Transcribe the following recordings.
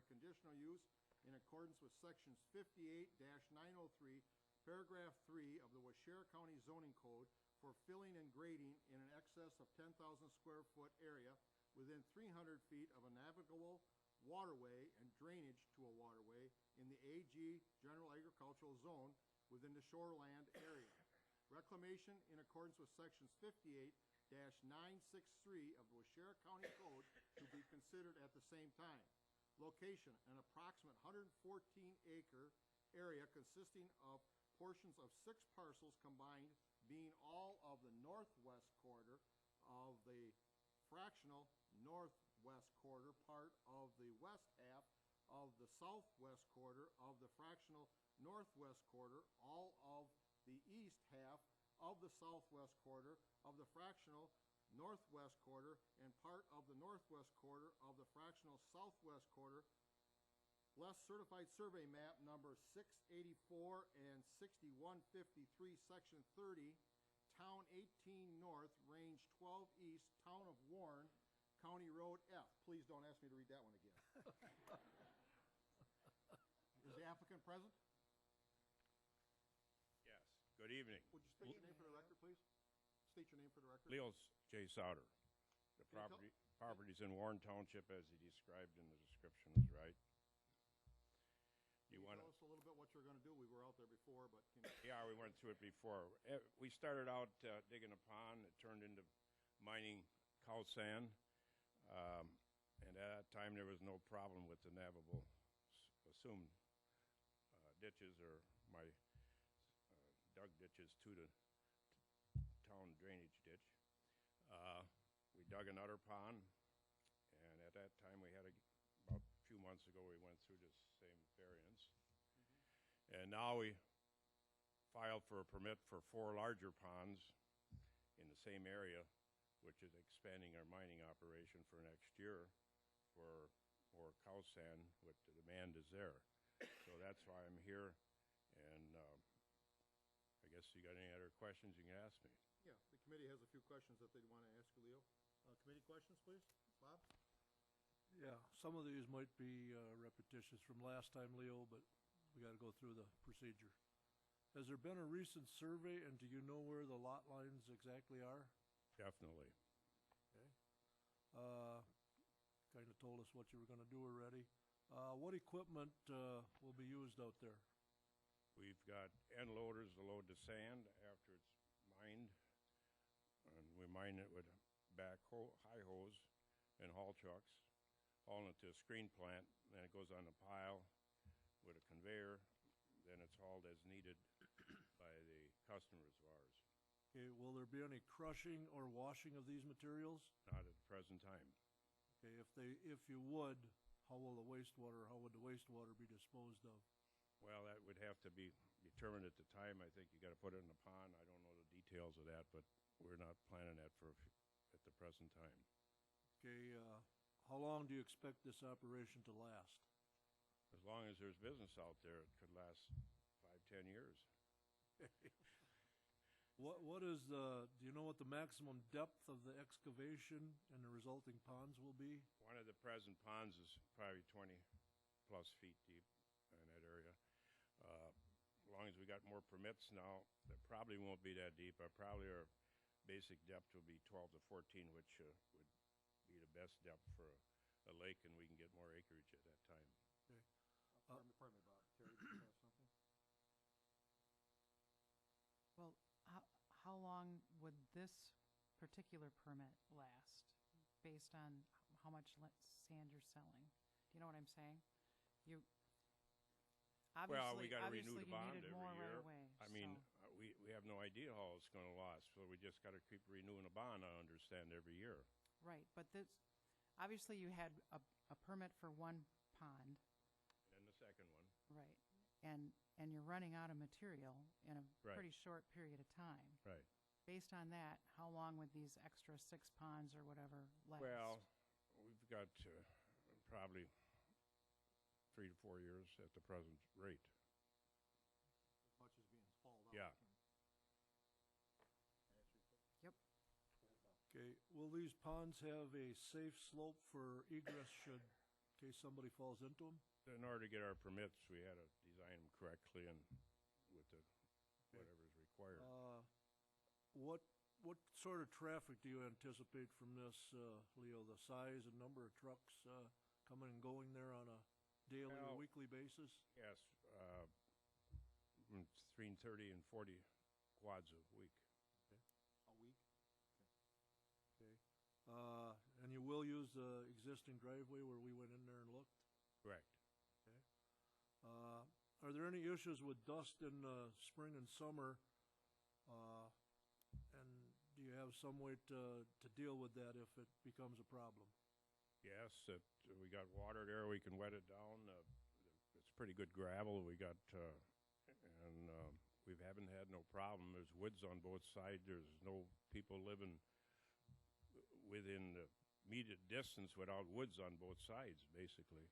a conditional use in accordance with sections 58-903, paragraph 3 of the Waushara County zoning code for filling and grading in an excess of 10,000 square foot area within 300 feet of a navigable waterway and drainage to a waterway in the AG General Agricultural Zone within the shoreland area. Reclamation in accordance with sections 58-963 of the Waushara County Code to be considered at the same time. Location, an approximate 114-acre area consisting of portions of 6 parcels combined, being all of the northwest quarter of the fractional northwest quarter, part of the west half of the southwest quarter of the fractional northwest quarter, all of the east half of the southwest quarter of the fractional northwest quarter, and part of the northwest quarter of the fractional southwest quarter, less certified survey map number 684 and 6153, section 30, town 18 north, range 12 east, town of Warren, County Road F. Please don't ask me to read that one again. Is the applicant present? Yes. Good evening. Would you state your name for the record, please? State your name for the record. Leos J. Sauter. The Can you tell- property's in Warren Township, as he described in the description, is right. Can you tell us a little bit what you're going to do? We were out there before, but can you... Yeah, we went through it before. We started out digging a pond. It turned into mining cow sand. And at that time, there was no problem with the navigable assumed ditches, or my dug ditches to the town drainage ditch. We dug another pond, and at that time we had about a few months ago we went through this same variance. And now we filed for a permit for 4 larger ponds in the same area, which is expanding our mining operation for next year for more cow sand, what the demand is there. So that's why I'm here, and I guess you got any other questions you can ask me. Yeah, the committee has a few questions that they'd want to ask you, Leo. Committee questions, please? Bob? Yeah, some of these might be repetitious from last time, Leo, but we got to go through the procedure. Has there been a recent survey, and do you know where the lot lines exactly are? Definitely. Okay. Kind of told us what you were going to do already. What equipment will be used out there? We've got end loaders to load the sand after it's mined, and we mine it with backhoe, high hose, and haul trucks, haul it to a screen plant, then it goes on a pile with a conveyor, then it's hauled as needed by the customers of ours. Okay, will there be any crushing or washing of these materials? Not at the present time. Okay, if you would, how would the wastewater be disposed of? Well, that would have to be determined at the time. I think you got to put it in a pond. I don't know the details of that, but we're not planning that at the present time. Okay, how long do you expect this operation to last? As long as there's business out there, it could last 5-10 years. What is do you know what the maximum depth of the excavation and the resulting ponds will be? One of the present ponds is probably 20+ feet deep in that area. As long as we got more permits now, that probably won't be that deep. Probably our basic depth will be 12 to 14, which would be the best depth for a lake, and we can get more acreage at that time. Okay. Pardon me, Bob. Terry, do you have something? Well, how long would this particular permit last based on how much sand you're selling? Do you know what I'm saying? Well, we got to renew obviously the bond you needed every more year. right away, I mean, we have no idea how it's going to last, so we just got to keep renewing the bond, I understand, every year. Right, but this, obviously you had a permit for one pond. And the second one. Right, and you're running out of material in a Right. pretty short period of time. Right. Based on that, how long would these extra 6 ponds or whatever last? Well, we've got probably 3 to 4 years at the present rate. As much as being hauled out. Yeah. Yep. Okay, will these ponds have a safe slope for egress should case somebody falls into them? In order to get our permits, we had to design them correctly and with the, whatever's required. What sort of traffic do you anticipate from this, Leo? The size and number of trucks, coming and going there on a daily or Well, weekly basis? Yes, between 30 and 40 quads a week. A week? Okay. And you will use the existing driveway where we went in there and looked? Correct. Are there any issues with dust in spring and summer? And do you have some way to deal with that if it becomes a problem? Yes, we got water there, we can wet it down. It's pretty good gravel we got, and we haven't had no problem. There's woods on both sides. There's no people living within the immediate distance without woods on both sides, basically.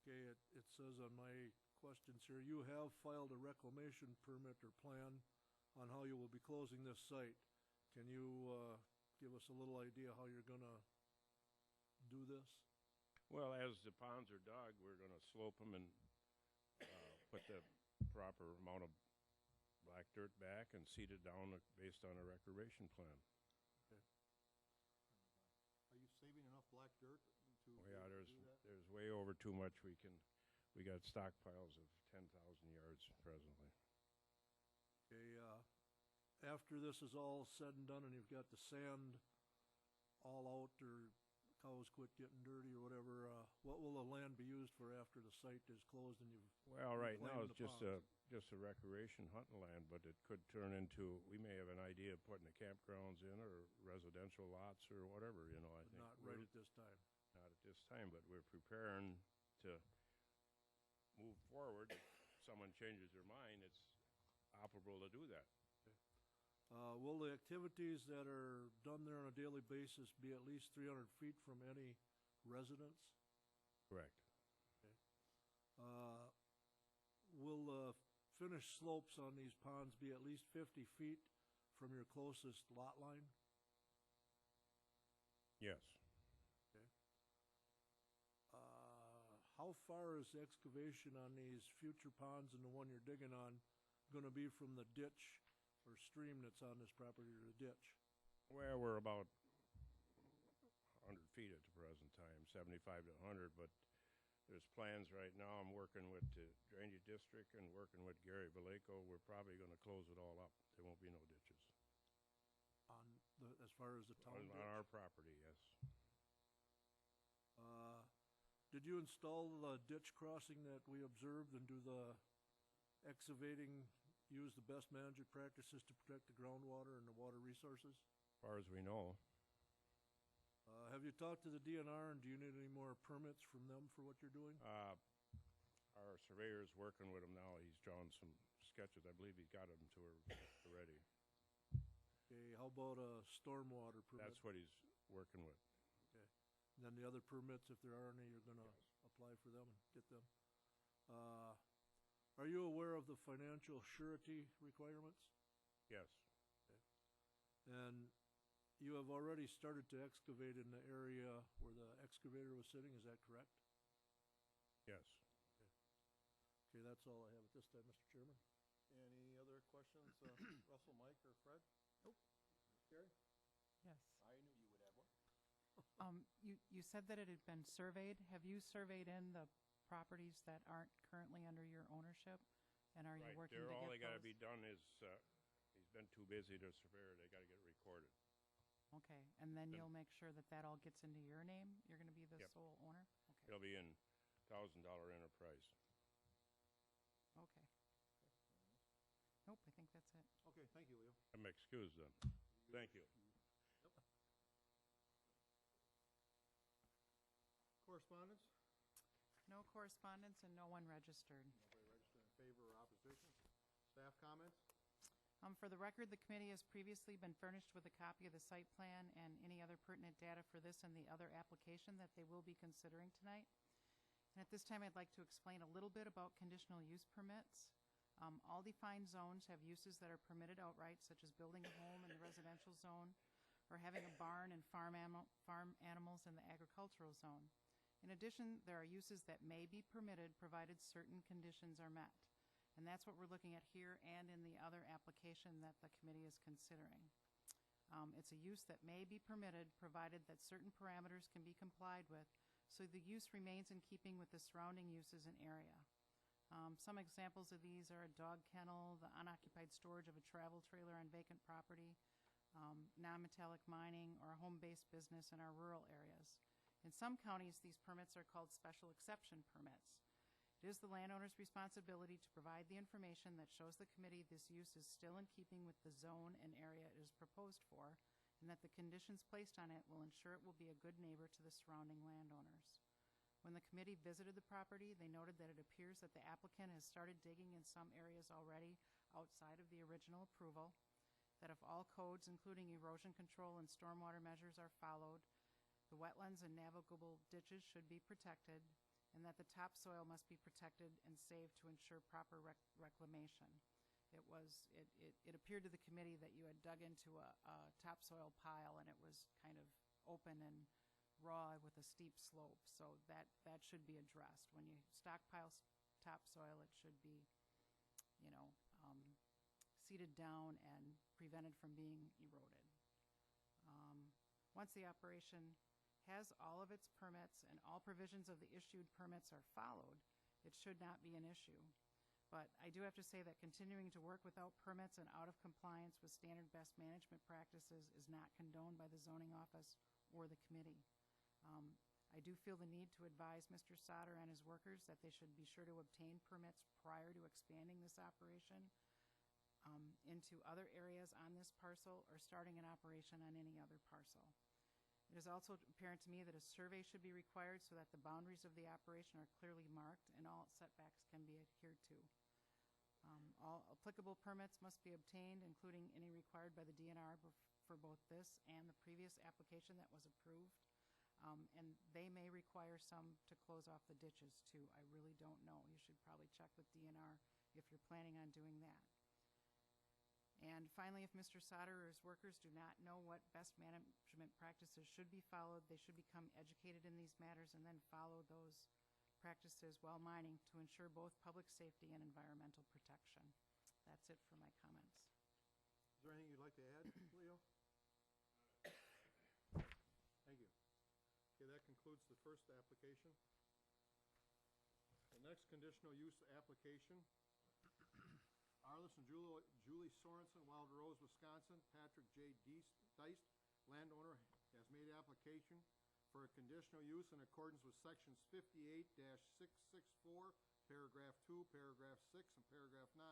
Okay, it says on my questions here, you have filed a reclamation permit or plan on how you will be closing this site. Can you give us a little idea how you're gonna do this? Well, as the ponds are dug, we're going to slope them and put the proper amount of black dirt back and seed it down based on a reclamation plan. Are you saving enough black dirt to Oh, be yeah, able to do that? there's way over too much. We got stockpiles of 10,000 yards presently. Okay, after this is all said and done and you've got the sand all out or cows quit getting dirty or whatever, what will the land be used for after the site is closed and you've Well, right now reclaimed it's the just a recreation hunting land, but it could turn into, we may have an idea of putting the campgrounds in or residential lots or whatever, you know, I but think. not right at this time? Not at this time, but we're preparing to move forward. If someone changes their mind, it's operable to do that. Will the activities that are done there on a daily basis be at least 300 feet from any residence? Correct. Will the finished slopes on these ponds be at least 50 feet from your closest lot line? Yes. How far is excavation on these future ponds and the one you're digging on going to be from the ditch or stream that's on this property to the ditch? Well, we're about 100 feet at the present time, 75 to 100, but there's plans right now. I'm working with the drainage district and working with Gary Vallejo. We're probably going to close it all up. There won't be no ditches. As far as the town On ditch? our property, yes. Did you install the ditch crossing that we observed and do the excavating, use the best management practices to protect the groundwater and the water resources? As far as we know. Have you talked to the DNR and do you need any more permits from them for what you're doing? Our surveyor's working with him now. He's drawn some sketches. I believe he's got them to her already. Okay, how about a stormwater permit? That's what he's working with. And then the other permits, if there are any, you're gonna apply for them and get them. Are you aware of the financial surety requirements? Yes. And you have already started to excavate in the area where the excavator was sitting, is that correct? Yes. Okay, that's all I have at this time, Mr. Chairman. Any other questions, Russell, Mike, or Fred? Nope. Gary? Yes. I knew you would have one. You said that it had been surveyed. Have you surveyed in the properties that aren't currently under your ownership? And are you Right. working to get All they gotta those? be done is, he's been too busy to surveyor. They gotta get it recorded. Okay, and then Then- you'll make sure that that all gets into your name? You're gonna be the Yep. sole owner? Okay, It'll be in $1,000 enterprise. okay. Nope, I think that's it. Okay, thank you, Leo. I'm excused then. Thank you. Correspondence? No correspondence and no one registered. Nobody registered in favor or opposition? Staff comments? For the record, the committee has previously been furnished with a copy of the site plan and any other pertinent data for this and the other application that they will be considering tonight. And at this time, I'd like to explain a little bit about conditional use permits. All defined zones have uses that are permitted outright, such as building a home in the residential zone or having a barn and farm animals in the agricultural zone. In addition, there are uses that may be permitted provided certain conditions are met. And that's what we're looking at here and in the other application that the committee is considering. It's a use that may be permitted provided that certain parameters can be complied with, so the use remains in keeping with the surrounding uses and area. Some examples of these are a dog kennel, the unoccupied storage of a travel trailer on vacant property, non-metallic mining, or a home-based business in our rural areas. In some counties, these permits are called special exception permits. It is the landowner's responsibility to provide the information that shows the committee this use is still in keeping with the zone and area it is proposed for, and that the conditions placed on it will ensure it will be a good neighbor to the surrounding landowners. When the committee visited the property, they noted that it appears that the applicant has started digging in some areas already outside of the original approval, that if all codes, including erosion control and stormwater measures, are followed, the wetlands and navigable ditches should be protected, and that the topsoil must be protected and saved to ensure proper reclamation. It appeared to the committee that you had dug into a topsoil pile, and it was kind of open and raw with a steep slope, so that should be addressed. When you stockpile topsoil, it should be, seeded down and prevented from being eroded. Once the operation has all of its permits and all provisions of the issued permits are followed, it should not be an issue. But I do have to say that continuing to work without permits and out of compliance with standard best management practices is not condoned by the zoning office or the committee. I do feel the need to advise Mr. Sauter and his workers that they should be sure to obtain permits prior to expanding this operation into other areas on this parcel or starting an operation on any other parcel. It is also apparent to me that a survey should be required so that the boundaries of the operation are clearly marked and all setbacks can be adhered to. All applicable permits must be obtained, including any required by the DNR for both this and the previous application that was approved. And they may require some to close off the ditches too. I really don't know. You should probably check with DNR if you're planning on doing that. And finally, if Mr. Sauter or his workers do not know what best management practices should be followed, they should become educated in these matters and then follow those practices while mining to ensure both public safety and environmental protection. That's it for my comments. Is there anything you'd like to add, Leo? Thank you. Okay, that concludes the first application. The next conditional use application, Arliss and Julie Sorensen, Wild Rose, Wisconsin. Patrick J. Deist, landowner, has made application for a conditional use in accordance with sections 58-664, paragraph 2, paragraph 6, and paragraph 9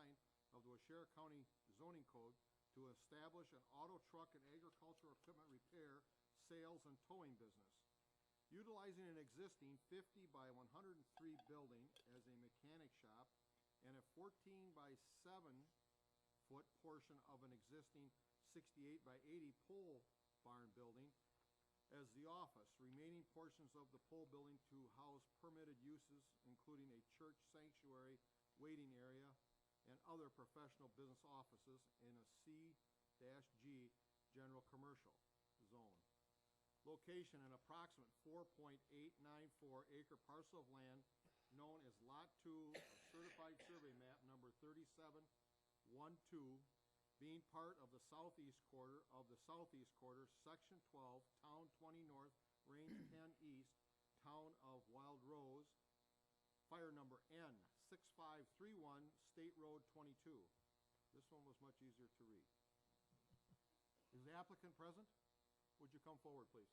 of the Waushara County zoning code to establish an auto, truck, and agricultural equipment repair, sales, and towing business. Utilizing an existing 50 by 103 building as a mechanic shop and a 14 by 7 foot portion of an existing 68 by 80 pole barn building as the office, remaining portions of the pole building to house permitted uses, including a church sanctuary, waiting area, and other professional business offices in a C-G general commercial zone. Location, an approximate 4.894 acre parcel of land known as Lot 2 of Certified Survey Map number 3712, being part of the southeast quarter of the southeast quarter, Section 12, Town 20 North, Range 10 East, Town of Wild Rose, fire number N6531, State Road 22. This one was much easier to read. Is the applicant present? Would you come forward, please?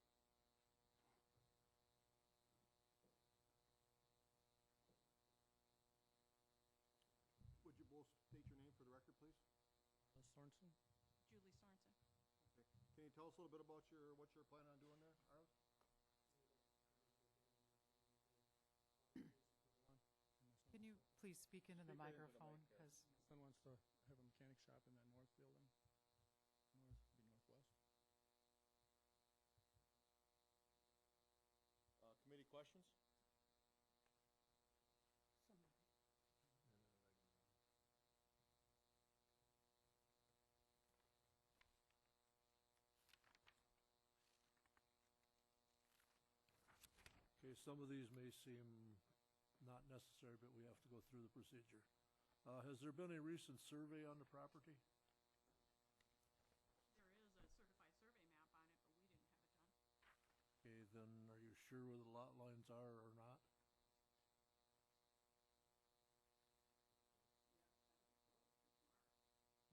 Would you both state your name for the record, please? Sorensen? Julie Sorensen. Okay. Can you tell us a little bit about what you're planning on doing there, Arliss? Can you please speak into the microphone? Because Son wants to have a mechanic shop in that north building. North, be northwest. Committee questions? Okay, Okay, some of these may seem not necessary, but we have to go through the procedure. Has there been a recent survey on the property? There is a certified survey map on it, but we didn't have it done. Okay, then are you sure where the lot lines are or not?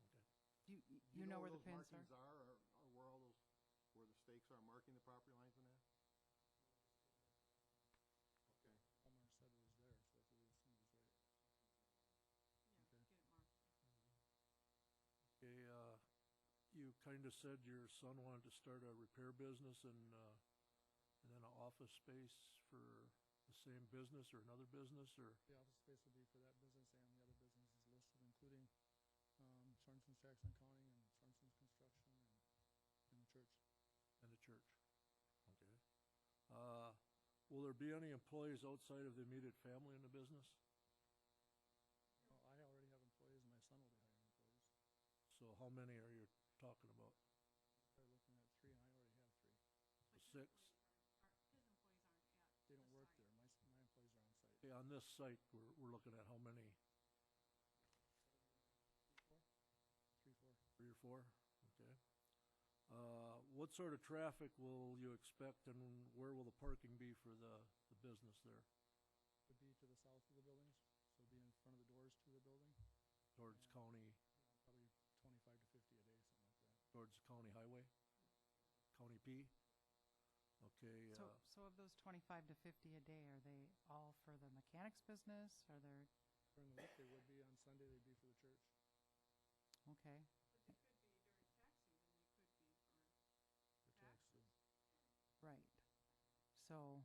Okay. You know where the those pins are? markings are, or where all those, where the stakes are marking the property lines and that? Okay. Omar said it was there, so that's what we assumed was right. Yeah, Okay. get it marked. Okay, you kinda said your son wanted to start a repair business and then an office space for the same business or another business, or, The office space would be for that business and the other businesses listed, including Sorensen's Jackson County and Sorensen's Construction and the church. and a church? Okay. Will there be any employees outside of the immediate family in the business? Well, I already have employees, and my son will be hiring employees. So how many are you talking about? They're looking at 3, and I already have 3. But his Six. employees his employees aren't at They don't the work site. there. My employees are on site. Okay, on this site, we're looking at how many? 3, 4. 3 or 4? Okay. What sort of traffic will you expect, and where will the parking be for the business there? Would be to the south of the buildings, so it'd be in front of the doors to the building. Towards Yeah. county, Probably 25 to 50 a day, something like that. towards county highway? County P? Okay, So of those 25 to 50 a day, are they all for the mechanics business? Are there, During the week, they would be. On Sunday, they'd be for the church. okay. But they could be during tax season, they could be for For tax, taxes. Right. So,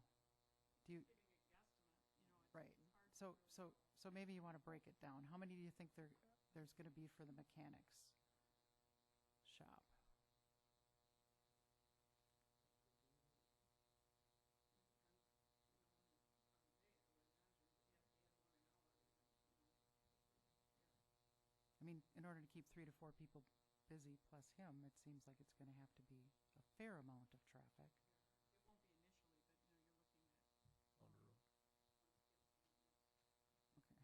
do you, Giving a guesstimate, you know, it's right. it's hard to So, really- so maybe you want to break it down. How many do you think there's going to be for the mechanics shop? I mean, in order to keep 3 to 4 people busy plus him, it seems like it's going to have to be a fair amount of traffic. It won't be initially, but, you know, you're looking at on the road. Okay.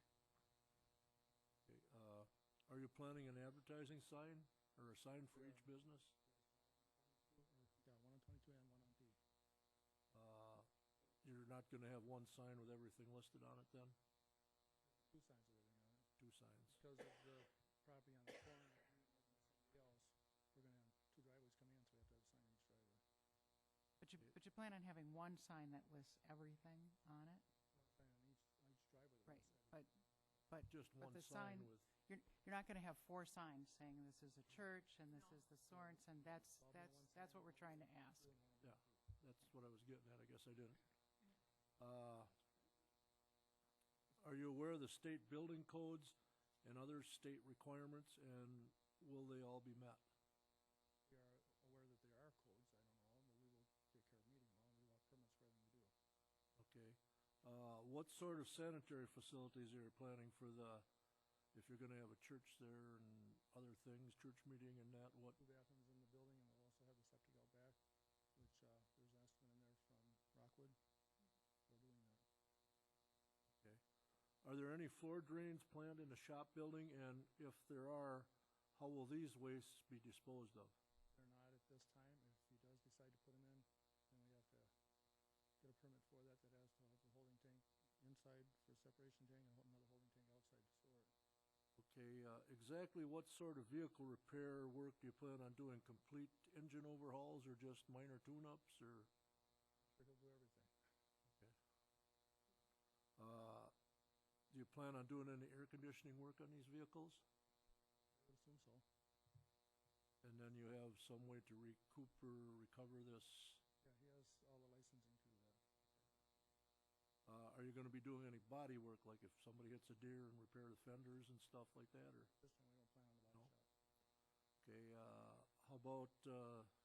Okay, are you planning an advertising sign, or a sign for each business? Yeah, one on 22 and one on P. You're not gonna have one sign with everything listed on it then? 2 signs with everything on it. 2 signs. Because of the property on the corner, that we own with somebody else, we're gonna have 2 driveways coming in, so we have to have a sign on each driveway. But you plan on having one sign that lists everything on it? One sign on each driveway. that Right, lists everything. but Just But one the sign sign- with, you're not going to have 4 signs saying this is a church and this is the Sorensen. That's what we're trying to ask. Two and one on Yeah. P. that's what I was getting at, I guess I didn't. Are you aware of the state building codes and other state requirements, and will they all be met? We are aware that there are codes, I don't know, but we will take care of meeting them all, and we will have permits for everything we do. Okay. What sort of sanitary facilities are you planning for if you're gonna have a church there and other things, church meeting and that, what? 2 bathrooms in the building, and we'll also have the septic out back, which, there's an estimate in there from Rockwood for doing that. Okay. Are there any floor drains planned in the shop building, and if there are, how will these wastes be disposed of? They're not at this time. If he does decide to put them in, then we have to get a permit for that. That has to have a holding tank inside for a separation tank and another holding tank outside to store it. Okay, exactly what sort of vehicle repair work do you plan on doing? Complete engine overhauls or just minor tune-ups, or? Sure, he'll do everything. Do you plan on doing any air conditioning work on these vehicles? I would assume so. And then you have some way to recoup or recover this? Yeah, he has all the licensing to do that. Are you gonna be doing any body work, like if somebody hits a deer and repair the fenders and stuff like that, or? This time we don't plan on the body No. shop. Okay, how about,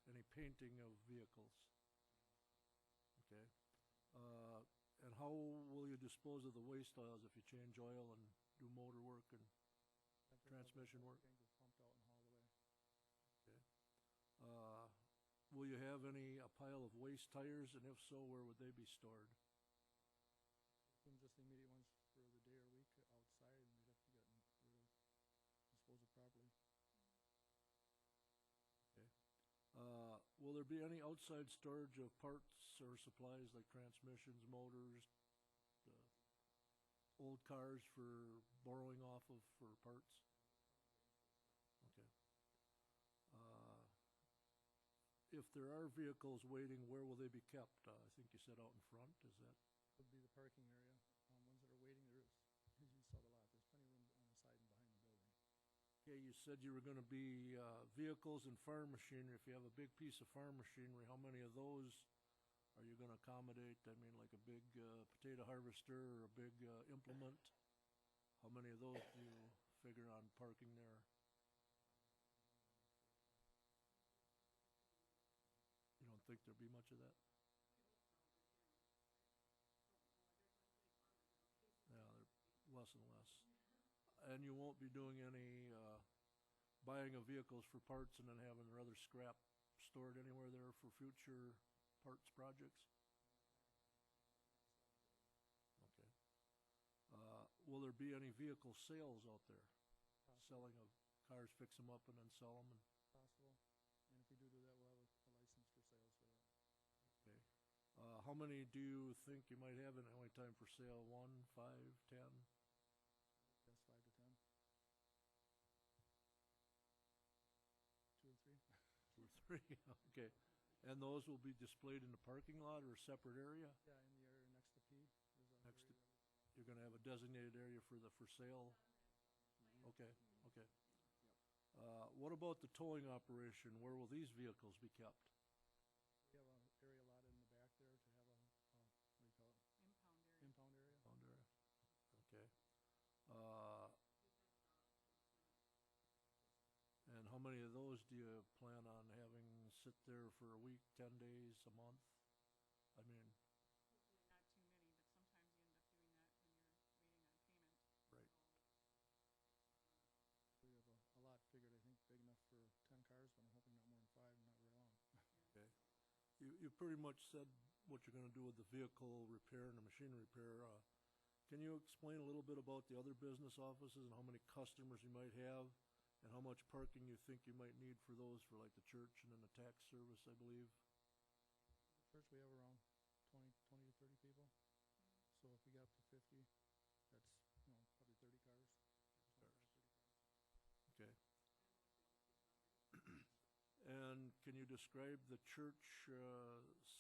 any painting of vehicles? Okay, and how will you dispose of the waste oils if you change oil and do motor work and, After the Transmission holding work. tank is pumped out and hauled away. will you have a pile of waste tires, and if so, where would they be stored? will there be any outside storage of parts or supplies like transmissions, motors, old cars for borrowing off of for parts? Okay. If there are vehicles waiting, where will they be kept? I think you said out in front, is that? Would be the parking area. Ones that are waiting, there is, as you saw the lot, there's plenty of room on the side and behind the building. Okay, you said you were gonna be, vehicles and farm machinery. If you have a big piece of farm machinery, how many of those are you gonna accommodate? I mean, like a big, potato harvester or a big, implement? How many of those do you figure on parking there? You don't think there'd be much of that? Yeah, they're less and less. And you won't be doing any, buying of vehicles for parts and then having their other scrap stored anywhere there for future parts projects? Okay. Will there be any vehicle sales out there? Selling of cars, fix them up and then sell them? And Possible. And if we do that, we'll have a license for sales for that. okay. How many do you think you might have, and how many time for sale? 1, 5, 10? Yes, 5 to 10. 2 or 3. 2 or 3, okay. And those will be displayed in the parking lot or a separate area? Yeah, in the area next to P. There's a Next to- area that You're gonna have a designated area for the, for sale? Okay, okay. What about the towing operation? Where will these vehicles be kept? we have an area lot in the back there to have a, what do you call it, Impound area. impound area. Found area, okay. Uh, and how many of those do you plan on having sit there for a week, 10 days, a month? I mean, Hopefully not too many, but sometimes you end up doing that when you're waiting on payment. right, We have a lot figured, I think, big enough for 10 cars, but I'm hoping not more than 5 and not very long. okay. You pretty much said what you're gonna do with the vehicle repair and the machine repair. Can you explain a little bit about the other business offices and how many customers you might have? And how much parking you think you might need for those, for like the church and then the tax service, I believe? The church, we have around 20 to 30 people. So if we got up to 50, that's, probably 30 cars. 25, 30 cars. Okay. And can you describe the church,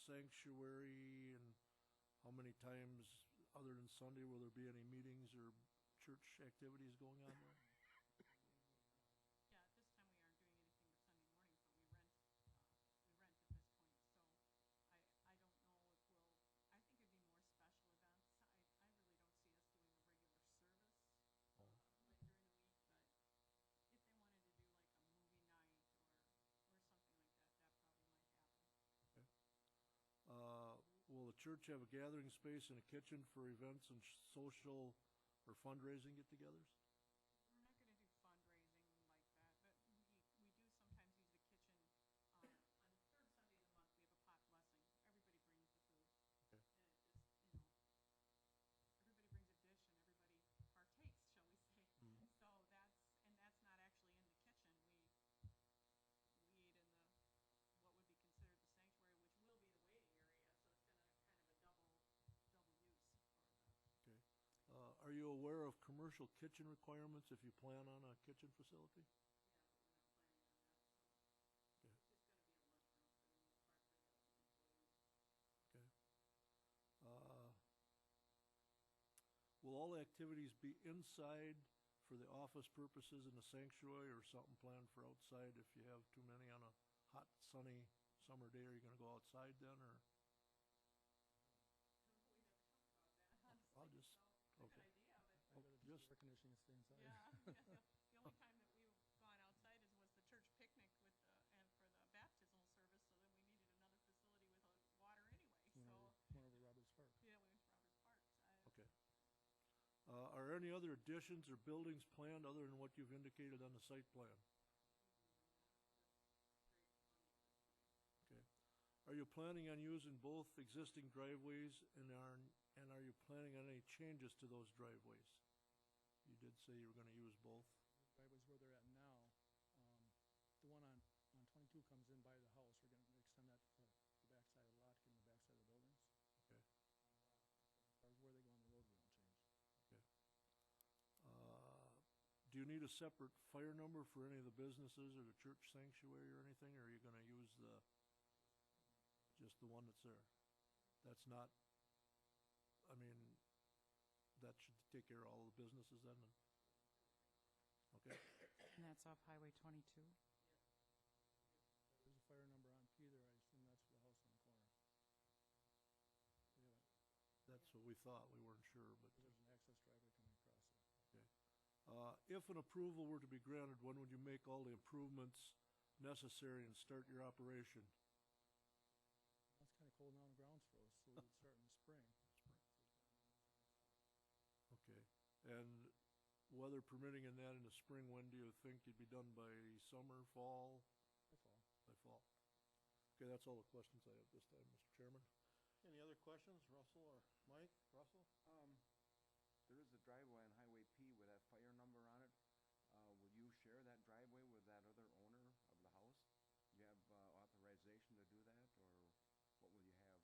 sanctuary and how many times, other than Sunday, will there be any meetings or church activities going on there? Yeah, at this time we aren't doing anything but Sunday mornings, but we rent at this point, so I don't know if we'll, I think it'd be more special events. I really don't see us doing a regular service, Oh. like during the week, but if they wanted to do like a movie night or something like that, that probably might happen. Will the church have a gathering space and a kitchen for events and social or fundraising get-togethers? We're not gonna do fundraising like that, but we do sometimes use the kitchen, on the third Sunday of the month, we have a pot blessing. Everybody brings the food. Okay. And it just, everybody brings a dish and everybody partakes, shall we say. Mhm. So that's not actually in the kitchen. We ate in the, what would be considered the sanctuary, which will be the waiting area, so it's gonna kind of a double use for the. Okay. Are you aware of commercial kitchen requirements if you plan on a kitchen facility? Yeah, but we're not planning on that, so. Okay. It's just gonna be a lunchroom for the most part for the employees. Okay. Will all activities be inside for the office purposes in the sanctuary or something planned for outside if you have too many on a hot, sunny summer day? Are you gonna go outside then, or? We'd have to talk about that, honestly. I'll just- So, okay. good idea, but, I'd rather just- just air conditioning and stay inside. yeah. The only time that we've gone outside was the church picnic and for the baptismal service, so then we needed another facility with water anyway, so. Went over Roberts Park. Yeah, we went to Roberts Park, so. Okay. Are any other additions or buildings planned other than what you've indicated on the site plan? Okay. Are you planning on using both existing driveways and are you planning on any changes to those driveways? You did say you were gonna use both. Driveways where they're at now. The one on 22 comes in by the house. We're gonna extend that need a separate fire number for any of the businesses or the church sanctuary or anything, or are you gonna use just the one that's there? That's not, I mean, that should take care of all the businesses then? Okay, And that's off Highway 22? There's a fire number on P there, I assume that's for the house on the corner. We haven't, that's what we thought, we weren't sure, but, there's an access driveway coming across there. if an approval were to be granted, when would you make all the improvements necessary and start your operation? Well, it's kinda cold now and the ground's froze, so we would start in the spring. Okay, and weather permitting in that in the spring, when do you think you'd be done by summer, fall? That's all. By fall. Okay, that's all the questions I have this time, Mr. Chairman. Any other questions, Russell or Mike? Russell? There is a driveway on Highway P with that fire number on it. Will you share that driveway with that other owner of the house? Do you have authorization to do that, or what will you have?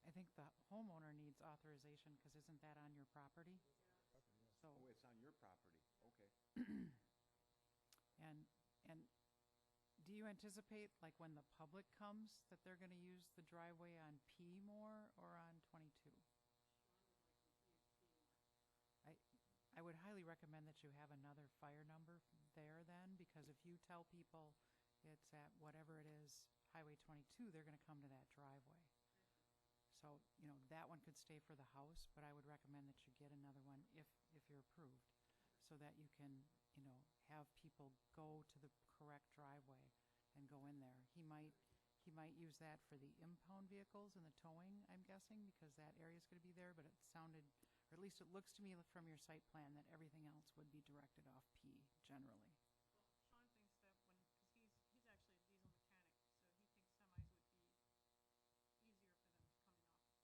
I think the homeowner needs authorization, because isn't that on your property? Property, yes. So, Oh, it's on your property, okay. and do you anticipate, like, when the public comes, that they're gonna use the driveway on P more or on 22? I would highly recommend that you have another fire number there then, because if you tell people it's at whatever it is, Highway 22, they're gonna come to that driveway. So, that one could stay for the house, but I would recommend that you get another one if you're approved, so that you can, have people go to the correct driveway and go in there. He might use that for the impound vehicles and the towing, I'm guessing, because that area's gonna be there, but it sounded, or at least it looks to me from your site plan that everything else would be directed off P generally. Well, Sean thinks that because he's actually a diesel mechanic, so he thinks semis would be easier for them coming off of P than off of 22.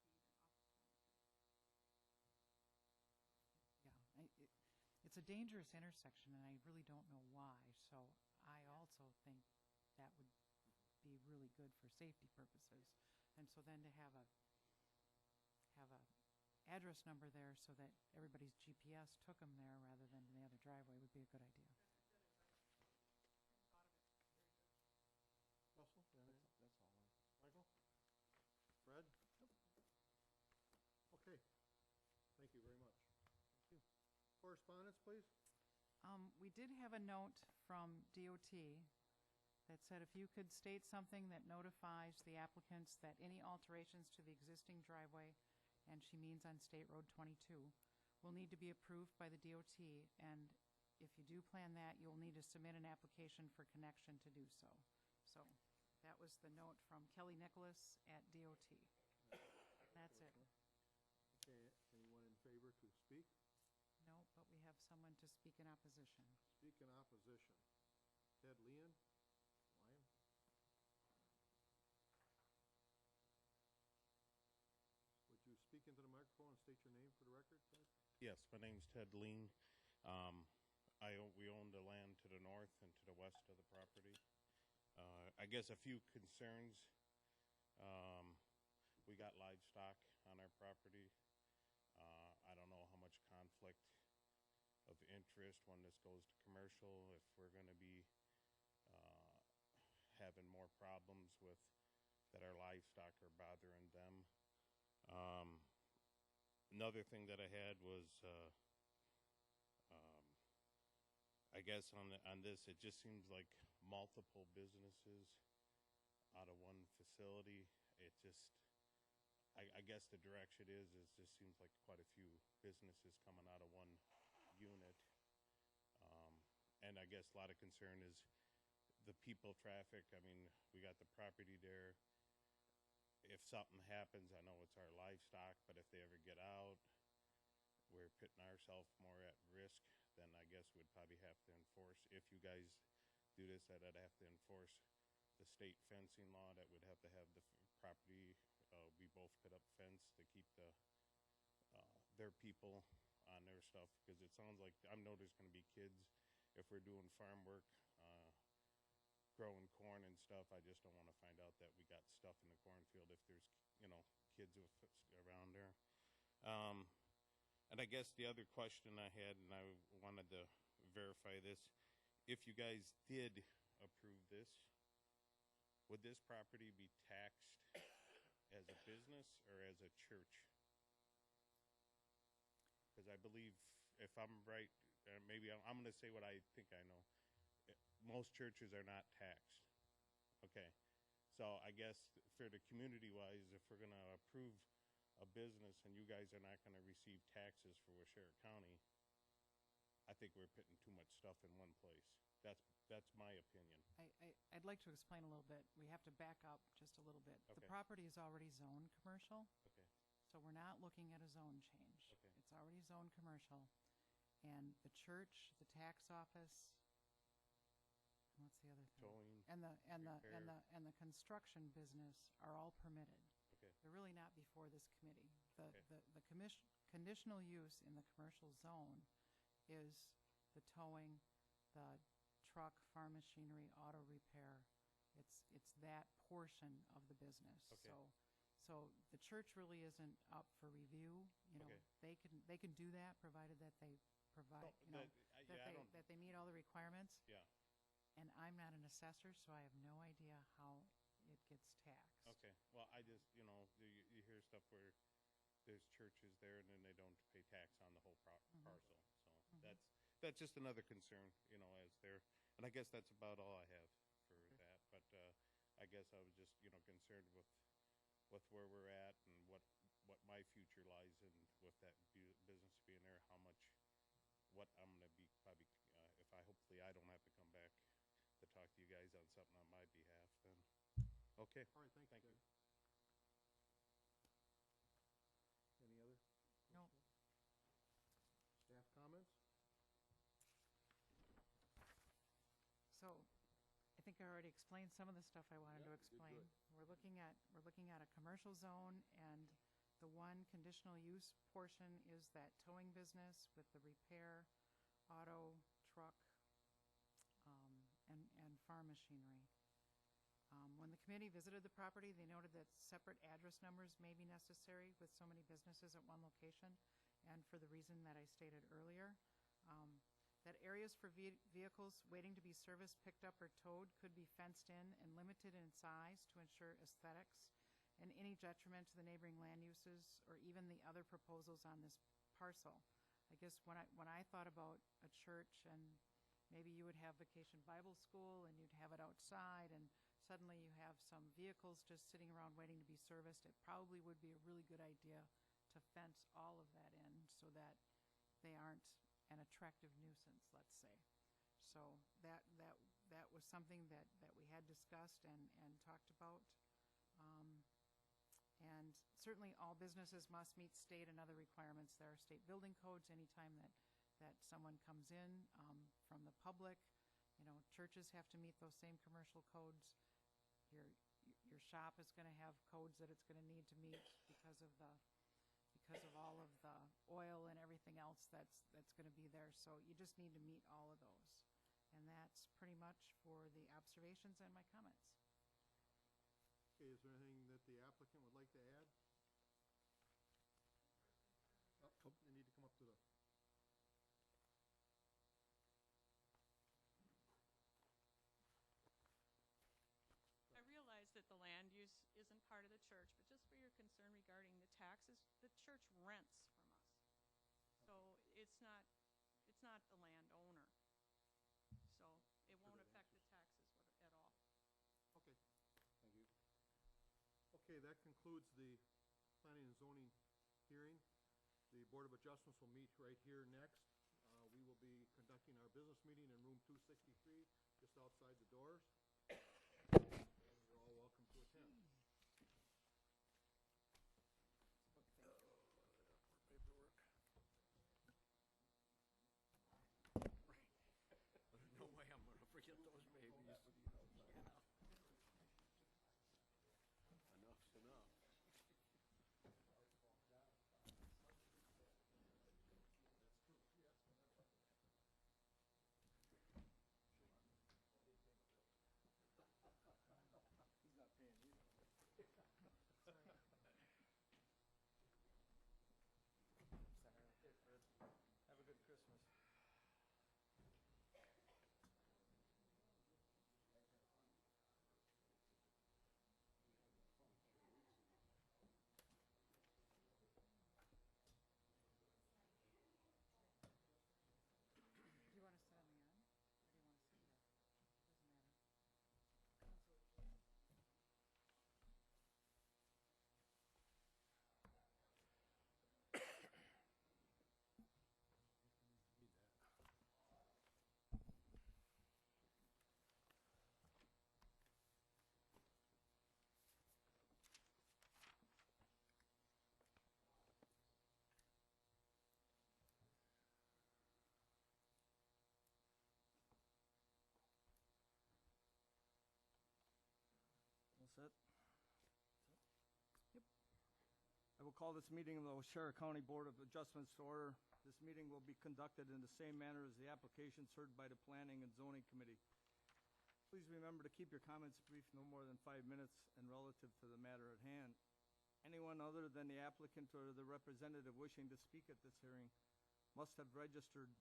Yeah, it's a dangerous intersection, and I really don't know why, so I also think that would be really good for safety purposes. And so then to have a address number there so that everybody's GPS took them there rather than the other driveway would be a good idea. Thought of it, very good. Russell? That's all. Michael? Fred? Okay. Thank you very much. Thank you. Correspondence, please? We did have a note from DOT that said if you could state something that notifies the applicants that any alterations to the existing driveway, and she means on State Road 22, will need to be approved by the DOT, and if you do plan that, you'll need to submit an application for connection to do so. So that was the note from Kelly Nicholas at DOT. That's it. Okay, anyone in favor to speak? No, but we have someone to speak in opposition. Speak in opposition. Ted Lyon? Would you speak into the microphone and state your name for the record, Ted? Yes, my name's Ted Lean. We own the land to the north and to the west of the property. I guess a few concerns. We got livestock on our property. I don't know how much conflict of interest when this goes to commercial, if we're going to be having more problems with that our livestock are bothering them. Another thing that I had was, I guess on this, it just seems like multiple businesses out of one facility. It just, I guess the direction is just seems like quite a few businesses coming out of one unit. And I guess a lot of concern is the people traffic. I mean, we got the property there. If something happens, I know it's our livestock, but if they ever get out, we're putting ourselves more at risk. Then I guess we'd probably have to enforce, if you guys do this, that I'd have to enforce the state fencing law, that would have to have the property, we both put up fence to keep their people on their stuff, because it sounds like, I know there's gonna be kids, if we're doing farm work, growing corn and stuff. I just don't want to find out that we got stuff in the cornfield if there's, kids around there. And And I guess the other question I had, and I wanted to verify this, if you guys did approve this, would this property be taxed as a business or as a church? Because I believe, if I'm right, maybe I'm going to say what I think I know. Most churches are not taxed. Okay. So I guess for the community-wise, if we're going to approve a business and you guys are not going to receive taxes for Waushara County, I think we're putting too much stuff in one place. That's my opinion. I'd like to explain a little bit. We have to back up just a little bit. The Okay. property is already zoned commercial, Okay. so we're not looking at a zone change. Okay. It's already zoned commercial. And the church, the tax office, and what's the other thing? Towing. And repair. the construction business are all permitted. Okay. They're really not before this committee. Okay. The conditional use in the commercial zone is the towing, the truck, farm machinery, auto repair. It's that portion of the business. Okay. So the church really isn't up for review. You know, Okay. they can do that provided that they provide, you know, that they meet all the requirements. Yeah. And I'm not an assessor, so I have no idea how it gets taxed. Okay. Well, I just, you hear stuff where there's churches there and then they don't pay tax on the whole parcel. So that's just another concern, as there. And I guess that's about all I have for that. But I guess I was just, concerned with where we're at and what my future lies in with that business being there. What I'm going to be probably, hopefully I don't have to come back to talk to you guys on something on my behalf. Then, okay. All right, thank you. Any other? No. Staff comments? So, I think I already explained some of the stuff I wanted to explain. We're looking at a commercial zone, and the one conditional use portion is that towing business with the repair, auto, truck, and farm machinery. When the committee visited the property, they noted that separate address numbers may be necessary with so many businesses at one location, and for the reason that I stated earlier. That areas for vehicles waiting to be serviced, picked up, or towed could be fenced in and limited in size to ensure aesthetics and any detriment to the neighboring land uses or even the other proposals on this parcel. I guess when I thought about a church and maybe you would have Vacation Bible School and you'd have it outside and suddenly you have some vehicles just sitting around waiting to be serviced, it probably would be a really good idea to fence all of that in so that they aren't an attractive nuisance, let's say. So that was something that we had discussed and talked about. And certainly all businesses must meet state and other requirements. There are state building codes anytime that someone comes in from the public. Churches have to meet those same commercial codes. Your shop is going to have codes that it's going to need to meet because of all of the oil and everything else that's going to be there. So you just need to meet all of those. And that's pretty much for the observations and my comments. Okay, is there anything that the applicant would like to add? Oh, they need to come up to the... I realize that the land use isn't part of the church, but just for your concern regarding the taxes, the church rents from us. So it's not the landowner. So it won't affect the taxes at all. Okay. Thank you. Okay, that concludes the planning and zoning hearing. The Board of Adjustments will meet right here next. We will be conducting our business meeting in room 263, just outside the doors. You're all welcome to attend. No way I'm gonna forget those babies. Enough's enough. call this meeting of the Waushara County Board of Adjustments to order. This meeting will be conducted in the same manner as the applications heard by the Planning and Zoning Committee. Please remember to keep your comments brief, no more than 5 minutes, and relative to the matter at hand. Anyone other than the applicant or the representative wishing to speak at this hearing must have registered.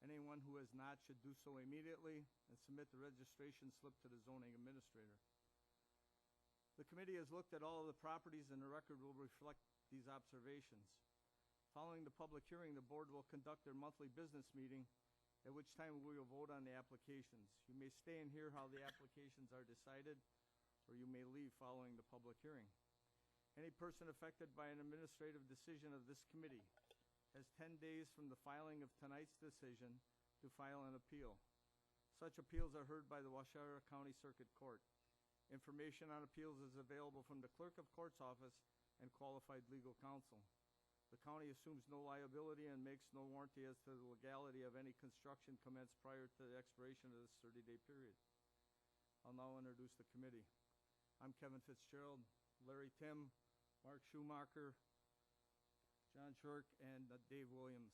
Anyone who has not should do so immediately and submit the registration slip to the zoning administrator. The committee has looked at all of the properties, and the record will reflect these observations. Following the public hearing, the board will conduct their monthly business meeting, at which time we will vote on the applications. You may stay and hear how the applications are decided, or you may leave following the public hearing. Any person affected by an administrative decision of this committee has 10 days from the filing of tonight's decision to file an appeal. Such appeals are heard by the Waushara County Circuit Court. Information on appeals is available from the Clerk of Court's office and qualified legal counsel. The county assumes no liability and makes no warranty as to the legality of any construction commenced prior to the expiration of this 30-day period. I'll now introduce the committee. I'm Kevin Fitzgerald, Larry Tim, Mark Schumacher, John Shirk, and Dave Williams.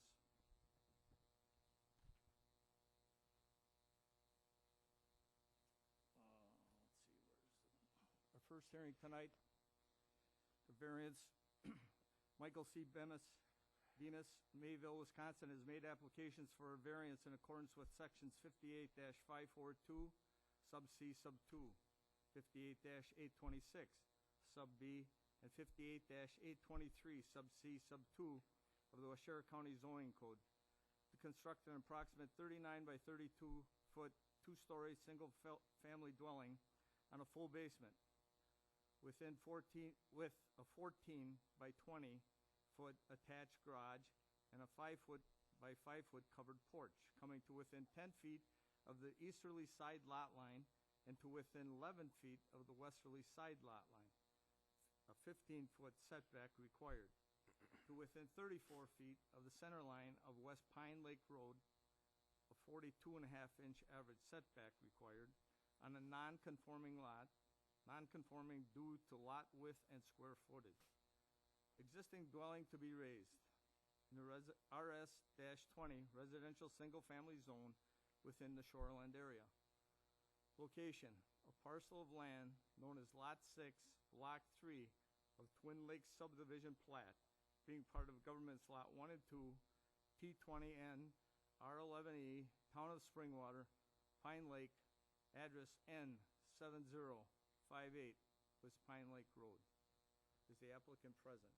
Our first hearing tonight, the variance, Michael C. Bemis, Mayville, Wisconsin, has made applications for a variance in accordance with sections 58-542, sub C, sub 2, 58-826, sub B, and 58-823, sub C, sub 2 of the Waushara County Zoning Code to construct an approximate 39 by 32 foot, two-story, single-family dwelling on a full basement with a 14 by 20 foot attached garage and a 5 foot by 5 foot covered porch, coming to within 10 feet of the easterly side lot line and to within 11 feet of the westerly side lot line. A 15-foot setback required. To within 34 feet of the center line of West Pine Lake Road, a 42.5-inch average setback required on a non-conforming lot, non-conforming due to lot width and square footage. Existing dwelling to be raised in the RS-20 residential single-family zone within the shoreland area. Location, a parcel of land known as Lot 6, Block 3 of Twin Lakes Subdivision Plat, being part of Government's Lot 1 and 2, T20N, R11E, Town of Springwater, Pine Lake, address N7058, West Pine Lake Road. Is the applicant present?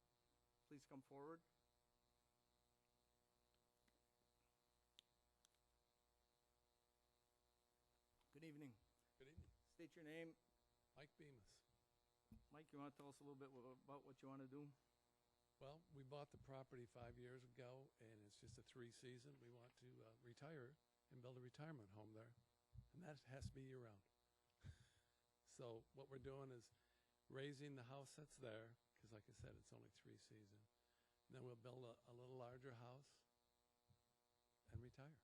Please come forward. Good evening. Good evening. State your name. Mike Bemis. Mike, you want to tell us a little bit about what you want to do? Well, we bought the property 5 years ago, and it's just a 3-season. We want to retire and build a retirement home there, and that has to be year-round. So what we're doing is raising the house that's there, because like I said, it's only 3-season. And then we'll build a little larger house and retire.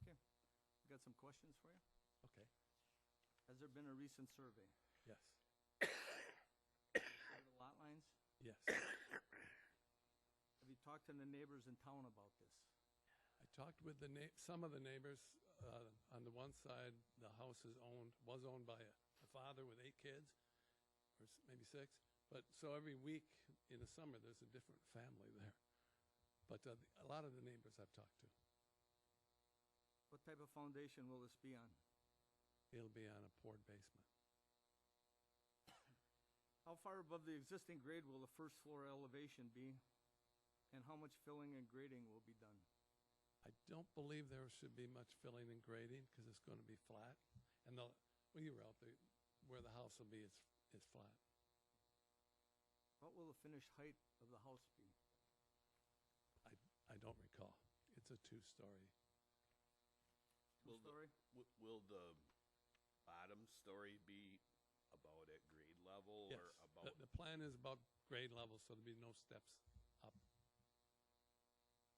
Okay. We got some questions for you. Okay. Has there been a recent survey? Yes. Of the lot lines? Yes. Have you talked to the neighbors in town about this? I talked with some of the neighbors. On the one side, the house was owned by a father with 8 kids, or maybe 6. But so every week in the summer, there's a different family there. But a lot of the neighbors I've talked to. What type of foundation will this be on? It'll be on a poured basement. How far above the existing grade will the first floor elevation be? And how much filling and grading will be done? I don't believe there should be much filling and grading because it's going to be flat. And you were out there, where the house will be is flat. What will the finished height of the house be? I don't recall. It's a 2-story. Two-story? Will the bottom story be about at grade level Yes. or about? The plan is about grade level, so there'll be no steps up.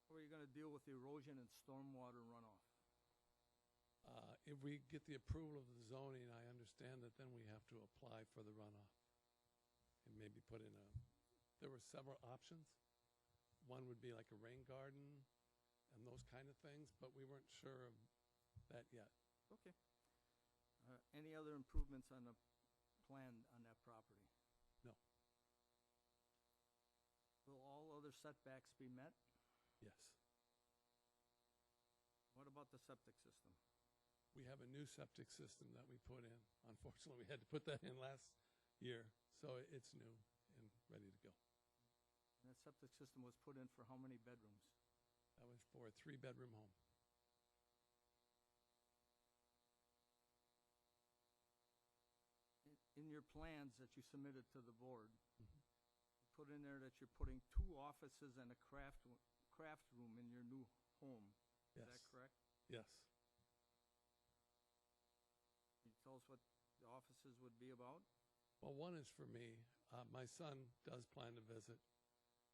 How are you going to deal with the erosion and stormwater runoff? If we get the approval of the zoning, I understand that then we have to apply for the runoff. and maybe put in there were several options. One would be like a rain garden and those kind of things, but we weren't sure of that yet. Okay. Any other improvements on the plan on that property? No. Will all other setbacks be met? Yes. What about the septic system? We have a new septic system that we put in. Unfortunately, we had to put that in last year, so it's new and ready to go. And that septic system was put in for how many bedrooms? That was for a 3-bedroom home. In your plans that you submitted to the board, Mhm. you put in there that you're putting 2 offices and a craft room in your new home. Is that Yes. correct? Yes. Can you tell us what the offices would be about? Well, one is for me. My son does plan to visit.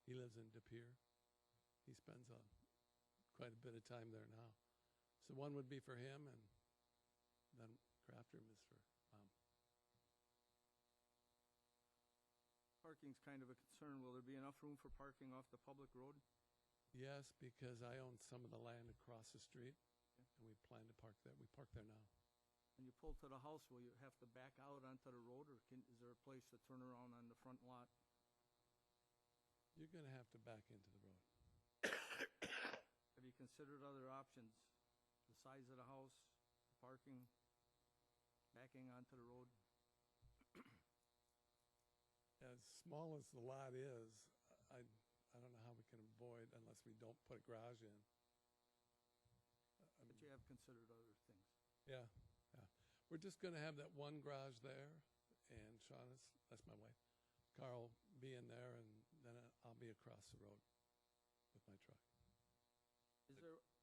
He lives in De Pere. He spends quite a bit of time there now. So one would be for him, and then craft room is for Mom. Parking's kind of a concern. Will there be enough room for parking off the public road? Yes, because I own some of the land across the street, Okay. and we plan to park there. We park there now. When you pull to the house, will you have to back out onto the road, or is there a place to turn around on the front lot? You're going to have to back into the road. Have you considered other options? The size of the house, parking, backing onto the road? As small as the lot is, I don't know how we can avoid unless we don't put a garage in. But you have considered other things. Yeah, yeah. We're just going to have that one garage there, and Shauna, that's my wife, Carl be in there, and then I'll be across the road with my truck.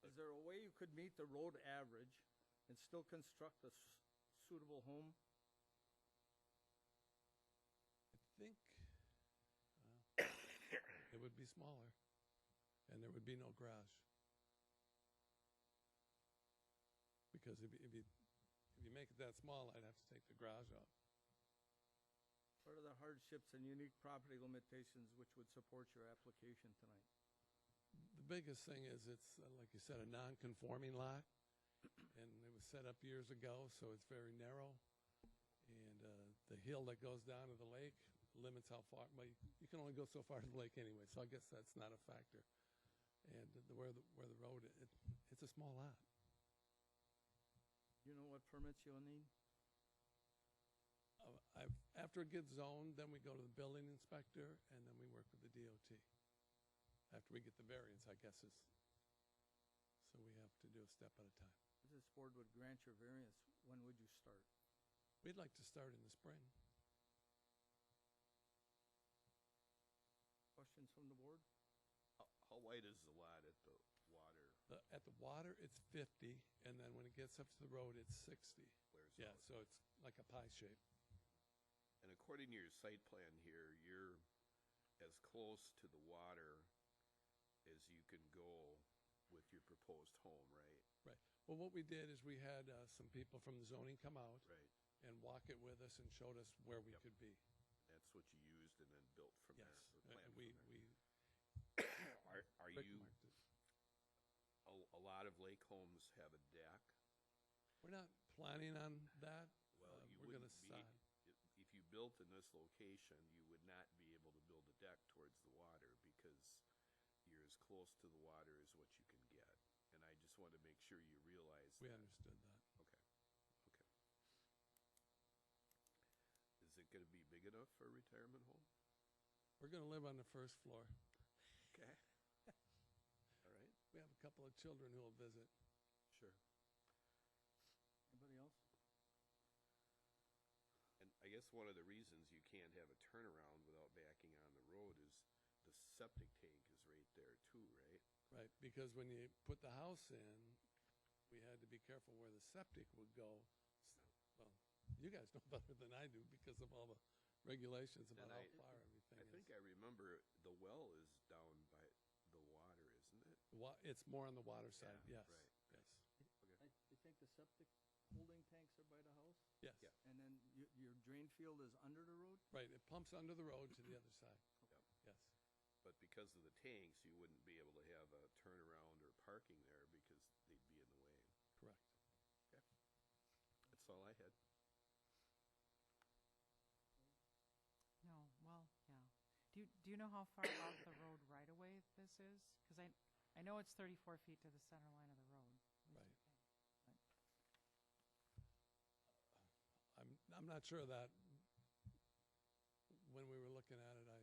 Is there a way you could meet the road average and still construct a suitable home? I think it would be smaller, and there would be no garage. Because if you make it that small, I'd have to take the garage off. What are the hardships and unique property limitations which would support your application tonight? The biggest thing is it's, like you said, a non-conforming lot, and it was set up years ago, so it's very narrow. And the hill that goes down to the lake limits how far, well, you can only go so far to the lake anyway, so I guess that's not a factor. And where the road, it's a small lot. You know what permits you'll need? After it gets zoned, then we go to the building inspector, and then we work with the DOT. After we get the variance, I guess is, so we have to do a step at a time. If this board would grant your variance, when would you start? We'd like to start in the spring. Questions from the board? How wide is the lot at the water? At the water, it's 50, and then when it gets up to the road, it's 60. Flares Yeah, out? so it's like a pie shape. And according to your site plan here, you're as close to the water as you can go with your proposed home, right? Right. Well, what we did is we had some people from the zoning come out Right. and walk it with us and showed us where we Yep. could be. That's what you used and then built from Yes. there. or And planned we from there. Are Rick you, marked it. a lot of lake homes have a deck? We're not planning on that. Well, you We're going wouldn't to be, side. if you built in this location, you would not be able to build a deck towards the water because you're as close to the water as what you can get. And I just wanted to make sure you realize We that. understood that. Okay, okay. Is it gonna be big enough for a retirement home? We're going to live on the first floor. Okay. All right, We have a couple of children who will visit. sure. Anybody else? And I guess one of the reasons you can't have a turnaround without backing on the road is the septic tank is right there too, right? Right, because when you put the house in, we had to be careful where the septic would go. Well, you guys know better than I do because of all the regulations about And how I- far everything I is. think I remember the well is down by the water, isn't it? It's more on the water side, Yeah, yes, right, yes. You think the septic holding tanks are by the house? Yes, Yeah. And then your drain field is under the road? right, it pumps under the road to the other side. Yep. Yes, But because of the tanks, you wouldn't be able to have a turnaround or parking there because they'd be in the way. correct. That's all I had. No, well, yeah. Do you know how far off the road right away this is? Because I know it's 34 feet to the center line of the road. at least I Right. think. I'm not sure of that. When we were looking at it, I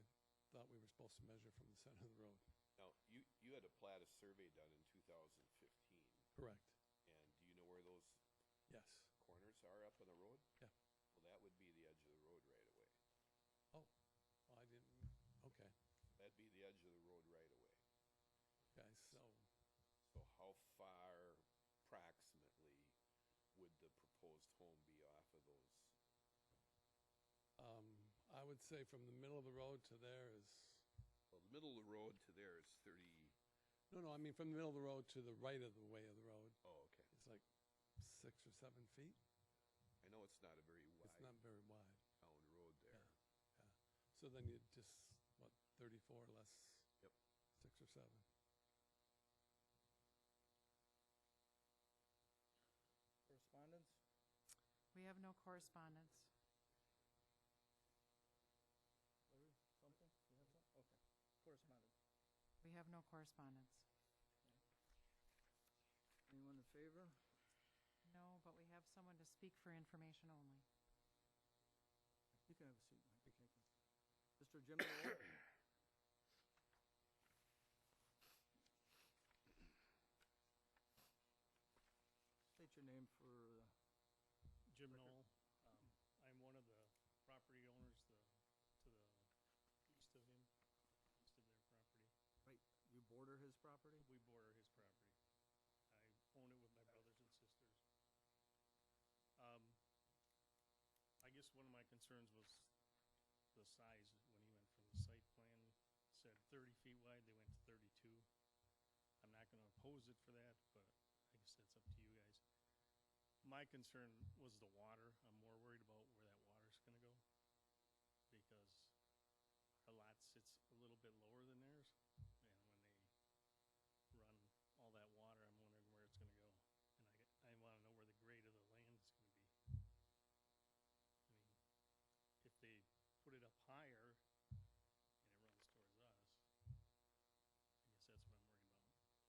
thought we were supposed to measure from the center of the road. Now, you had a plat of survey done in 2015, Correct, and do you know where those yes. corners are up on the road? Yeah. Well, that would be the edge of the road right away. Oh, I didn't, okay, That'd be the edge of the road right away. okay, so, So how far approximately would the proposed home be off of those? I would say from the middle of the road to there is, Well, the middle of the road to there is 30, no, I mean from the middle of the road to the right of the way of the road. oh, okay. It's like 6 or 7 feet. I know it's not a very It's wide not very wide. town road there. Yeah. So then you just, what, 34 less? Yep. 6 or 7. Correspondence? We have no correspondence. Larry, something? You have something? Okay. Correspondence. We have no correspondence. Anyone in favor? No, but we have someone to speak for information only. You can have a seat, Mike. Thank you. Mr. Jim Knoll? State your name for, Jim Record. Knoll. I'm one of the property owners to the east of him, east of their property. right, you border his property? We border his property. I own it with my brothers and sisters. I guess one of my concerns was the size when he went from the site plan, said 30 feet wide, they went to 32. I'm not gonna oppose it for that, but I guess that's up to you guys. My concern was the water. I'm more worried about where that water's gonna go. Because our lot sits a little bit lower than theirs, and when they run all that water, I'm wondering where it's gonna go. And I wanna know where the grade of the land is gonna be. I mean, if they put it up higher and it runs towards us, I guess that's what I'm worried about.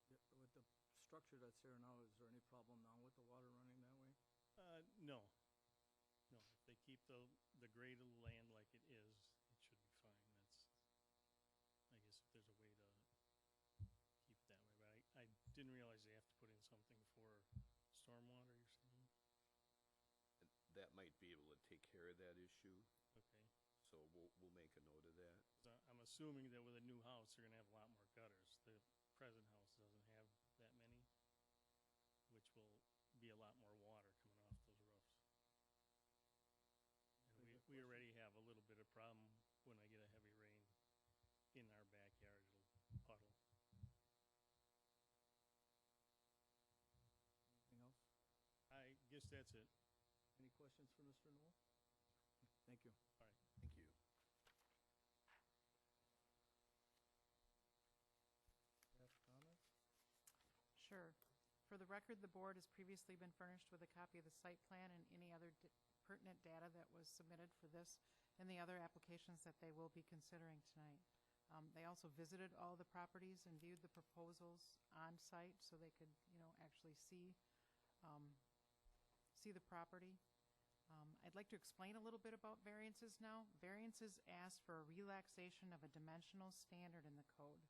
Yeah, with the structure that's there now, is there any problem now with the water running that way? No. No, if they keep the grade of the land like it is, it should be fine. I guess if there's a way to keep it that way, but I didn't realize they have to put in something for stormwater, you're saying? And that might be able to take care of that issue, Okay. so we'll make a note of that. So I'm assuming that with a new house, they're gonna have a lot more gutters. The present house doesn't have that many, which will be a lot more water coming off those roofs. And we already have a little bit of problem when I get a heavy rain in our backyard, it'll puddle. Anything else? I guess that's it. Any questions for Mr. Knoll? Thank you. Thank you. Staff comments? Sure. For the record, the board has previously been furnished with a copy of the site plan and any other pertinent data that was submitted for this and the other applications that they will be considering tonight. They also visited all the properties and viewed the proposals on site so they could, actually see the property. I'd like to explain a little bit about variances now. Variances ask for a relaxation of a dimensional standard in the code.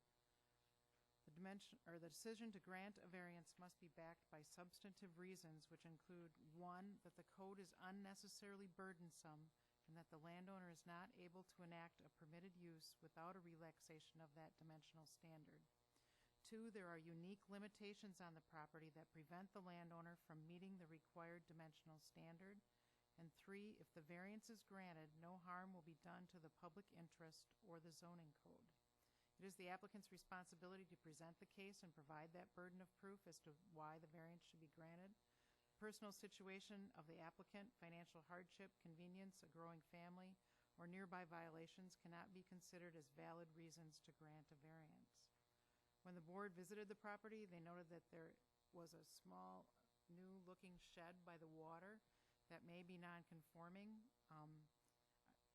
The decision to grant a variance must be backed by substantive reasons, which include, 1, that the code is unnecessarily burdensome and that the landowner is not able to enact a permitted use without a relaxation of that dimensional standard. 2, there are unique limitations on the property that prevent the landowner from meeting the required dimensional standard. And 3, if the variance is granted, no harm will be done to the public interest or the zoning code. It is the applicant's responsibility to present the case and provide that burden of proof as to why the variance should be granted. personal situation of the applicant, financial hardship, convenience, a growing family, or nearby violations cannot be considered as valid reasons to grant a variance. When the board visited the property, they noted that there was a small, new-looking shed by the water that may be non-conforming.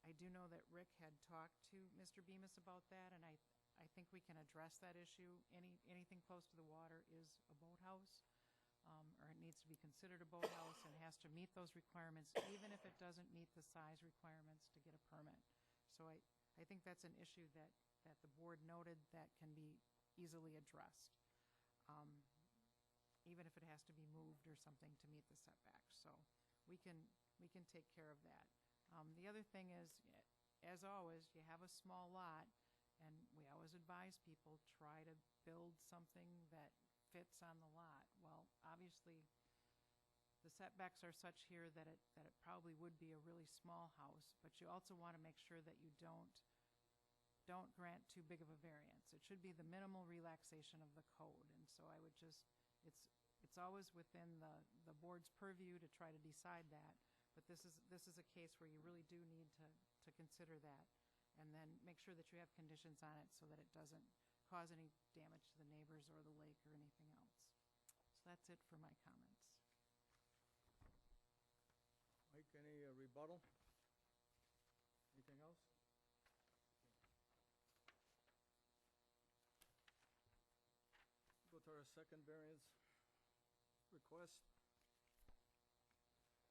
I do know that Rick had talked to Mr. Bemis about that, and I think we can address that issue. Anything close to the water is a boathouse, or it needs to be considered a boathouse and has to meet those requirements, even if it doesn't meet the size requirements to get a permit. So I think that's an issue that the board noted that can be easily addressed, even if it has to be moved or something to meet the setbacks. So we can take care of that. The other thing is, as always, you have a small lot, and we always advise people, try to build something that fits on the lot. Well, obviously, the setbacks are such here that it probably would be a really small house, but you also want to make sure that you don't grant too big of a variance. It should be the minimal relaxation of the code, and so I would just, it's always within the board's purview to try to decide that, but this is a case where you really do need to consider that, and then make sure that you have conditions on it so that it doesn't cause any damage to the neighbors or the lake or anything else. So that's it for my comments. Mike, any rebuttal? Anything else? Go to our second variance request.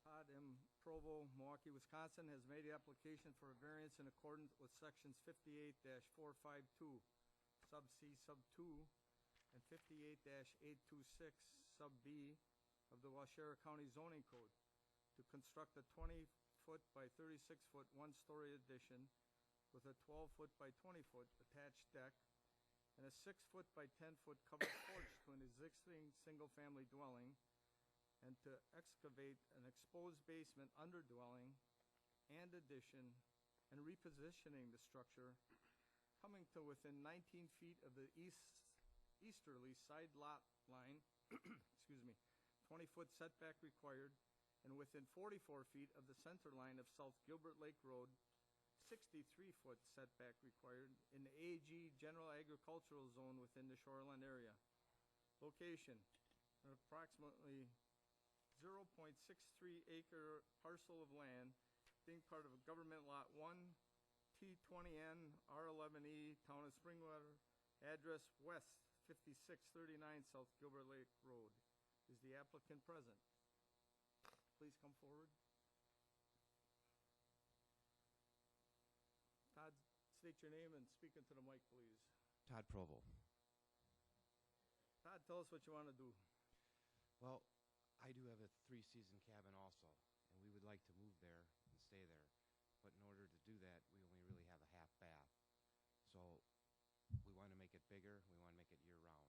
Todd M. Provo, Milwaukee, Wisconsin, has made the application for a variance in accordance with sections 58-452, sub C, sub 2, and 58-826, sub B of the Waushara County zoning code to construct a 20-foot by 36-foot one-story addition with a 12-foot by 20-foot attached deck and a 6-foot by 10-foot covered porch to an existing single-family dwelling, and to excavate an exposed basement under dwelling and addition and repositioning the structure coming to within 19 feet of the easterly side lot line, excuse me, 20-foot setback required, and within 44 feet of the center line of South Gilbert Lake Road, 63-foot setback required in the AG General Agricultural Zone within the shoreline area. Location, an approximately 0.63 acre parcel of land being part of Government Lot 1, T20N, R11E, Town of Springwater, address West 5639 South Gilbert Lake Road. Is the applicant present? Please come forward. Todd, state your name and speak into the mic, please. Todd Provo. Todd, tell us what you want to do. Well, I do have a 3-season cabin also, and we would like to move there and stay there. But in order to do that, we only really have a half bath. So we want to make it bigger. We want to make it year-round.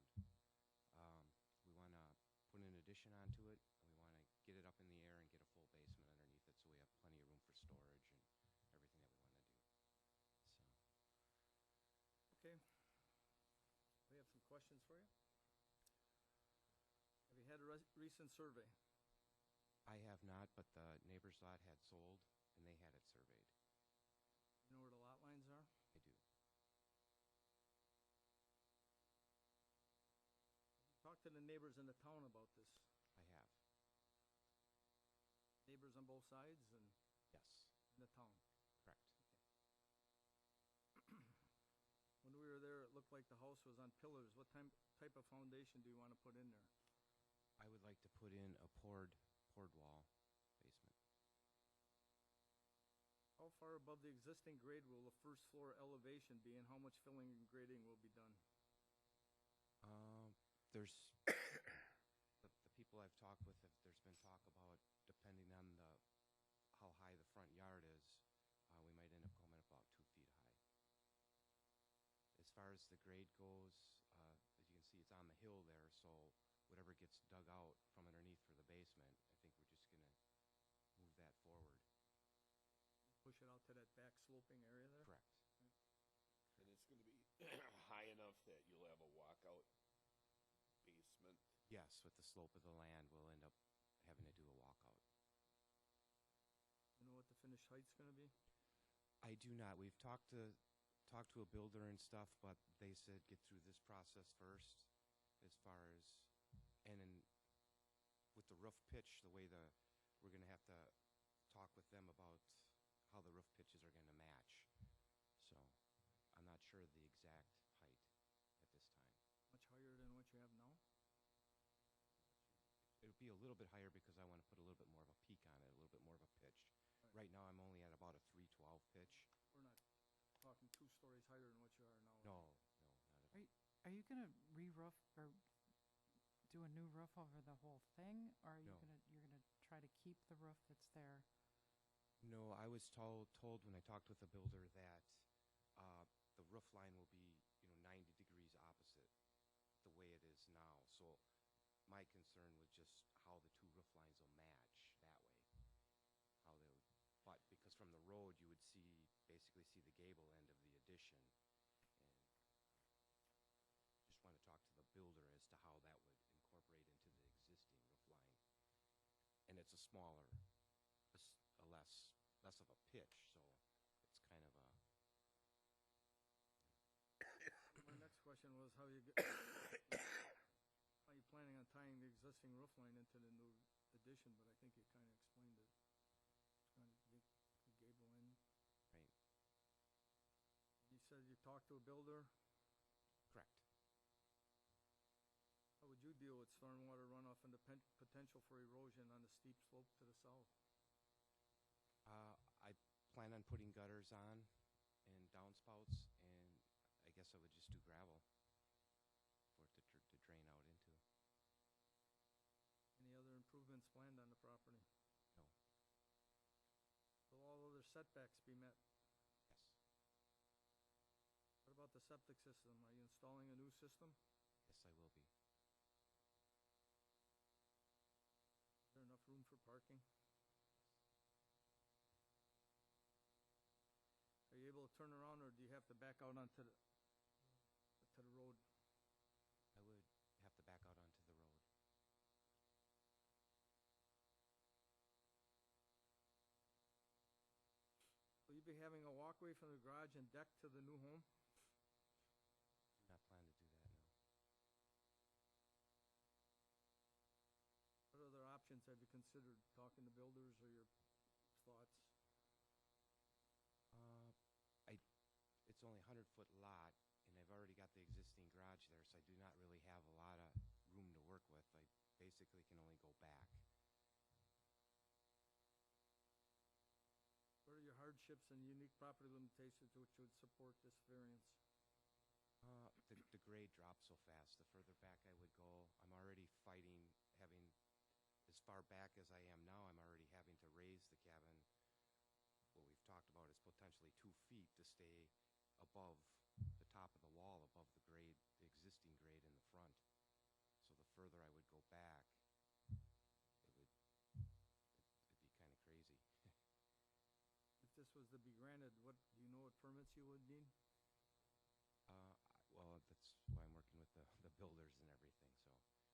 We want to put an addition onto it, and we want to get it up in the air and get a full basement underneath it, so we have plenty of room for storage and everything that we want to do. Okay. We have some questions for you. Have you had a recent survey? I have not, but the neighbor's lot had sold, and they had it surveyed. You know where the lot lines are? I do. Talk to the neighbors in the town about this. I have. Neighbors on both sides and Yes, in the town. correct. When we were there, it looked like the house was on pillars. What type of foundation do you want to put in there? I would like to put in a poured wall basement. How far above the existing grade will the first floor elevation be, and how much filling and grading will be done? There's the people I've talked with, there's been talk about, depending on how high the front yard is, we might end up coming about 2 feet high. As far as the grade goes, as you can see, it's on the hill there, so whatever gets dug out from underneath for the basement, I think we're just going to move that forward. Push it out to that back sloping area there? Correct. And it's gonna be high enough that you'll have a walkout basement. Yes, with the slope of the land, we'll end up having to do a walkout. You know what the finished height's gonna be? I do not. We've talked to a builder and stuff, but they said get through this process first, as far as, and in, with the roof pitch, the way we're gonna have to talk with them about how the roof pitches are gonna match. So, I'm not sure the exact height at this time. Much higher than what you have now? It would be a little bit higher because I want to put a little bit more of a peak on it, a little bit more of a pitch. Right. Right now, I'm only at about a 312 pitch. We're not talking 2 stories higher than what you are now. No, not at all. Are you gonna re-roof or do a new roof over the whole thing? Or are you No. you're gonna try to keep the roof that's there? No, I was told when I talked with the builder that the roof line will be, 90 degrees opposite the way it is now. So my concern was just how the two roof lines will match that way. How they would, but because from the road you would basically see the gable end of the addition, and just want to talk to the builder as to how that would incorporate into the existing roof line. And it's a smaller, a less of a pitch, so it's kind of a. My next question was how you planning on tying the existing roof line into the new addition, but I think you kinda explained it. It's gonna be the gable end. Right. You said you talked to a builder. Correct. How would you deal with stormwater runoff and the potential for erosion on the steep slope to the south? I plan on putting gutters on and downspouts, and I guess I would just do gravel for it to drain out into. Any other improvements planned on the property? No. Will all other setbacks be met? Yes. What about the septic system? Are you installing a new system? Yes, I will be. Is there enough room for parking? Are you able to turn around, or do you have to back out onto the road? I would have to back out onto the road. Will you be having a walkway from the garage and deck to the new home? Do not plan to do that, no. What other options have you considered, talking to builders, or your thoughts? It's only a 100-foot lot, and I've already got the existing garage there, so I do not really have a lot of room to work with. I basically can only go back. What are your hardships and unique property limitations which would support this variance? The grade drops so fast. The further back I would go, I'm already fighting having, as far back as I am now, I'm already having to raise the cabin. What we've talked about is potentially 2 feet to stay above the top of the wall, above the grade, the existing grade in the front. So the further I would go back, it'd be kind of crazy. If this was to be granted, do you know what permits you would need? Well, that's why I'm working with the builders and everything, so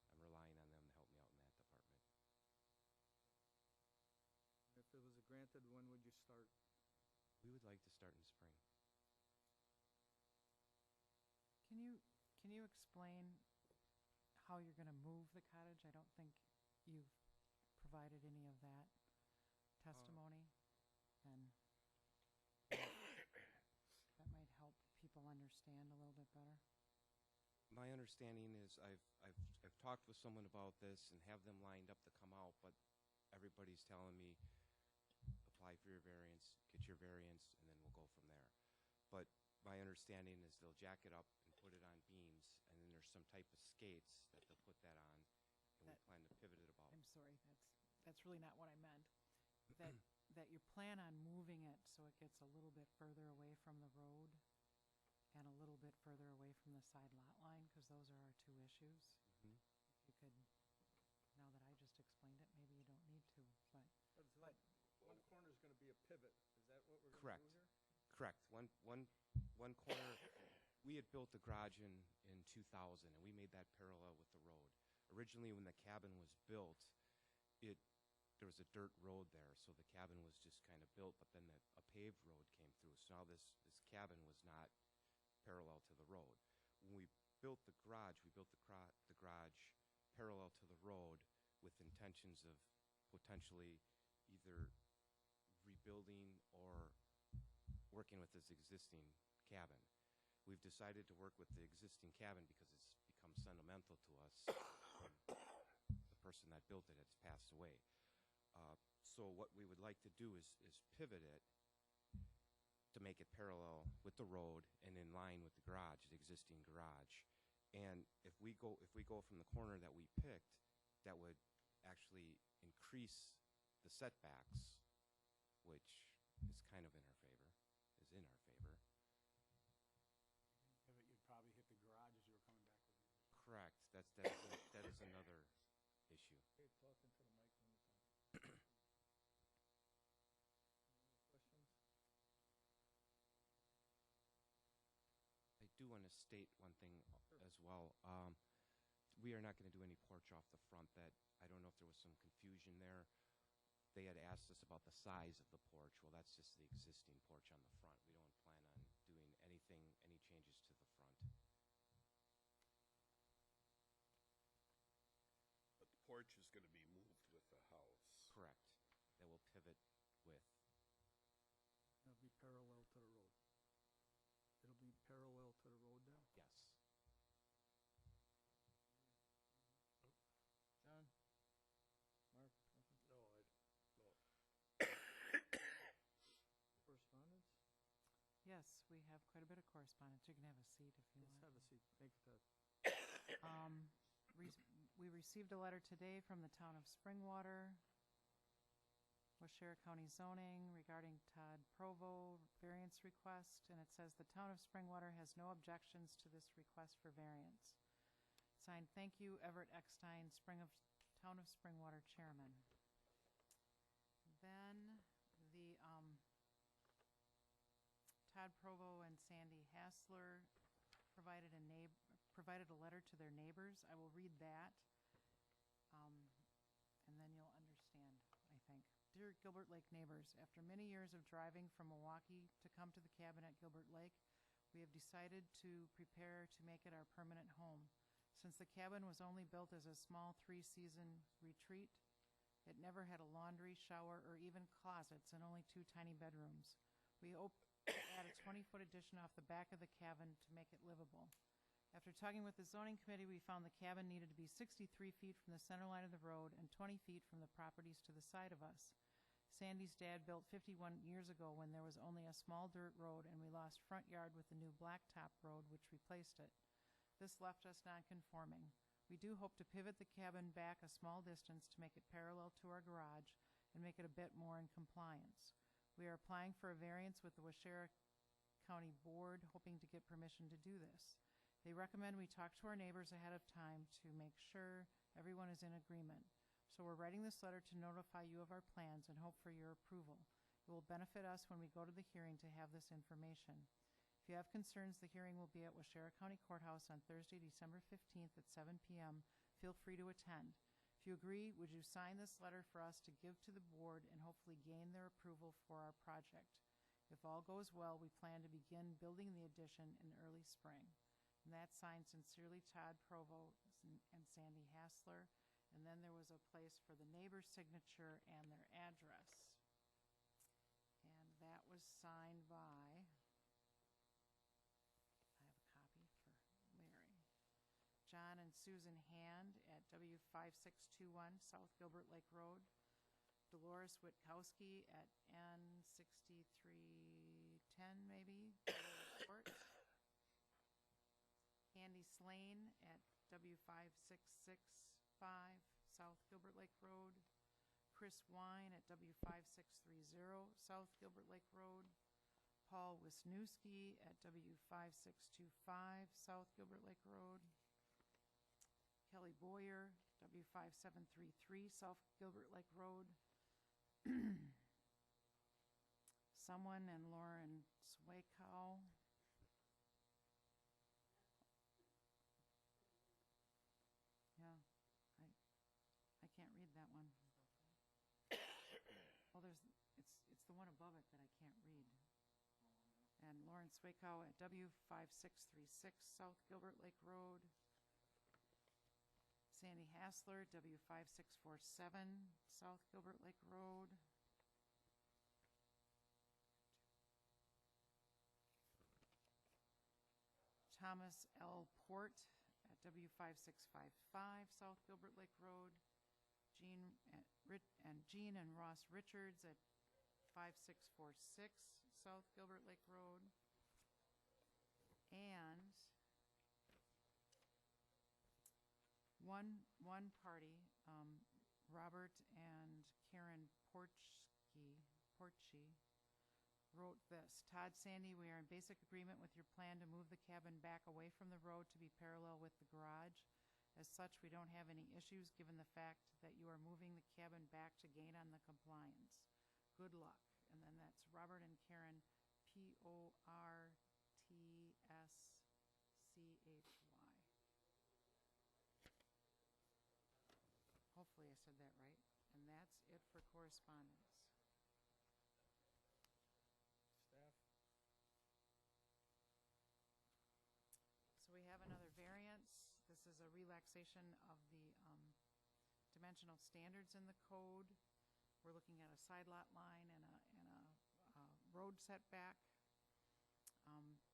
I'm relying on them to help me out in that department. If it was granted, when would you start? We would like to start in spring. Can you explain how you're gonna move the cottage? I don't think you've provided any of that testimony, and that might help people understand a little bit better. My understanding is I've talked with someone about this and have them lined up to come out, but everybody's telling me apply for your variance, get your variance, and then we'll go from there. But my understanding is they'll jack it up and put it on beams, and then there's some type of skates that they'll put that on, and we plan to pivot it about. I'm sorry, that's really not what I meant. That you plan on moving it so it gets a little bit further away from the road and a little bit further away from the side lot line, because those are our 2 issues. Mhm. If you could, now that I just explained it, maybe you don't need to, but One corner's gonna be a pivot. Is that what we're gonna Correct. do here? Correct. One corner, we had built the garage in 2000, and we made that parallel with the road. Originally, when the cabin was built, there was a dirt road there, so the cabin was just kind of built, but then a paved road came through. So now this cabin was not parallel to the road. When we built the garage, we built the garage parallel to the road with intentions of potentially either rebuilding or working with this existing cabin. We've decided to work with the existing cabin because it's become sentimental to us. The person that built it has passed away. So what we would like to do is pivot it to make it parallel with the road and in line with the garage, the existing garage. And if we go from the corner that we picked, that would actually increase the setbacks, which is kind of in our favor, You'd probably hit the garage as you were coming back with you. Correct. That is another issue. Okay, talk into the mic one more time. Any questions? I do want to state one thing as well. We are not going to do any porch off the front. That I don't know if there was some confusion there. They had asked us about the size of the porch. Well, that's just the existing porch on the front. We don't plan on doing anything, any changes to the front. But the porch is gonna be moved with the house. Correct. That will pivot with. It'll be parallel to the road. It'll be parallel to the road then? Yes. John? Mark? Nothing? No, no. Correspondence? Yes, we have quite a bit of correspondence. You can have a seat if you Let's want. have a seat. Make the, We received a letter today from the town of Springwater, Waushara County zoning regarding Todd Provo variance request, and it says the town of Springwater has no objections to this request for variance. Signed, thank you, Everett Eckstein, Town of Springwater Chairman. Then the Todd Provo and Sandy Hassler provided a letter to their neighbors. I will read that, and then you'll understand, I think. Dear Gilbert Lake neighbors, after many years of driving from Milwaukee to come to the cabin at Gilbert Lake, we have decided to prepare to make it our permanent home. Since the cabin was only built as a small 3-season retreat, it never had a laundry, shower, or even closets, and only 2 tiny bedrooms. We hope to add a 20-foot addition off the back of the cabin to make it livable. After talking with the zoning committee, we found the cabin needed to be 63 feet from the center line of the road and 20 feet from the properties to the side of us. Sandy's dad built 51 years ago when there was only a small dirt road, and we lost front yard with the new blacktop road, which replaced it. This left us non-conforming. We do hope to pivot the cabin back a small distance to make it parallel to our garage and make it a bit more in compliance. We are applying for a variance with the Waushara County Board, hoping to get permission to do this. They recommend we talk to our neighbors ahead of time to make sure everyone is in agreement. So we're writing this letter to notify you of our plans and hope for your approval. It will benefit us when we go to the hearing to have this information. If you have concerns, the hearing will be at Waushara County Courthouse on Thursday, December 15th at 7 p.m. Feel free to attend. If you agree, would you sign this letter for us to give to the board and hopefully gain their approval for our project? If all goes well, we plan to begin building the addition in early spring. And that's signed sincerely, Todd Provo and Sandy Hassler. And then there was a place for the neighbor's signature and their address. And that was signed by, I have a copy for Larry, John and Susan Hand at W5621 South Gilbert Lake Road, Dolores Witkowski at N6310 maybe, Court, Andy Slane at W5665 South Gilbert Lake Road, Chris Wine at W5630 South Gilbert Lake Road, Paul Wisniewski at W5625 South Gilbert Lake Road, Kelly Boyer, W5733 South Gilbert Lake Road, Someone and Lauren Swakow. Yeah, I can't read that one. it's the one above it that I can't read. And Lawrence Wakow at W5636 South Gilbert Lake Road. Sandy Hassler, W5647 South Gilbert Lake Road. Thomas L. Port at W5655 South Gilbert Lake Road. Jean and Ross Richards at 5646 South Gilbert Lake Road. And one party, Robert and Karen Porchi, wrote this. Todd Sandy, we are in basic agreement with your plan to move the cabin back away from the road to be parallel with the garage. As such, we don't have any issues given the fact that you are moving the cabin back to gain on the compliance. Good luck. And then that's Robert and Karen, Portschy. Hopefully I said that right. And that's it for correspondence. Staff? So we have another variance. This is a relaxation of the dimensional standards in the code. We're looking at a side lot line and a road setback.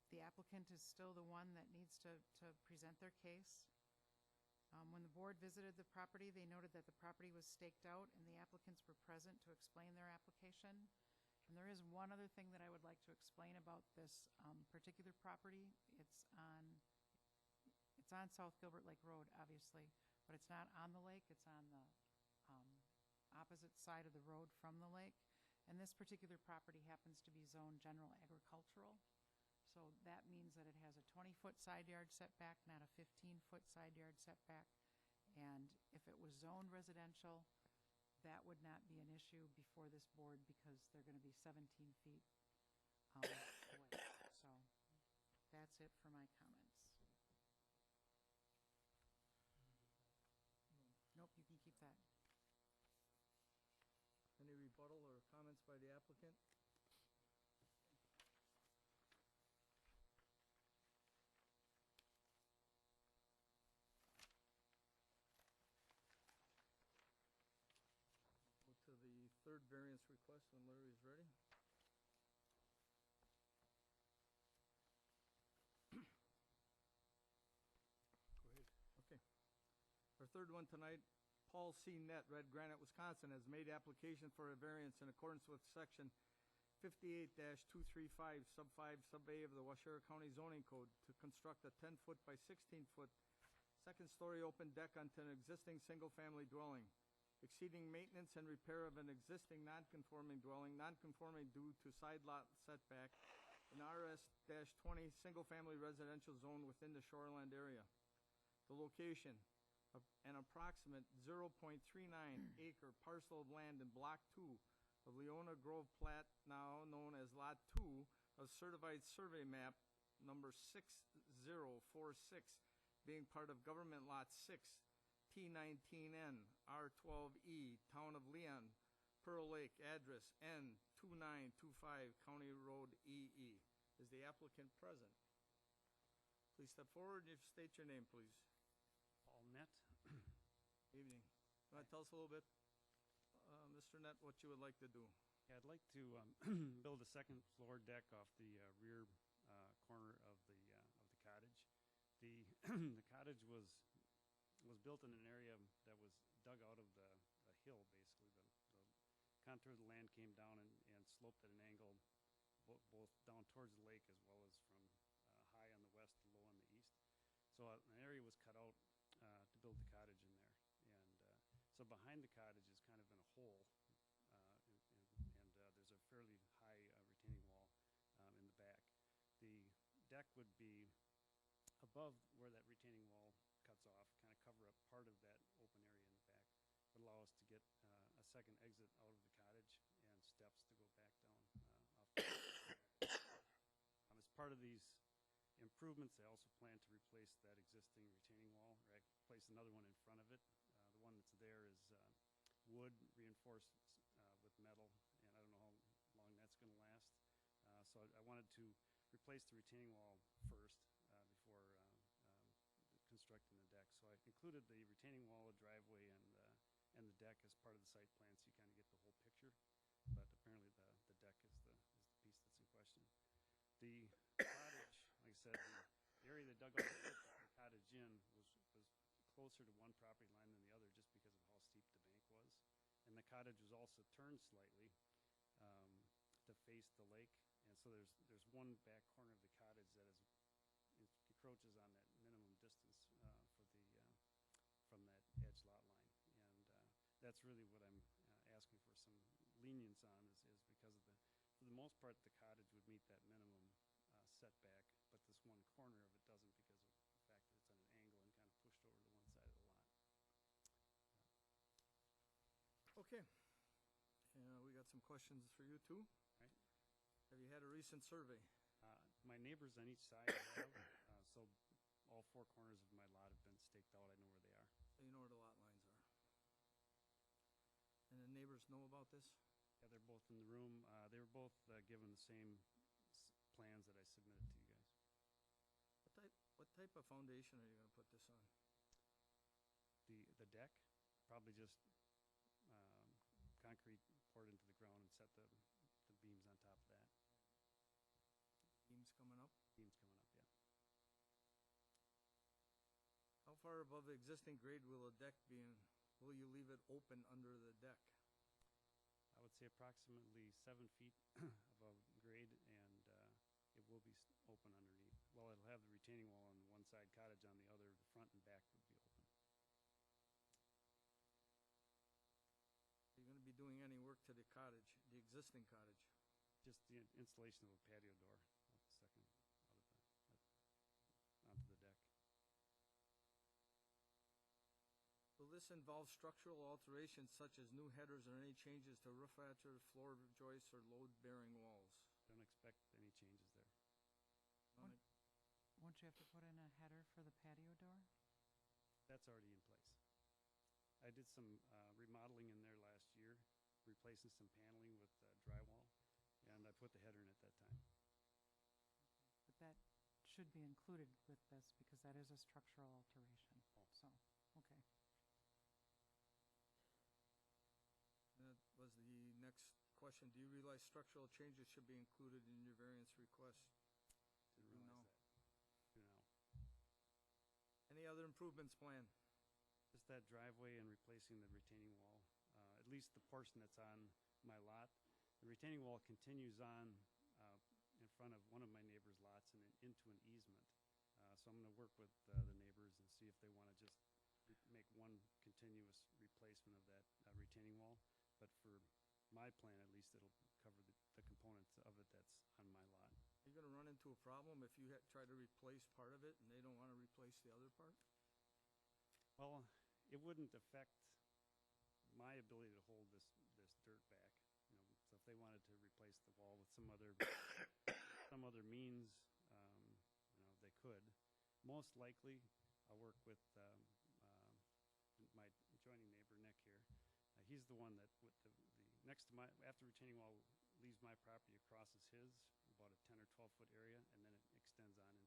The applicant is still the one that needs to present their case. When the board visited the property, they noted that the property was staked out and the applicants were present to explain their application. And there is one other thing that I would like to explain about this particular property. It's on South Gilbert Lake Road, obviously, but it's not on the lake. It's on the opposite side of the road from the lake. And this particular property happens to be zoned general agricultural. So that means that it has a 20-foot side yard setback, not a 15-foot side yard setback. And if it was zoned residential, that would not be an issue before this board because they're going to be 17 feet away. So that's it for my comments. Nope, you can keep that. Any rebuttal or comments by the applicant? Go to the third variance request when Larry is ready. Go ahead. Okay. Our third one tonight, Paul C. Nett, Red Granite, Wisconsin, has made application for a variance in accordance with section 58-235, sub 5, sub A of the Waushara County zoning code to construct a 10-foot by 16-foot second-story open deck onto an existing single-family dwelling, exceeding maintenance and repair of an existing non-conforming dwelling, non-conforming due to side lot setback, in RS-20 single-family residential zone within the shoreland area. The location, an approximate 0.39 acre parcel of land in Block 2 of Leona Grove Plat, now known as Lot 2 of Certified Survey Map number 6046, being part of Government Lot 6, T19N, R12E, Town of Leon, Pearl Lake, address N2925, County Road EE. Is the applicant present? Please step forward and state your name, please. Paul Nett. Evening. You want to tell us a little bit, Mr. Nett, what you would like to do? Yeah, I'd like to build a second floor deck off the rear corner of the cottage. The the cottage was built in an area that was dug out of the hill, basically. The contour of the land came down and sloped at an angle both down towards the lake as well as from high on the west to low on the east. So an area was cut out to build the cottage in there. And so behind the cottage is kind of in a hole, and there's a fairly high retaining wall in the back. The deck would be above where that retaining wall cuts off, kind of cover up part of that open area in the back, would allow us to get a second exit out of the cottage and steps to go back down off the as part of these improvements, they also plan to replace that existing retaining wall, or place another one in front of it. The one that's there is wood reinforced with metal, and So I wanted to replace the retaining wall first before constructing the deck. So I included the retaining wall, the driveway, and the deck as part of the site plan, so you kind of get the whole picture. But apparently the deck is the piece that's in question. The cottage, like I said, the area that Doug also put the cottage in was closer to one property line than the other just because of how steep the bank was. And the cottage was also turned slightly to face the lake. And so there's one back corner of the cottage that encroaches on that minimum distance from that edge lot line. And that's really what I'm asking for some lenience on is because of for the most part, the cottage would meet that minimum setback, but this one corner of it doesn't because of the fact that it's at an angle and kind of pushed over to one side of the lot. Okay. We got some questions for you too. Right. Have you had a recent survey? My neighbors on each side have, so all four corners of my lot have been staked out. I know where they are. So you know where the lot lines are. And the neighbors know about this? Yeah, they're both in the room. They were both given the same plans that I submitted to you guys. What type of foundation are you going to put this on? The deck, probably just concrete poured into the ground and set the beams on top of that. Beams coming up? Beams coming up, yeah. How far above the existing grade will the deck be, and will you leave it open under the deck? I would say approximately 7 feet above grade, and it will be open underneath. Well, it'll have the retaining wall on one side, cottage on the other. The front and back would be open. Are you going to be doing any work to the cottage, the existing cottage? Just the installation of a patio door onto the deck. Will this involve structural alterations such as new headers or any changes to roof rafter, floor joists, or load-bearing walls? Don't expect any changes there. Won't you have to put in a header for the patio door? That's already in place. I did some remodeling in there last year, replacing some paneling with drywall, and I put the header in at that time. But that should be included with this because that is a structural alteration. So, okay. That was the next question. Do you realize structural changes should be included in your variance request? Didn't realize that. Do now. Any other improvements planned? Just that driveway and replacing the retaining wall, at least the portion that's on my lot. The retaining wall continues on in front of one of my neighbor's lots and into an easement. So I'm going to work with the neighbors and see if they want to just make one continuous replacement of that retaining wall. But for my plan, at least, it'll cover the components of it that's on my lot. Are you going to run into a problem if you try to replace part of it and they don't want to replace the other part? Well, it wouldn't affect my ability to hold this dirt back. So if they wanted to replace the wall with some other means, they could. Most likely, I'll work with my adjoining neighbor Nick here. He's the one that next to after retaining wall leaves my property, crosses his about a 10 or 12-foot area, and then it extends on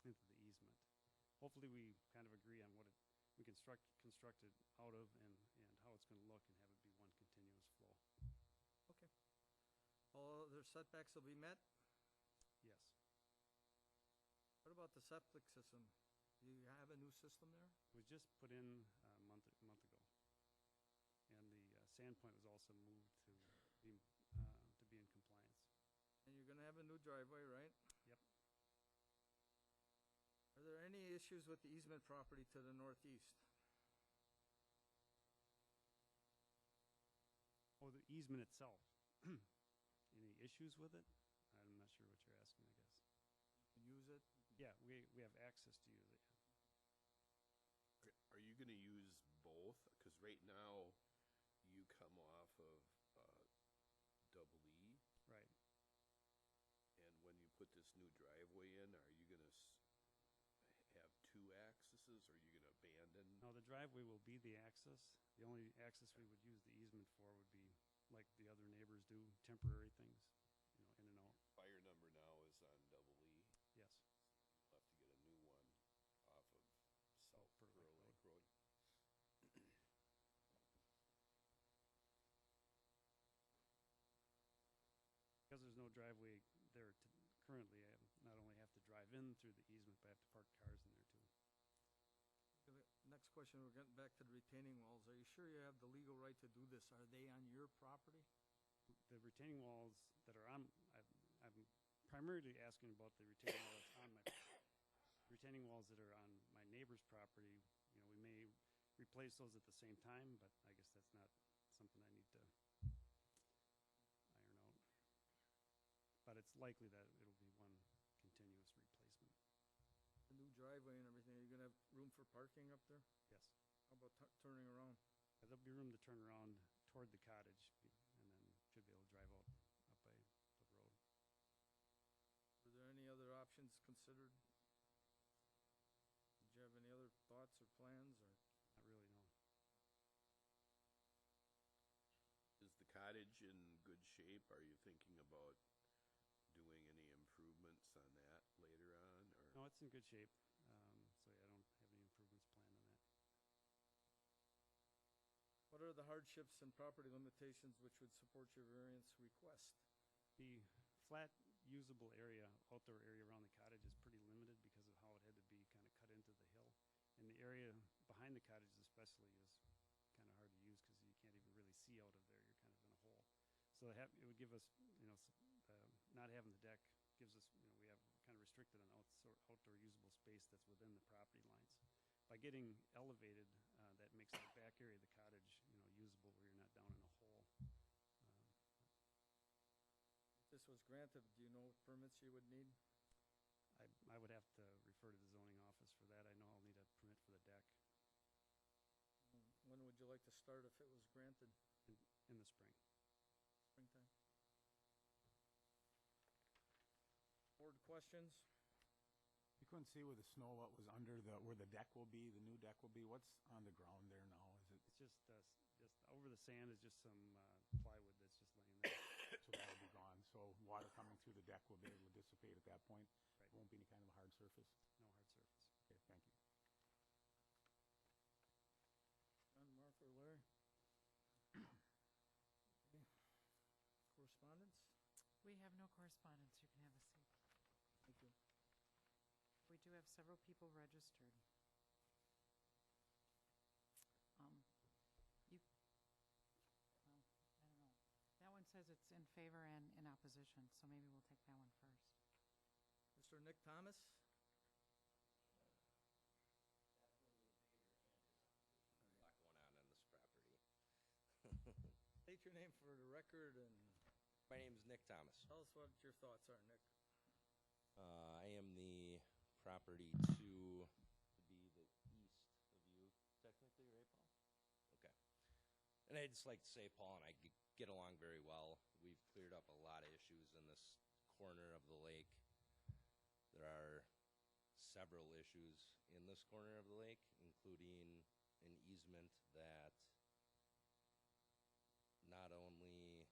into the easement. Hopefully, we kind of agree on what we construct it out of and how it's going to look, and have it be one continuous flow. Okay. All other setbacks will be met? Yes. What about the septic system? Do you have a new system there? It was just put in a month ago. And the sand point was also moved to be in compliance. And you're going to have a new driveway, right? Yep. Are there any issues with the easement property to the northeast? Oh, the easement itself. Any issues with it? I'm not sure what you're asking, I guess. You can use it? Yeah, we have access to use it. Are you going to use both? Because right now, you come off of Double E. Right. And when you put this new driveway in, are you going to have two accesses, or are you going to abandon? No, the driveway will be the access. The only access we would use the easement for would be like the other neighbors do, temporary things, in and out. no driveway there currently. I not only have to drive in through the easement, but I have to park cars in there too. Next question, we're getting back to the retaining walls. Are you sure you have the legal right to do this? Are they on your property? The retaining walls that are on, I'm primarily asking about the retaining walls on my, retaining walls that are on my neighbor's property. You know, we may replace those at the same time, but I guess that's not something I need to iron out. But it's likely that it'll be one continuous replacement. The new driveway and everything, are you gonna have room for parking up there? Yes. How about turning around? There'll be room to turn around toward the cottage and then should be able to drive out up by the road. Were there any other options considered? Did you have any other thoughts or plans, or? Not really, no. Is the cottage in good shape? Are you thinking about doing any improvements on that later on, or? No, it's in good shape. So yeah, I don't have any improvements planned on that. What are the hardships and property limitations which would support your variance request? The flat usable area, outdoor area around the cottage is pretty limited because of how it had to be kind of cut into the hill. And the area behind the cottage especially is kind of hard to use because you can't even really see out of there. You're kind of in a hole. So it would give us, you know, not having the deck gives us, you know, we have kind of restricted an outdoor usable space that's within the property lines. By getting elevated, that makes the back area of the cottage, you know, usable where you're not down in a hole. If this was granted, do you know what permits you would need? I would have to refer to the zoning office for that. I know I'll need a permit for the deck When would you like to start if it was granted? in the spring. Springtime? Board questions? You couldn't see with the snow what was under where the deck will be, the new deck will be. What's on the ground there now? Is it, It's just over the sand is just some plywood that's just laying there. so that'll be gone? So water coming through the deck will be able to dissipate at that point? Right. Won't be any kind of a hard surface? No hard surface. Okay, thank you. John, Martha, or Larry? Okay. Correspondence? We have no correspondence. You can have a seat. Thank you. We do have several people registered. That one says it's in favor and in opposition, so maybe we'll take that one first. Mr. Nick Thomas? A lot going on this property. State your name for the record and My name is Nick Thomas. tell us what your thoughts are, Nick. I am the property to be the east of you, technically, right, Paul? Okay. And I'd just like to say, Paul and I get along very well. We've cleared up a lot of issues in this corner of the lake. There are several issues in this corner of the lake, including an easement that not only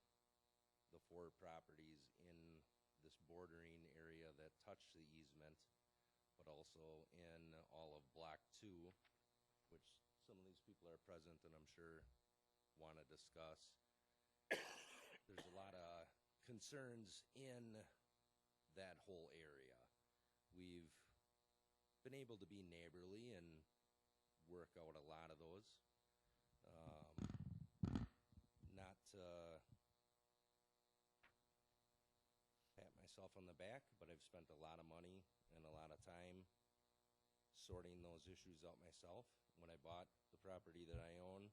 the 4 properties in this bordering area that touch the easement, but also in all of Block 2, which some of these people are present and I'm sure want to discuss. There's a lot of concerns in that whole area. We've been able to be neighborly and work out a lot of those. Not to pat myself on the back, but I've spent a lot of money and a lot of time sorting those issues out myself. When I bought the property that I own,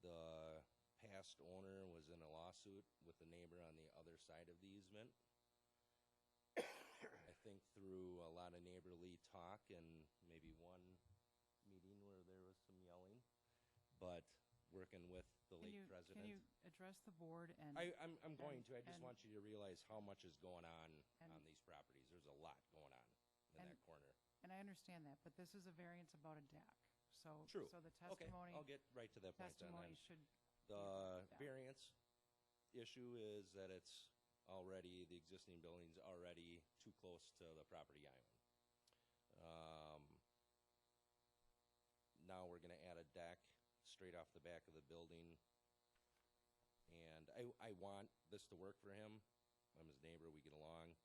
the past owner was in a lawsuit with the neighbor on the other side of the easement. I think through a lot of neighborly talk and maybe one meeting where there was some yelling, but working with the late president. Can you address the board and? I'm going to. I just and- want you to realize how much is going on these properties. There's a lot going on in And- that corner. And I understand that, but this is a variance about a deck. So, True. so the Okay, testimony. I'll get right to that point then. Testimony should. The Yeah. variance issue is that it's already, the existing building's already too close to the property I own. Now we're gonna add a deck straight off the back of the building. And I want this to work for him. I'm his neighbor, we get along,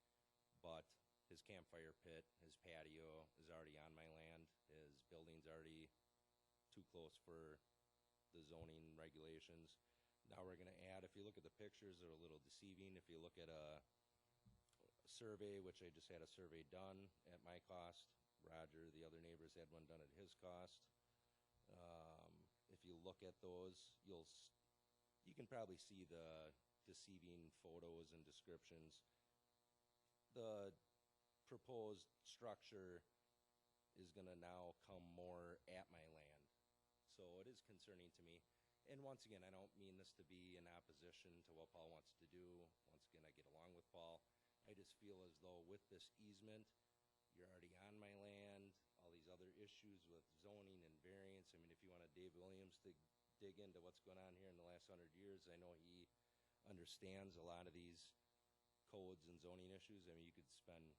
but his campfire pit, his patio is already on my land. His building's already too close for the zoning regulations. Now we're gonna add, if you look at the pictures, they're a little deceiving. If you look at a survey, which I just had a survey done at my cost, Roger, the other neighbors had one done at his cost. If you look at those, you can probably see the deceiving photos and descriptions. The proposed structure is gonna now come more at my land. So it is concerning to me. And once again, I don't mean this to be in opposition to what Paul wants to do. Once again, I get along with Paul. I just feel as though with this easement, you're already on my land, all these other issues with zoning and variance. I mean, if you wanted Dave Williams to dig into what's going on here in the last 100 years, I know he understands a lot of these codes and zoning issues. I mean, you could spend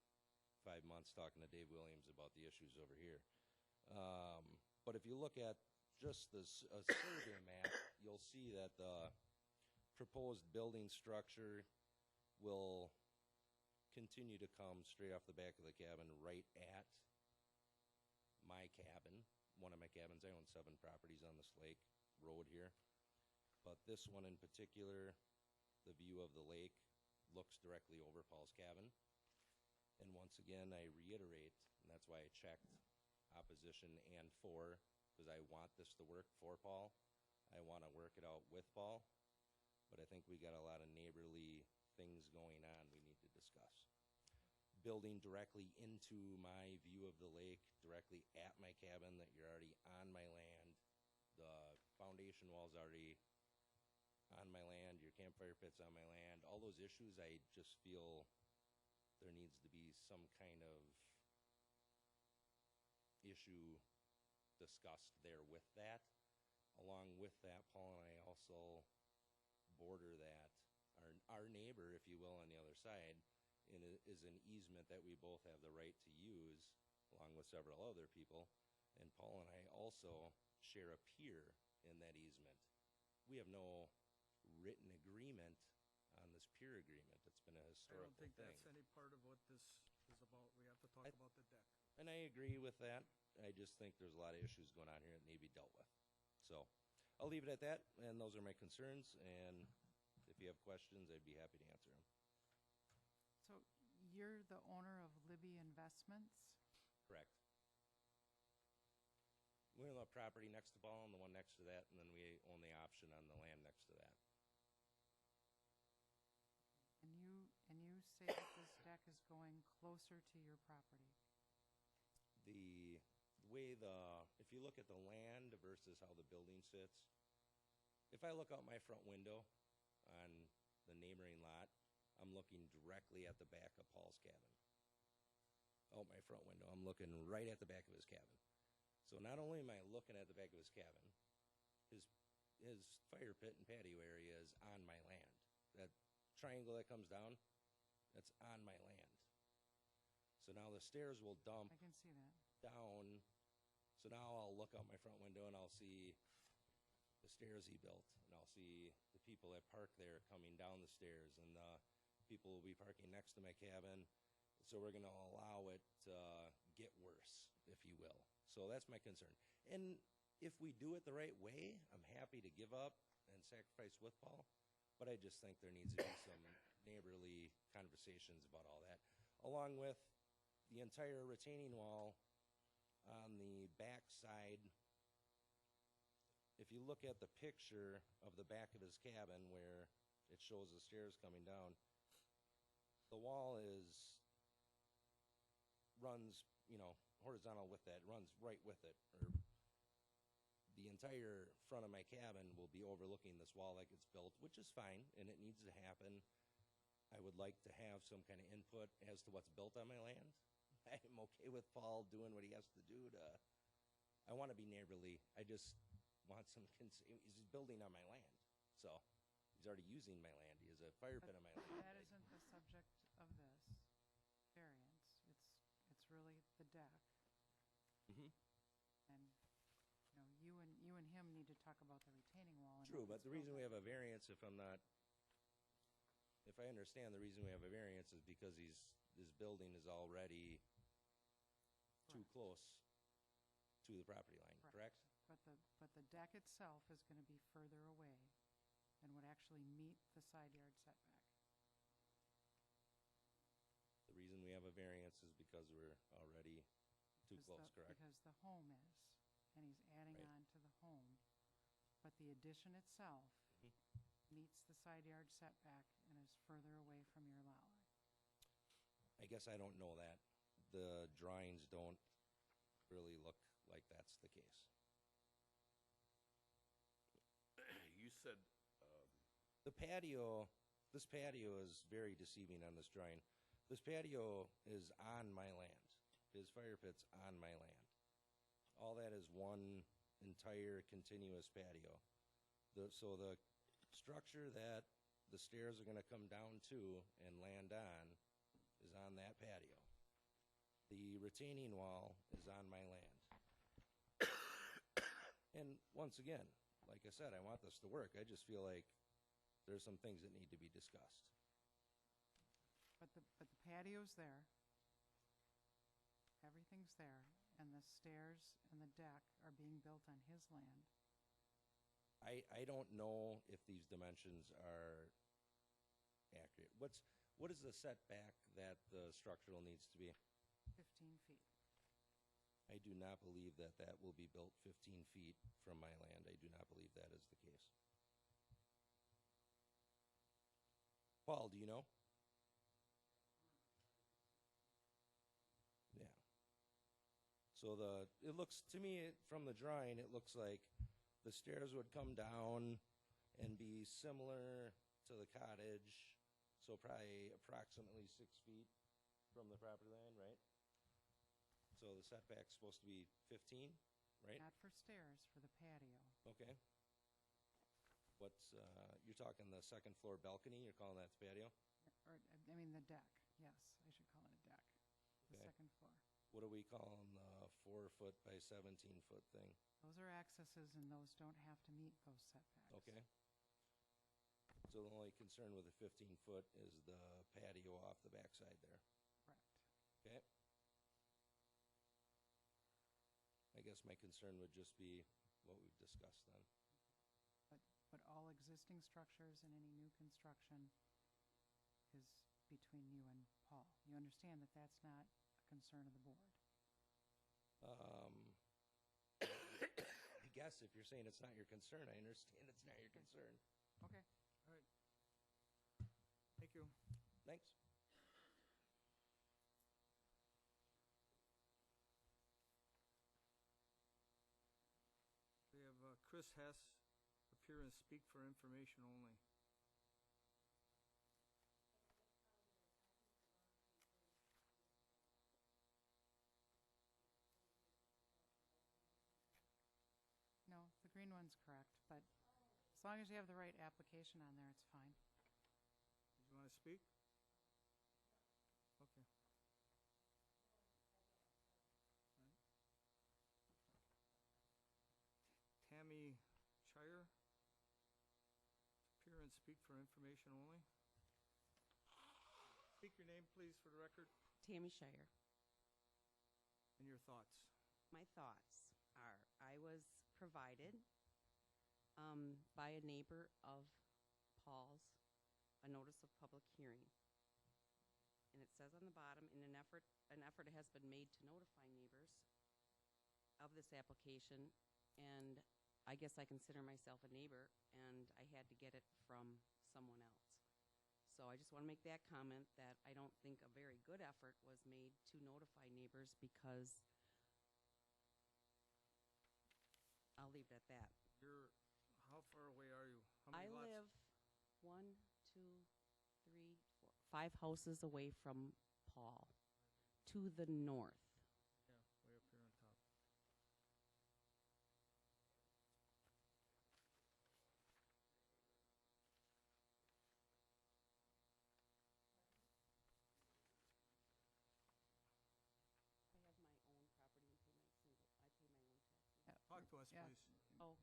5 months talking to Dave Williams about the issues over here. But if you look at just this survey map, you'll see that the proposed building structure will continue to come straight off the back of the cabin right at my cabin, one of my cabins. I own 7 properties on this lake road here, but this one in particular, the view of the lake looks directly over Paul's cabin. And once again, I reiterate, and that's why I checked opposition and for, because I want this to work for Paul. I want to work it out with Paul, but I think we got a lot of neighborly things going on we need to discuss. Building directly into my view of the lake, directly at my cabin, that you're already on my land. The foundation wall's already on my land, your campfire pit's on my land. All those issues, I just feel there needs to be some kind of issue discussed there with that. Along with that, Paul and I also border that. Our neighbor, if you will, on the other side, is an easement that we both have the right to use, along with several other people. And Paul and I also share a pier in that easement. We have no written agreement on this pier agreement. It's been a I historical don't think thing. that's any part of what this is about. We have to talk about the deck. And I agree with that. I just think there's a lot of issues going on here that need to be dealt with. So I'll leave it at that, and those are my concerns. And if you have questions, I'd be happy to answer them. So you're the owner of Libby Investments? Correct. We own the property next to Paul and the one next to that, and then we own the option on the land next to that. And you say that this deck is going closer to your property? The way if you look at the land versus how the building sits, if I look out my front window on the neighboring lot, I'm looking directly at the back of Paul's cabin. Out my front window, I'm looking right at the back of his cabin. So not only am I looking at the back of his cabin, his fire pit and patio area is on my land. That triangle that comes down, that's on my land. So now the stairs will dump I can see that. down. So now I'll look out my front window and I'll see the stairs he built, and I'll see the people that park there coming down the stairs, and the people will be parking next to my cabin. So we're going to allow it to get worse, if you will. So that's my concern. And if we do it the right way, I'm happy to give up and sacrifice with Paul, but I just think there needs to be some neighborly conversations about all that, along with the entire retaining wall on the back side. If you look at the picture of the back of his cabin where it shows the stairs coming down, the wall runs, horizontal with that, runs right with it. Or the entire front of my cabin will be overlooking this wall that gets built, which is fine, and it needs to happen. I would like to have some kind of input as to what's built on my land. I'm okay with Paul doing what he has to do I want to be neighborly. I just want some, he's building on my land. So he's already using my land. He has a fire pit on my land. That isn't the subject of this variance. It's really the deck. Mm-hmm. And, you and him need to talk about the retaining wall. And True, what but the was reason built we on. have a variance, if I'm not if I understand, the reason we have a variance is because his building is already too close to the property line, correct? But the deck itself is gonna be further away and would actually meet the side yard setback. The reason we have a variance is because we're already too close, correct? Because the home is, and he's adding Right. on to the home. But the addition itself meets the side yard setback and is further away from your lot line. I guess I don't know that. The drawings don't really look like that's the case. You said, The patio, this patio is very deceiving on this drawing. This patio is on my land. His fire pit's on my land. All that is one entire continuous patio. So the structure that the stairs are gonna come down to and land on is on that patio. The retaining wall is on my land. And once again, like I said, I want this to work. I just feel like there's some things that need to be discussed. But the patio's there. Everything's there, and the stairs and the deck are being built on his land. I don't know if these dimensions are accurate. What is the setback that the structural needs to be? 15 feet. I do not believe that that will be built 15 feet from my land. I do not believe that is the case. Paul, do you know? Yeah. So it looks, to me, from the drawing, it looks like the stairs would come down and be similar to the cottage, so probably approximately 6 feet from the property line, right? So the setback's supposed to be 15, right? Not for stairs, for the patio. Okay. You're talking the second floor balcony, you're calling that the patio? Or, I mean, the deck. Yes, I should call it a deck. The Okay. second floor. What are we calling the 4-foot by 17-foot thing? Those are accesses, and those don't have to meet those setbacks. Okay. So the only concern with the 15-foot is the patio off the backside there. Correct. Okay. I guess my concern would just be what we've discussed then. But all existing structures and any new construction is between you and Paul. You understand that that's not a concern of the board. I guess if you're saying it's not your concern, I understand it's not your concern. Okay. All right. Thank you. Thanks. We have Chris Hess appear and speak for information only. No, the green one's correct, but as long as you have the right application on there, it's fine. Did you want to speak? Okay. All right. Tammy Shire, appear and speak for information only. Speak your name, please, for the record, Tammy Shire. and your thoughts. My thoughts are, I was provided by a neighbor of Paul's a notice of public hearing. And it says on the bottom, in an effort has been made to notify neighbors of this application, and I guess I consider myself a neighbor, and I had to get it from someone else. So I just want to make that comment that I don't think a very good effort was made to notify neighbors, because I'll leave it at that. How far away are you? How I many lots? live 1, 2, 3, 4, 5 houses away from Paul, to the north. Yeah, way up here on top. I have my own property and I pay my own taxes. Talk to us, Yeah. please. Oh,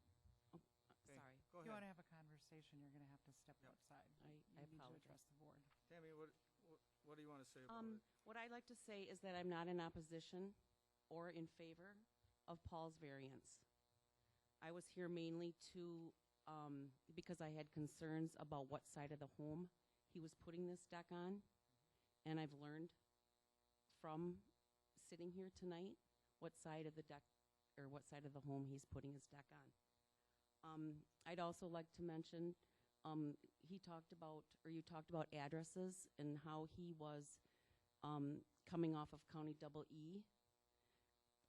Okay, sorry. Go You want ahead. to have a conversation? conversation, you're gonna have to step Yep. outside. I You need to apologize. address the board. Tammy, what do you want to say about it? What I'd like to say is that I'm not in opposition or in favor of Paul's variance. I was here mainly because I had concerns about what side of the home he was putting this deck on. And I've learned from sitting here tonight what side of the deck, or what side of the home he's putting his deck on. I'd also like to mention, you talked about addresses and how he was coming off of County Double E.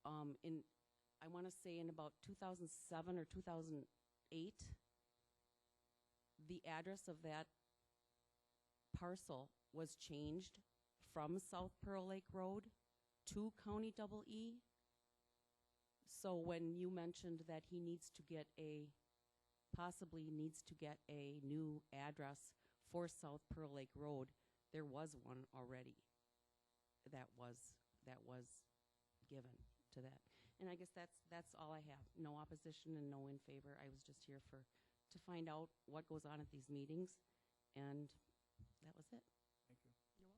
I want to say in about 2007 or 2008, the address of that parcel was changed from South Pearl Lake Road to County Double E. So when you mentioned that he possibly needs to get a new address for South Pearl Lake Road, there was one already that was given to that. And I guess that's all I have. No opposition and no in favor. I was just here to find out what goes on at these meetings, and that was it. Thank you. You're welcome.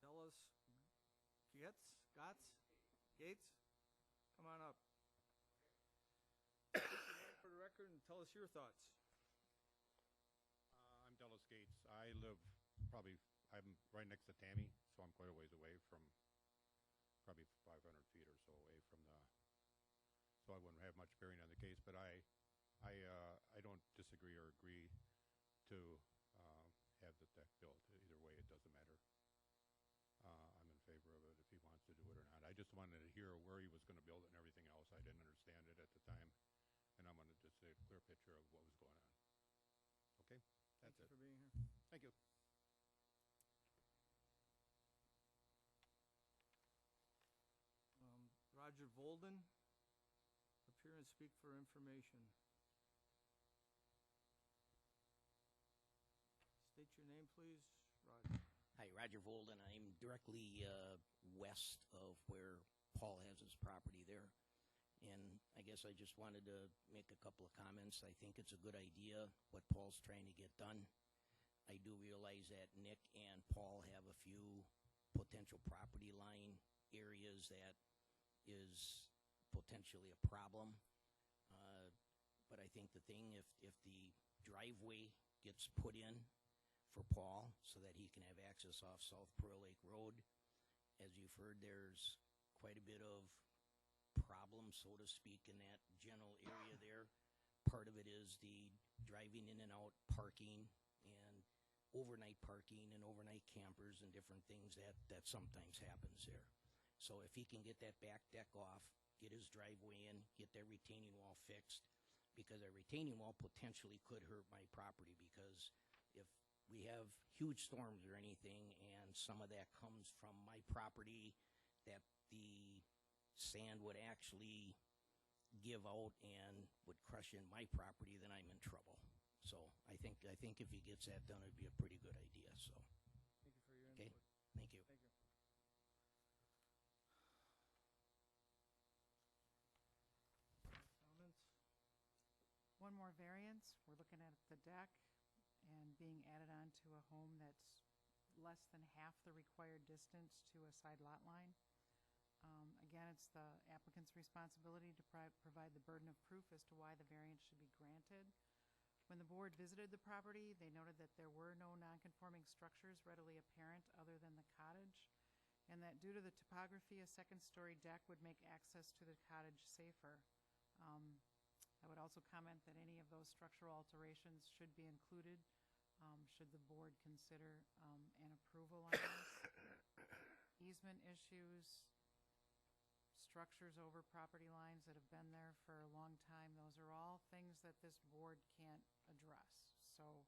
Dallas Gates, come on up. State your name for the record and tell us your thoughts. I'm Dallas Gates. I'm right next to Tammy, so I'm quite a ways away from, probably 500 feet or so away from so I wouldn't have much bearing on the case, but I don't disagree or agree to have the deck built. Either way, it doesn't matter. I'm in favor of it if he wants to do it or not. I just wanted to hear where he was going to build it and everything else. I didn't understand it at the time, and I wanted just a clear picture of what was going on. Okay? That's Thank you it. for being here. Thank you. Roger Volden, appear and speak for information. State your name, please, Roger. Hi, Roger Volden. I'm directly west of where Paul has his property there. And I guess I just wanted to make a couple of comments. I think it's a good idea what Paul's trying to get done. I do realize that Nick and Paul have a few potential property line areas that is potentially a problem. But I think the thing, if the driveway gets put in for Paul so that he can have access off South Pearl Lake Road, as you've heard, there's quite a bit of problem, so to speak, in that general area there. Part of it is the driving in and out parking and overnight parking and overnight campers and different things that sometimes happens there. So if he can get that back deck off, get his driveway in, get that retaining wall fixed, because that retaining wall potentially could hurt my property, because if we have huge storms or anything and some of that comes from my property, that the sand would actually give out and would crush in my property, then I'm in trouble. So I think if he gets that done, it'd be a pretty good idea. So Thank you for your okay, input. thank you. Thank you. Comments? One more variance. We're looking at the deck and being added on to a home that's less than half the required distance to a side lot line. Again, it's the applicant's responsibility to provide the burden of proof as to why the variance should be granted. When the board visited the property, they noted that there were no nonconforming structures readily apparent other than the cottage, and that due to the topography, a second-story deck would make access to the cottage safer. I would also comment that any of those structural alterations should be included, should the board consider an approval on this. Easement issues, structures over property lines that have been there for a long time, those are all things that this board can't address. So,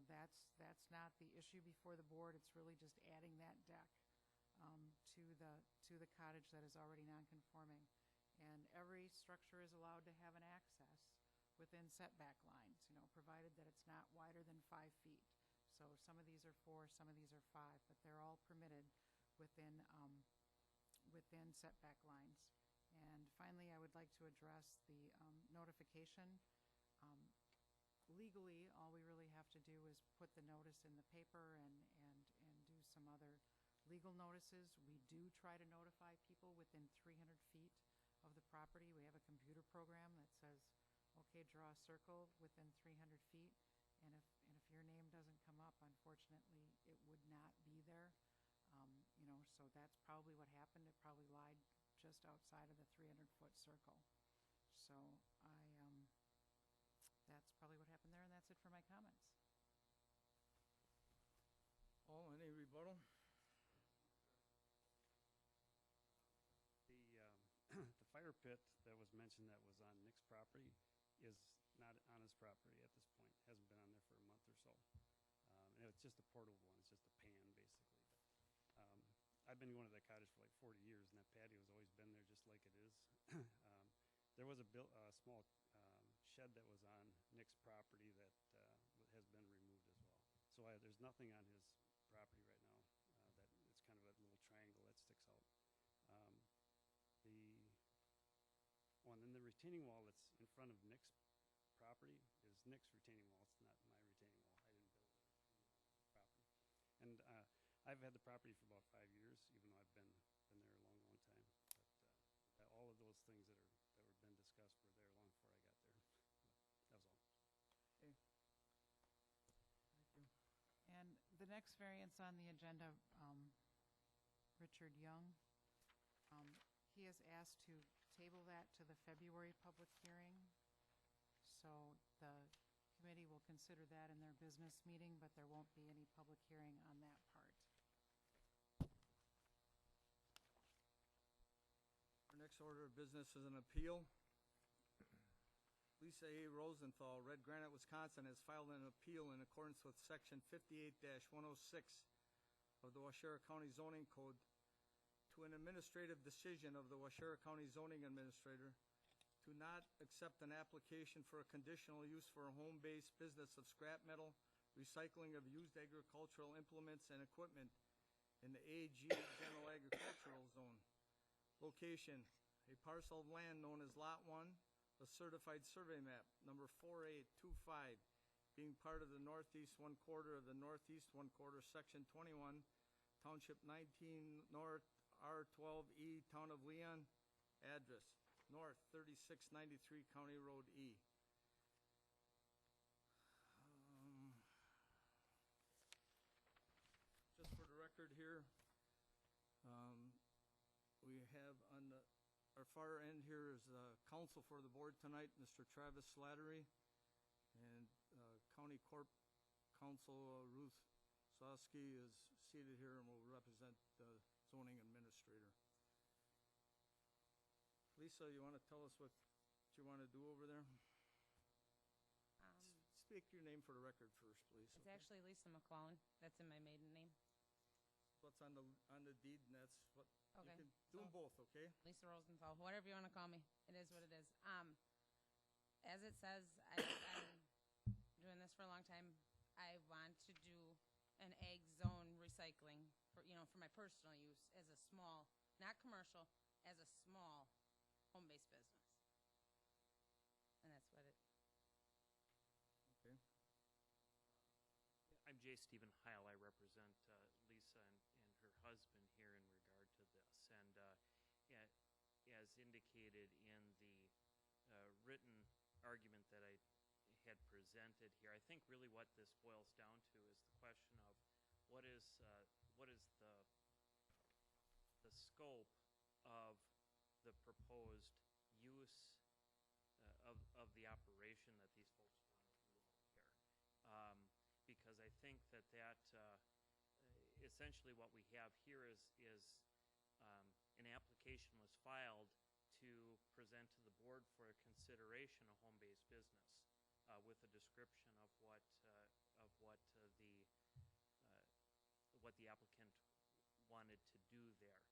that's not the issue before the board. It's really just adding that deck to the cottage that is already non-conforming. And every structure is allowed to have an access within setback lines, provided that it's not wider than 5 feet. So some of these are 4, some of these are 5, but they're all permitted within within setback lines. And finally, I would like to address the notification. Legally, all we really have to do is put the notice in the paper and do some other legal notices. We do try to notify people within 300 feet of the property. We have a computer program that says, okay, draw a circle within 300 feet. And if your name doesn't come up, unfortunately, it would not be there. So that's probably what happened. It probably lied just outside of the 300-foot circle. So that's probably what happened there, and that's it for my comments. Paul, any rebuttal? The fire pit that was mentioned that was on Nick's property is not on his property at this point. Hasn't been on there for a month or so. And it's just a portable one. It's just a pan, basically. I've been going to that cottage for like 40 years, and that patio's always been there just like it is. There was a small shed that was on Nick's property that has been removed as well. So there's nothing on his property right now. That it's kind of a little triangle that sticks out. And then the retaining wall that's in front of Nick's property is Nick's retaining wall. It's not my retaining wall. I didn't build it property. And I've had the property for about 5 years, even though I've been there a long, long time. But all of those things that were been discussed were there long before I got there. That was all. Okay. Thank you. And the next variance on the agenda, Richard Young, he has asked to table that to the February public hearing. So the committee will consider that in their business meeting, but there won't be any public hearing on that part. Our next order of business is an appeal. Lisa A. Rosenthal, Red Granite, Wisconsin, has filed an appeal in accordance with Section 58-106 of the Waushara County Zoning Code to an administrative decision of the Waushara County Zoning Administrator to not accept an application for a conditional use for a home-based business of scrap metal, recycling of used agricultural implements and equipment in the AG General Agricultural Zone. Location, a parcel of land known as Lot 1, a certified survey map, number 4825, being part of the northeast one quarter of the northeast one quarter, section 21, township 19 north, R12E, town of Leon, address, north 3693 County Road E. Just for the record here, we have on our far end here is counsel for the board tonight, Mr. Travis Slattery, and County Corp Counsel Ruth Sosky is seated here and will represent the zoning administrator. Lisa, you want to tell us what you want to do over there? Speak your name for the record first, please. It's actually Lisa McClellan. That's in my maiden name. What's on the deed, and that's what, Okay, you can do them both, okay? Lisa Rosenthal, whatever you want to call me. It is what it is. As it says, I've been doing this for a long time. I want to do an ag zone recycling for my personal use as a small, not commercial, as a small home-based business. And that's what it. Okay. I'm J. Stephen Heil. I represent Lisa and her husband here in regard to this. And as indicated in the written argument that I had presented here, I think really what this boils down to is the question of what is the scope of the proposed use of the operation that these folks want to do here. Because I think that essentially what we have here is an application was filed to present to the board for consideration a home-based business with a description of what the applicant wanted to do there.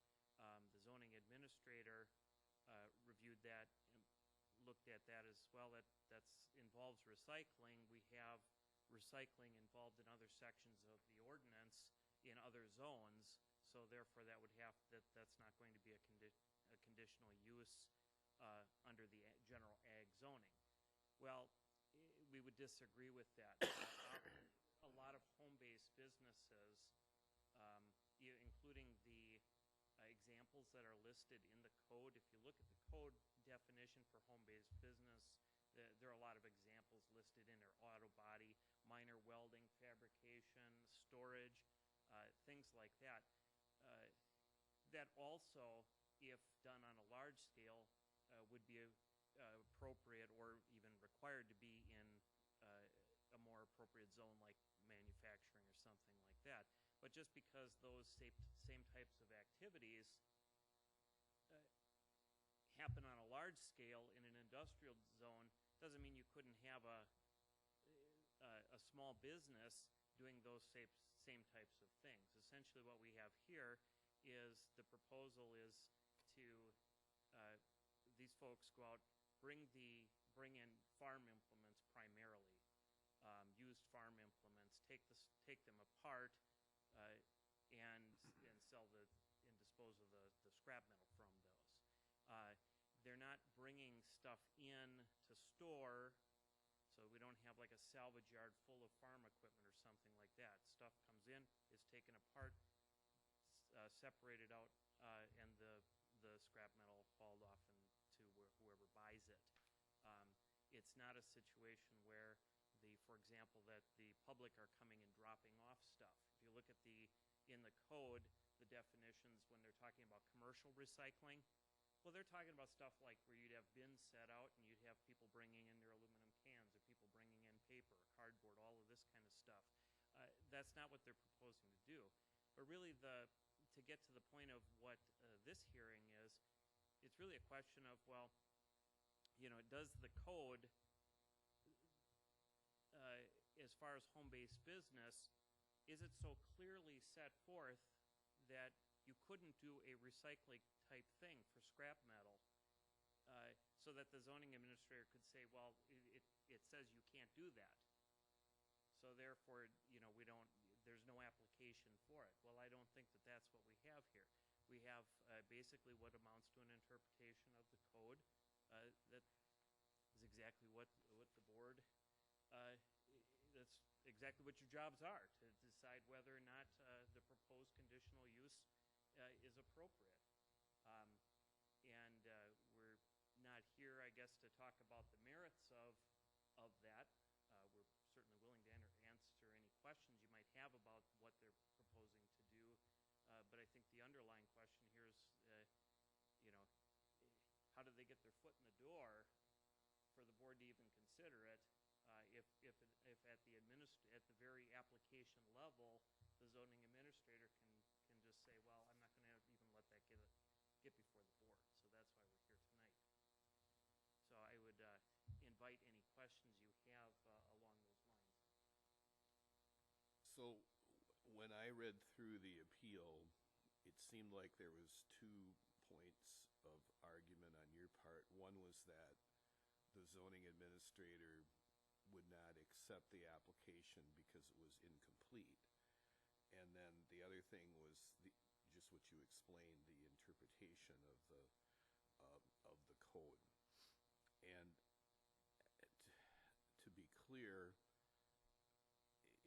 The zoning administrator reviewed that and looked at that as well. That involves recycling. We have recycling involved in other sections of the ordinance in other zones, so therefore that would have, that's not going to be a conditional use under the general ag zoning. Well, we would disagree with that. A lot of home-based businesses, including the examples that are listed in the code, if you look at the code definition for home-based business, there are a lot of examples listed in there: auto body, minor welding, fabrication, storage, things like that. That also, if done on a large scale, would be appropriate or even required to be in a more appropriate zone like manufacturing or something like that. But just because those same types of activities happen on a large scale in an industrial zone doesn't mean you couldn't have a small business doing those same types of things. Essentially what we have here is the proposal is to these folks go out, bring in farm implements primarily, used farm implements, take them apart, and sell and dispose of the scrap metal from those. They're not bringing stuff in to store, so we don't have like a salvage yard full of farm equipment or something like that. Stuff comes in, is taken apart, separated out, and the scrap metal hauled off to whoever buys it. It's not a situation where for example, that the public are coming and dropping off stuff. If you look at in the code, the definitions when they're talking about commercial recycling, well, they're talking about stuff like where you'd have bins set out and you'd have people bringing in their aluminum cans or people bringing in paper, cardboard, all of this kind of stuff. That's not what they're proposing to do. But really, to get to the point of what this hearing is, it's really a question of, well, does the code, as far as home-based business, is it so clearly set forth that you couldn't do a recycling type thing for scrap metal, so that the zoning administrator could say, well, it says you can't do that, so therefore, there's no application for it. Well, I don't think that that's what we have here. We have basically what amounts to an interpretation of the code that is exactly what the board, that's exactly what your jobs are, to decide whether or not the proposed conditional use is appropriate. And we're not here, I guess, to talk about the merits of that. We're certainly willing to answer any questions you might have about what they're proposing to do. But I think the underlying question here is, how do they get their foot in the door for the board to even consider it? If at the very application level, the zoning administrator can just say, well, I'm not going to even let that get before the board. So that's why we're here tonight. So I would invite any questions you have along those lines. So when I read through the appeal, it seemed like there was 2 points of argument on your part. One was that the zoning administrator would not accept the application because it was incomplete. And then the other thing was just what you explained, the interpretation of the code. And to be clear,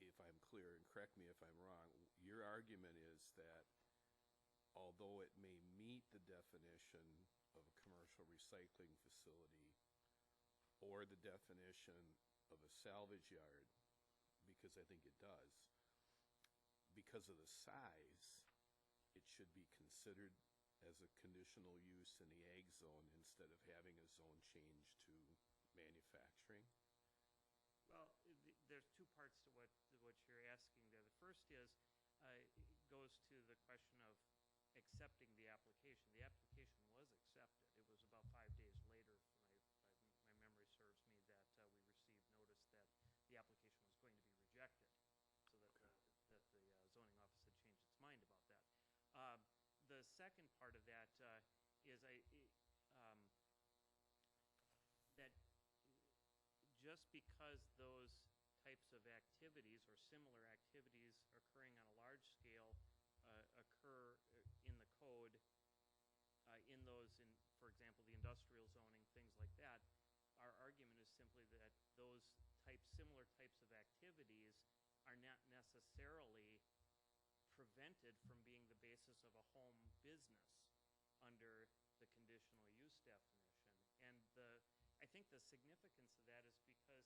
if I'm clear, and correct me if I'm wrong, your argument is that although it may meet the definition of a commercial recycling facility or the definition of a salvage yard, because I think it does, because of the size, it should be considered as a conditional use in the ag zone instead of having a zone change to manufacturing? Well, there's 2 parts to what you're asking there. The first goes to the question of accepting the application. The application was accepted. It was about 5 days later, if my memory serves me, that we received notice that the application was going to be rejected, so that the zoning office had changed its mind about that. The second part of that is that just because those types of activities or similar activities occurring on a large scale occur for example, the industrial zoning, things like that. Our argument is simply that those similar types of activities are not necessarily prevented from being the basis of a home business under the conditional use definition. And I think the significance of that is because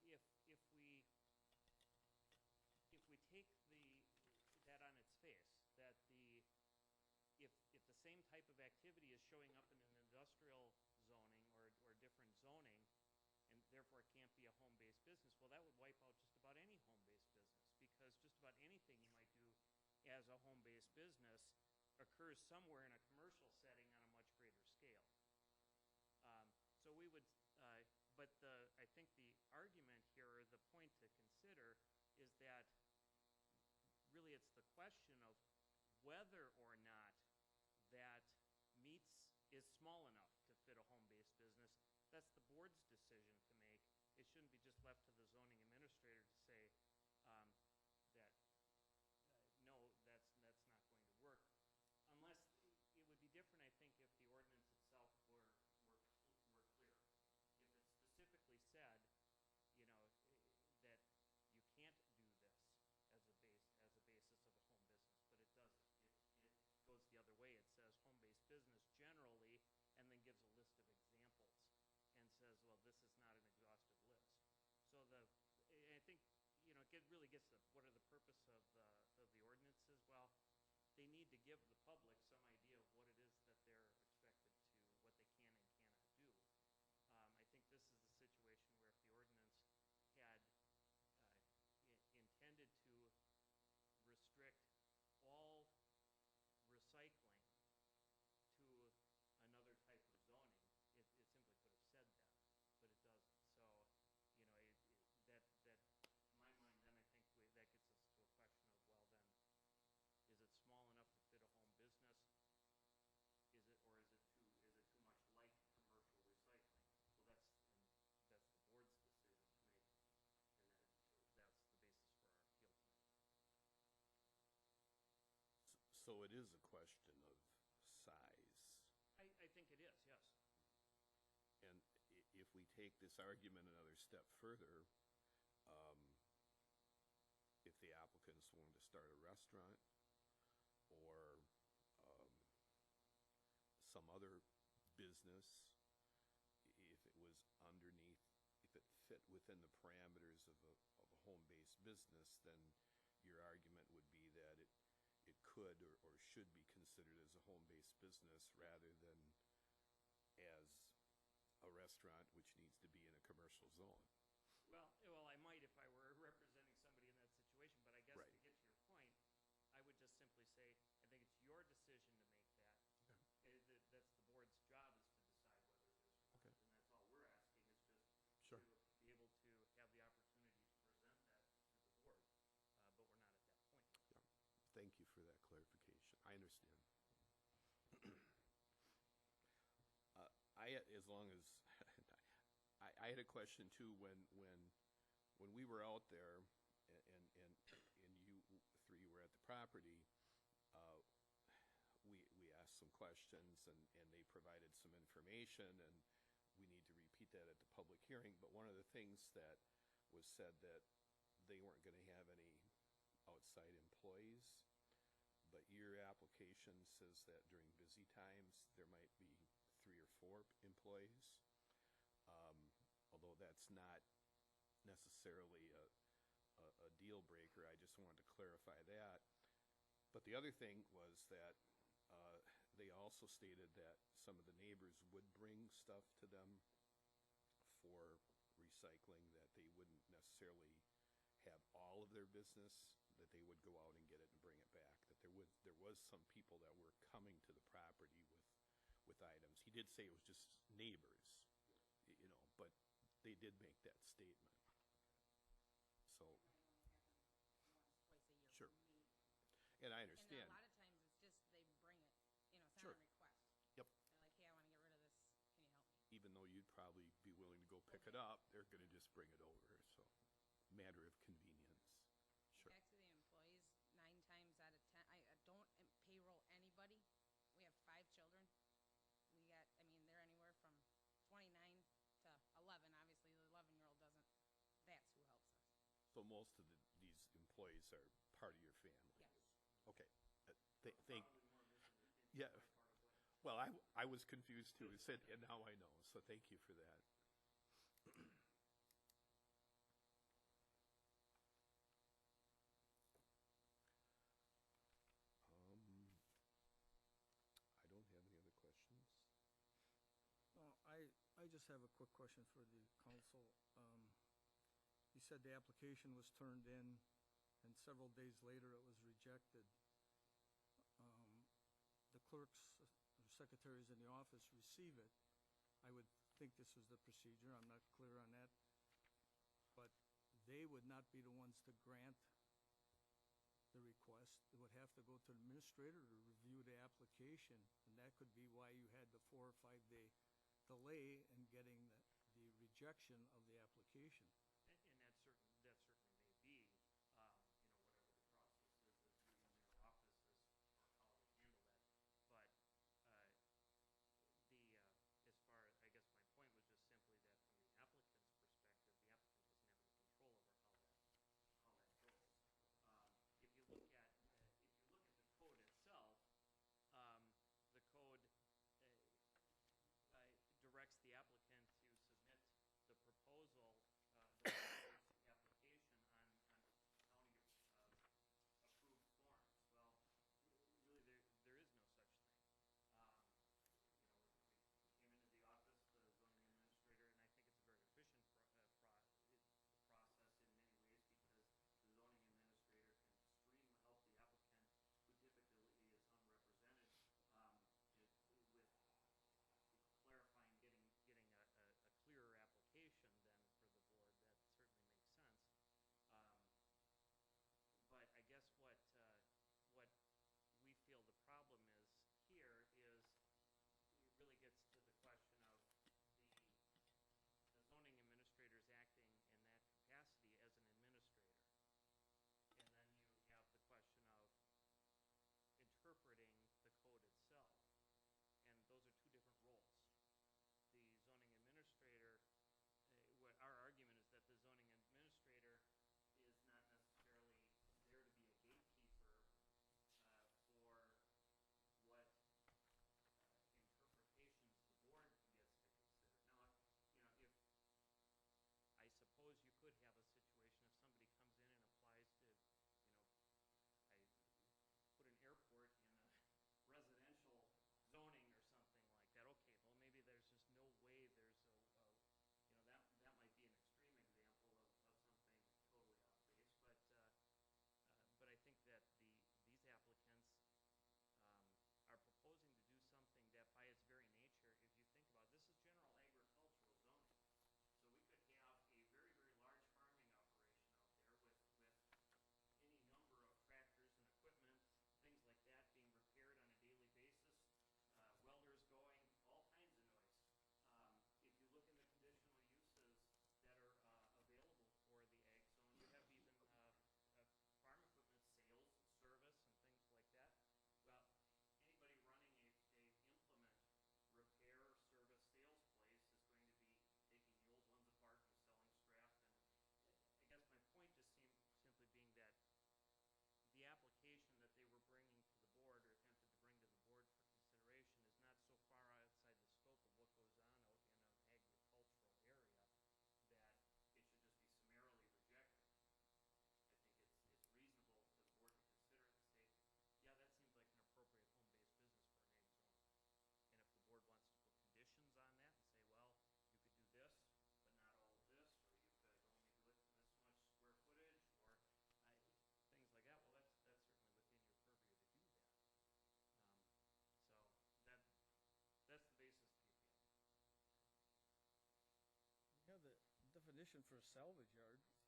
if we take that on its face, that if the same type of activity is showing up in an industrial zoning or different zoning, and therefore it can't be a home-based business, well, that would wipe out just about any home-based business, because just about anything you might do as a home-based business occurs somewhere in a commercial setting on a much greater scale. So we would, but I think the argument here, or the point to consider, is that really it's the question of whether or not that is small enough to fit a home-based business. That's the board's decision to make. It shouldn't be just left to the zoning administrator to say that no, that's not going to work, unless it would be different, I think, if the ordinance itself were clear. If it specifically said, you know, that you can't do this as a basis of a home business, but it doesn't. It goes the other way. It says home-based business generally, and then gives a list of examples, and says, well, this is not an exhaustive list. So I think, you know, it really gets to what are the purpose of the ordinances. Well, they need to give the public some idea of what it is that they're expected to, what they can and cannot do. I think this is a situation where if the ordinance had intended to restrict all recycling to another type of zoning, it simply could have said that, but it doesn't. So, you know, that in my mind, then I think that gets us to a question of, well, then, is it small enough to fit a home business? Is it, or is it too much like commercial recycling? Well, that's the board's decision to make, and that's the basis for our appeal tonight. So it is a question of size. I think it is, yes. And if we take this argument another step further, if the applicants wanted to start a restaurant or some other business, if it was underneath, if it fit within the parameters of a home-based business, then your argument would be that it could or should be considered as a home-based business rather than as a restaurant which needs to be in a commercial zone. Well, I might if I were representing somebody in that situation, but I guess Right. to get to your point, I would just simply say, I think it's your decision to make that. That's the board's job, is to decide whether it is or not. Okay. And that's all we're asking, is just Sure. to be able to have the opportunity to present that to the board, but we're not at that point yet. Yeah. Thank you for that clarification. I understand. As long as I had a question too when we were out there and you three were at the property. We asked some questions and they provided some information, and we need to repeat that at the public hearing. But one of the things that was said that they weren't going to have any outside employees, but your application says that during busy times there might be 3 or 4 employees, although that's not necessarily a deal breaker. I just wanted to clarify that. But the other thing was that they also stated that some of the neighbors would bring stuff to them for recycling, that they wouldn't necessarily have all of their business, that they would go out and get it and bring it back, that there was some people that were coming to the property with items. He did say it was just neighbors, you know, but they did make that statement. So, sure. And I understand. And a lot of times it's just they bring it, you know, it's Sure. not a request. Yep. They're like, hey, I want to get rid of this. Can you help me? Even though you'd probably be willing to go pick it up, they're going to just bring it over. So, matter of convenience. Sure. Back to the employees, 9 times out of 10, I don't payroll anybody. We have 5 children. So most of these employees are part of your family? Yes. Okay. Thank, yeah. Well, I was confused too, and now I know, so thank you for that. I don't have any other questions. I just have a quick question for the council. You said the application was turned in, and several days later it was rejected. The clerks or secretaries in the office receive it. I would think this was the procedure. I'm not clear on that. But they would not be the ones to grant the request. It would have to go to the administrator to review the application, and that could be why you had the 4 or 5 day delay in getting the rejection of the application. And that certainly may be, whatever the process is that in their offices or how they handle that. But as far, I guess my point was just simply that from the applicant's perspective, the applicant doesn't have any control over how that goes. If you look at the code itself, the code directs the applicant to submit the proposal, the proposed application on county approved forms. Well, really there is no such thing. We came into the office, the zoning administrator, and I think it's a very efficient process in many ways because the zoning administrator can extremely help the applicant who typically is unrepresented with clarifying, getting a clearer application then for the board. That certainly makes sense. But I guess what we feel the problem is here is it really gets to the question of the zoning administrators acting in that capacity as an administrator. And then you have the question of interpreting the code itself. And those are two different roles. The zoning administrator, what our argument is that the zoning administrator is not necessarily there to be a gatekeeper for what interpretations the board gets to consider. Now, if I suppose you could have a situation if somebody comes in and applies to, I put an airport in a residential zoning or something like that. Okay, well maybe there's just no way there's that might be an extreme example of something totally off base. But I think that these applicants are proposing to do something that by its very nature, if you think about it, this is general agricultural zoning. So we could have a very, very large farming operation out there with any number of tractors and equipment, things like that being repaired on a daily basis, welders going, all kinds of noise. If you look in the conditional uses that are available for the ag zone, you have even farm equipment sales, service, and things like that. Well, anybody running a implement repair, service, sales place is going to be taking the old ones apart and selling scrap. And I guess my point just simply being that the application that they were bringing to the board or attempted to bring to the board for consideration is not so far outside the scope of what goes on out in an agricultural area that it should just be summarily rejected. I think it's reasonable for the board to consider it and say, yeah, that seems like an appropriate home-based business for an ag zone. And if the board wants to put conditions on that and say, well, you could do this, but not all of this, or you could only do it this much square footage, or things like that, well, that's certainly within your purview to do that. So that's the basis of the appeal. We have the definition for a salvage yard here.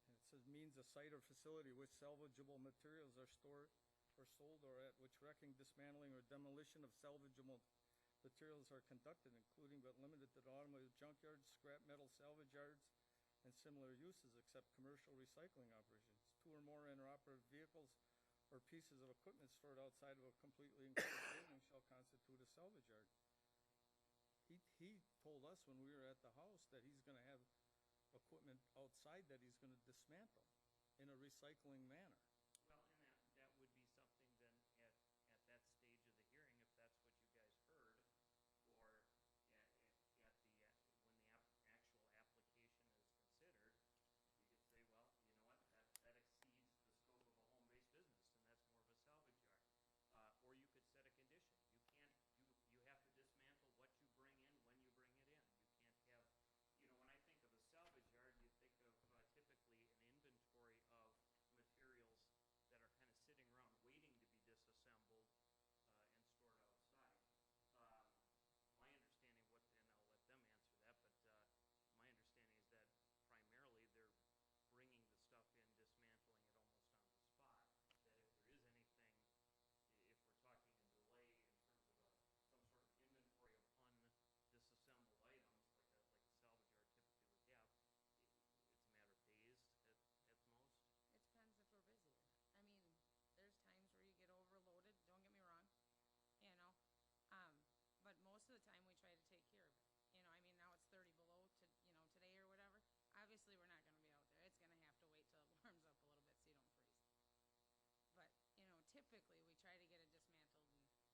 And it says means a site or facility which salvageable materials are stored or sold, or at which wrecking, dismantling, or demolition of salvageable materials are conducted, including but limited to the automotive junkyards, scrap metal salvage yards, and similar uses, except commercial recycling operations. 2 or more interoperative vehicles or pieces of equipment stored outside of a completely enclosed building shall constitute a salvage yard. He told us when we were at the house that he's going to have equipment outside that he's gonna dismantle in a recycling manner. Well, and that would be something then at that stage of the hearing, if that's what you guys heard, or at the, when the actual application is considered, you could say, well, you know what, that exceeds the scope of a home-based business, and that's more of a salvage yard. Or you could set a condition. You have to dismantle what you bring in when you bring it in. You can't have, when I think of a salvage yard, you think of typically an inventory of materials that are kind of sitting around waiting to be disassembled and stored outside. My understanding, and I'll let them answer that, but my understanding is that primarily they're bringing the stuff in, dismantling it almost on the spot. That if there is anything, if we're talking a delay in terms of some sort of inventory of undisassembled items, like a salvage yard typically would have, it's a matter of days at most. It depends if we're busy. I mean, there's times where you get overloaded, don't get me wrong, but most of the time we try to take care of it. I mean, now it's 30 below today or whatever. Obviously, we're not gonna be out there. It's gonna have to wait till it warms up a little bit so you don't freeze. But, typically we try to get it dismantled and,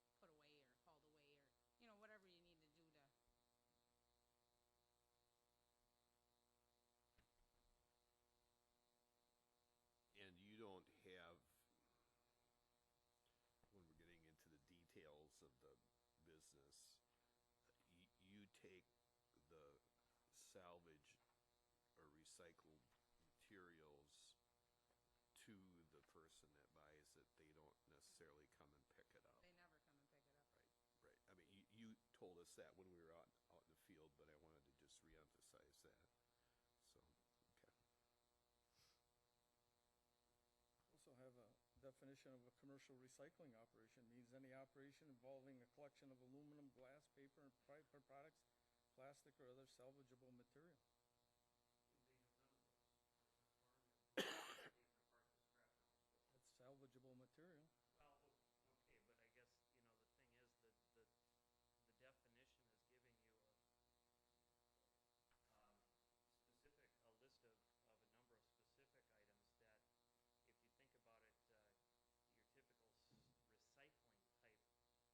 put away or hauled away or, whatever you need to do to. And you don't have, when we're getting into the details of the business, you take the salvage or recycled materials to the person that buys it. They don't necessarily come and pick it up. They never come and pick it up. Right. I mean, you told us that when we were out in the field, but I wanted to just reemphasize that. So, okay. Also have a definition of a commercial recycling operation. Means any operation involving a collection of aluminum, glass, paper, and paper products, plastic, or other salvageable material. That's salvageable material. Well, okay, but I guess, the thing is that the definition is giving you a list of a number of specific items that, if you think about it, your typical recycling type scenario is people bringing materials in of those natures. Whereas that's not what they're doing here. These folks go out, actually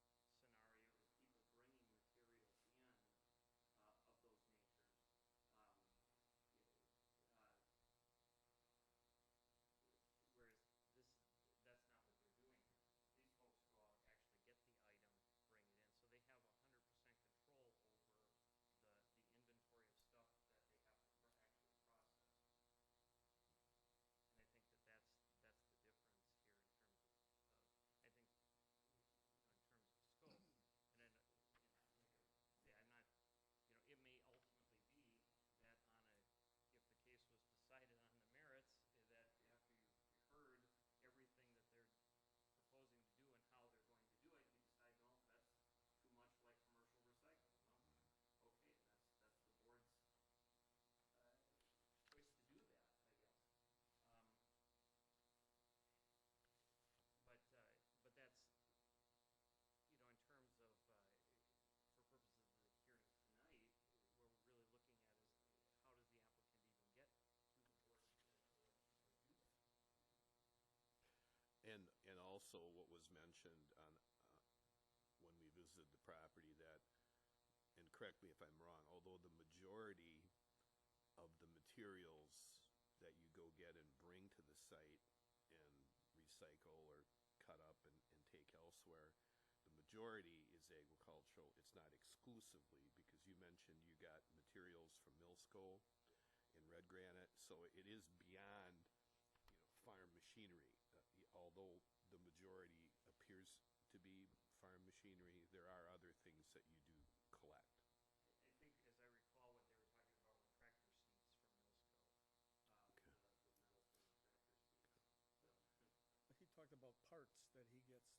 get the item, bring it in, so they have 100% control over the inventory of stuff that they have to actually process. And I think that's the difference here in terms of, I think, in terms of scope. And then, say, I'm not, it may ultimately be that if the case was decided on the merits, that after you've heard everything that they're proposing to do and how they're going to do it, you decide, no, that's too much like commercial recycling. Well, okay, that's the board's choice to do that, I guess. But that's, in terms of, for purposes of the hearing tonight, what we're really looking at is how does the applicant even get to the board to do that? And also what was mentioned on, when we visited the property, that, and correct me if I'm wrong, although the majority of the materials that you go get and bring to the site and recycle or cut up and take elsewhere, the majority is agricultural. It's not exclusively, because you mentioned you got materials from Millsco and red granite, so it is beyond, farm machinery. Although the majority appears to be farm machinery, there are other things that you do collect. I think, as I recall, what they were talking about were tractor seats from Millsco. The metal frame tractor seats. He talked about parts that he gets,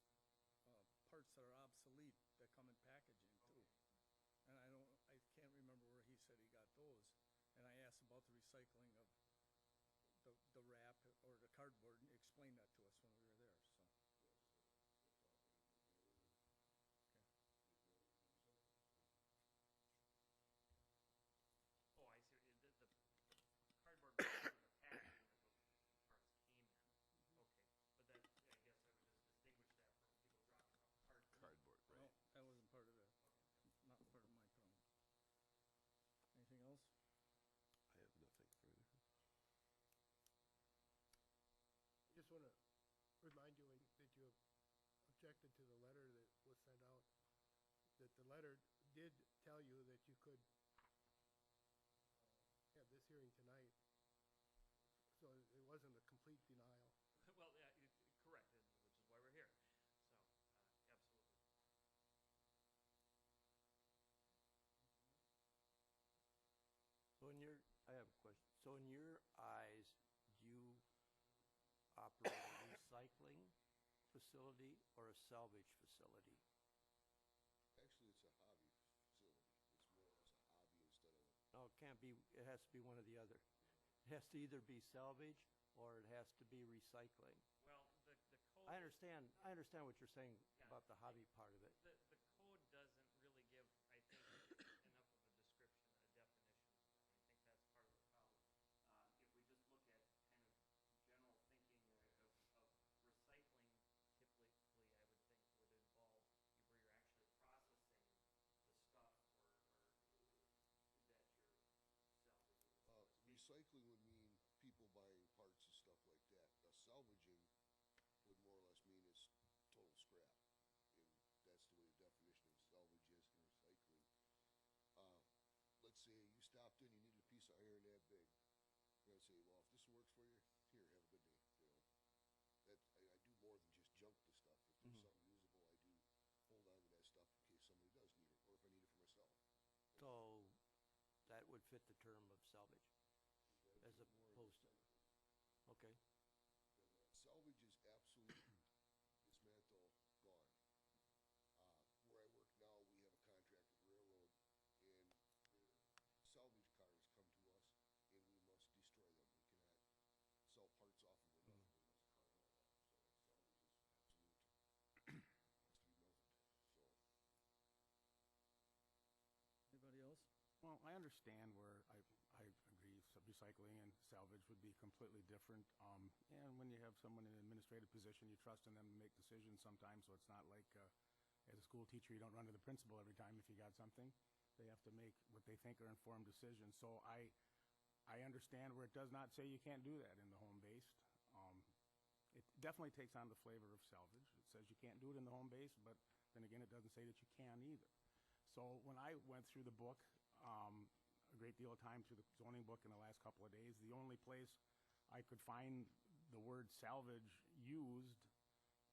parts that are obsolete that come in packaging too. And I can't remember where he said he got those. And I asked about the recycling of the wrap or the cardboard, and he explained that to us when we were there, so. Oh, I see. The objected to the letter that was sent out, that the letter did tell you that you could have this hearing tonight. So it wasn't a complete denial. Well, yeah, correct, which is why we're here. So, absolutely. So I have a question. So in your eyes, you operate a recycling facility or a salvage facility? Actually, it's a hobby facility. It's more or less a hobby instead of a... No, it can't be, it has to be one or the other. It has to either be salvage or it has to be recycling. Well, the code... I understand what you're saying about the hobby part of it. The code doesn't really give, I think, enough of a description, a definition. I think that's part of the problem. If we just look at kind of general thinking of recycling, typically, I would think would involve where you're actually processing the stuff or that you're salvaging. Recycling would mean people buying parts and stuff like that. Salvaging would more or less mean it's total scrap. And that's the way the definition of salvage is in recycling. Let's say you stopped in, you needed a piece of iron that big. You're gonna say, well, if this works for you, here, have a good day. You know, I do more than just junk the stuff. If there's something usable, I do hold on to that stuff in case somebody does need it, or if I need it for myself. So that would fit the term of salvage as opposed to, okay. Salvage is absolute dismantle, gone. Where I work now, we have a contract with the railroad, and the salvage cars come to us, and we must destroy them. We cannot sell parts off of them or nothing. We must cut it all off. So salvage is absolute, has to be melted. So. Anybody else? Well, I understand where I agree, recycling and salvage would be completely different. And when you have someone in an administrative position, you trust in them to make decisions sometimes, so it's not like, as a school teacher, you don't run to the principal every time if you got something. They have to make what they think are informed decisions. So I understand where it does not say you can't do that in the home-based. It definitely takes on the flavor of salvage. It says you can't do it in the home base, but then again, it doesn't say that you can either. So when I went through the book, a great deal of time through the zoning book in the last couple of days, the only place I could find the word salvage used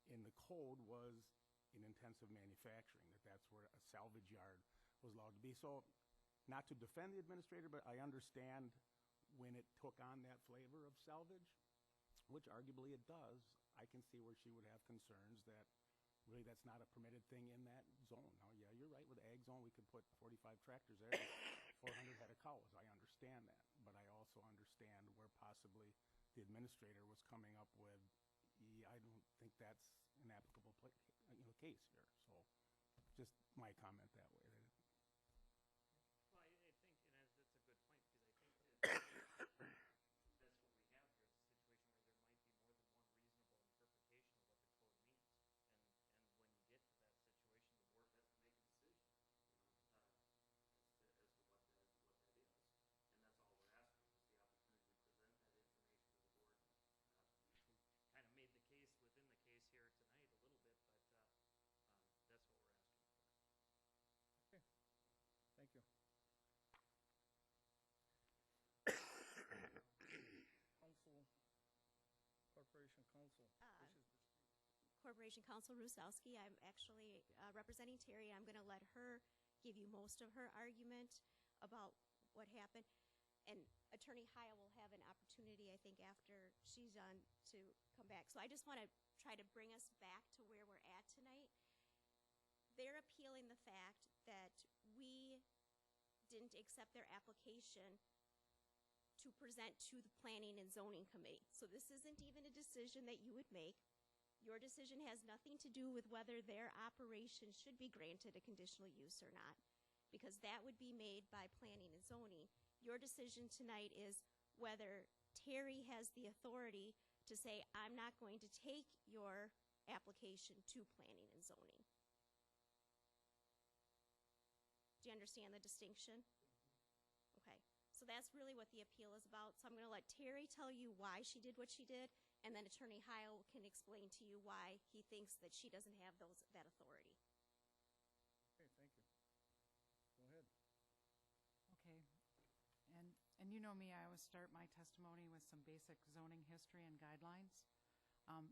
in the code was in intensive manufacturing, that's where a salvage yard was allowed to be. So not to defend the administrator, but I understand when it took on that flavor of salvage, which arguably it does. I can see where she would have concerns that really that's not a permitted thing in that zone. Now, yeah, you're right, with the ag zone, we could put 45 tractors there, 400 head of cows. I understand that, but I also understand where possibly the administrator was coming up with, I don't think that's an applicable case here. So just my comment that way. Well, I think, and that's a good point, because I think that that's what we have here, is a situation where there might be more than one reasonable interpretation of what the code means. And when you get to that situation, the board has to make a decision, as to what that is. And that's all we're asking, is the opportunity to present that information to the board. Kind of made the case within the case here tonight a little bit, but that's what we're asking for. Okay, thank you. Council, Corporation Council. Corporation Counsel Rusowski. I'm actually representing Terry. I'm going to let her give you most of her argument about what happened. And Attorney Haya will have an opportunity, I think, after she's done to come back. So I just want to try to bring us back to where we're at tonight. They're appealing the fact that we didn't accept their application to present to the Planning and Zoning Committee. So this isn't even a decision that you would make. Your decision has nothing to do with whether their operation should be granted a conditional use or not, because that would be made by Planning and Zoning. Your decision tonight is whether Terry has the authority to say, I'm not going to take your application to Planning and Zoning. Do you understand the distinction? Okay. So that's really what the appeal is about. So I'm going to let Terry tell you why she did what she did, and then Attorney Heil can explain to you why he thinks that she doesn't have that authority. Okay, thank you. Go ahead. Okay. And you know me, I always start my testimony with some basic zoning history and guidelines.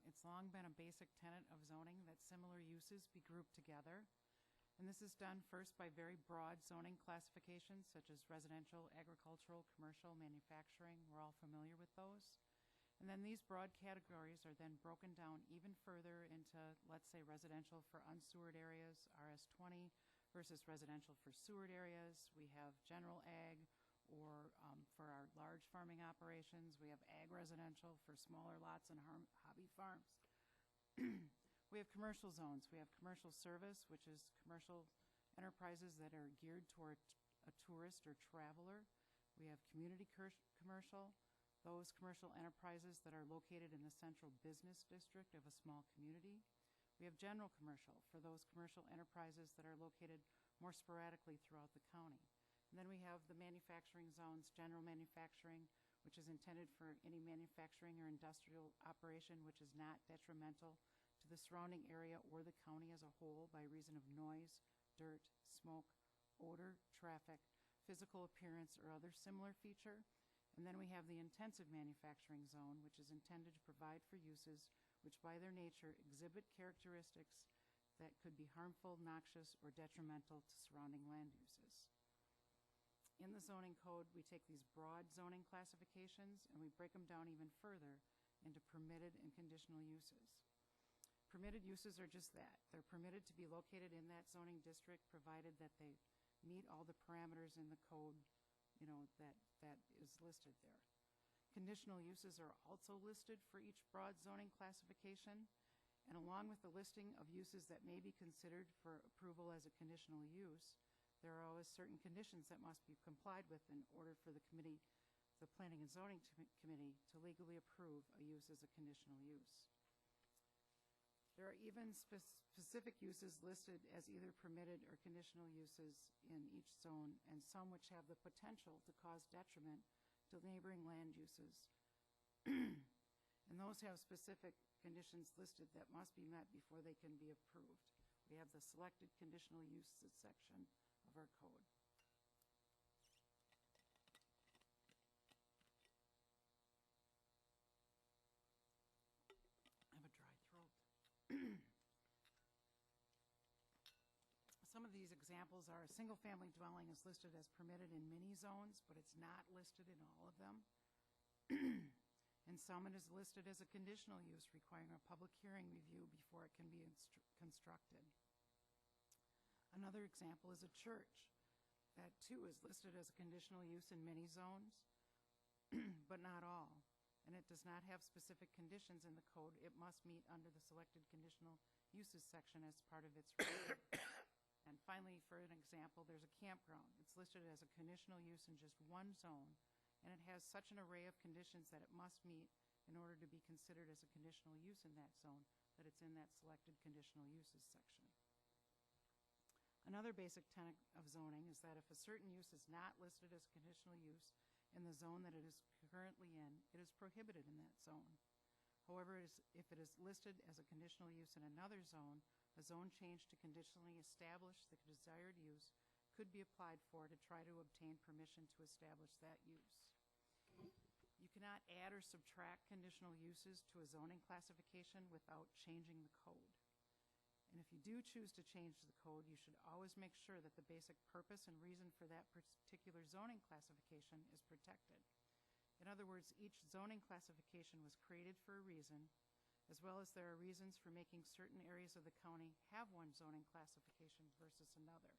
It's long been a basic tenet of zoning that similar uses be grouped together. And this is done first by very broad zoning classifications such as residential, agricultural, commercial, manufacturing. We're all familiar with those. And then these broad categories are then broken down even further into, let's say, residential for unsewered areas, RS20, versus residential for sewered areas. We have general ag, or for our large farming operations. We have ag residential for smaller lots and hobby farms. We have commercial zones. We have commercial service, which is commercial enterprises that are geared toward a tourist or traveler. We have community commercial, those commercial enterprises that are located in the central business district of a small community. We have general commercial for those commercial enterprises that are located more sporadically throughout the county. And then we have the manufacturing zones, general manufacturing, which is intended for any manufacturing or industrial operation which is not detrimental to the surrounding area or the county as a whole by reason of noise, dirt, smoke, odor, traffic, physical appearance, or other similar feature. And then we have the intensive manufacturing zone, which is intended to provide for uses which by their nature exhibit characteristics that could be harmful, noxious, or detrimental to surrounding land uses. In the zoning code, we take these broad zoning classifications and we break them down even further into permitted and conditional uses. Permitted uses are just that. They're permitted to be located in that zoning district provided that they meet all the parameters in the code, that is listed there. Conditional uses are also listed for each broad zoning classification, and along with the listing of uses that may be considered for approval as a conditional use, there are always certain conditions that must be complied with in order for the committee, the Planning and Zoning Committee, to legally approve a use as a conditional use. There are even specific uses listed as either permitted or conditional uses in each zone, and some which have the potential to cause detriment to neighboring land uses. And those have specific conditions listed that must be met before they can be approved. We have the selected conditional uses section of our code. I have a dry throat. Some of these examples are a single-family dwelling is listed as permitted in many zones, but it's not listed in all of them. In some, it is listed as a conditional use requiring a public hearing review before it can be constructed. Another example is a church. That too is listed as a conditional use in many zones, but not all. And it does not have specific conditions in the code. It must meet under the selected conditional uses section as part of its review. And finally, for an example, there's a campground. It's listed as a conditional use in just one zone, and it has such an array of conditions that it must meet in order to be considered as a conditional use in that zone, that it's in that selected conditional uses section. Another basic tenet of zoning is that if a certain use is not listed as conditional use in the zone that it is currently in, it is prohibited in that zone. However, if it is listed as a conditional use in another zone, a zone change to conditionally establish the desired use could be applied for to try to obtain permission to establish that use. You cannot add or subtract conditional uses to a zoning classification without changing the code. And if you do choose to change the code, you should always make sure that the basic purpose and reason for that particular zoning classification is protected. In other words, each zoning classification was created for a reason, as well as there are reasons for making certain areas of the county have one zoning classification versus another.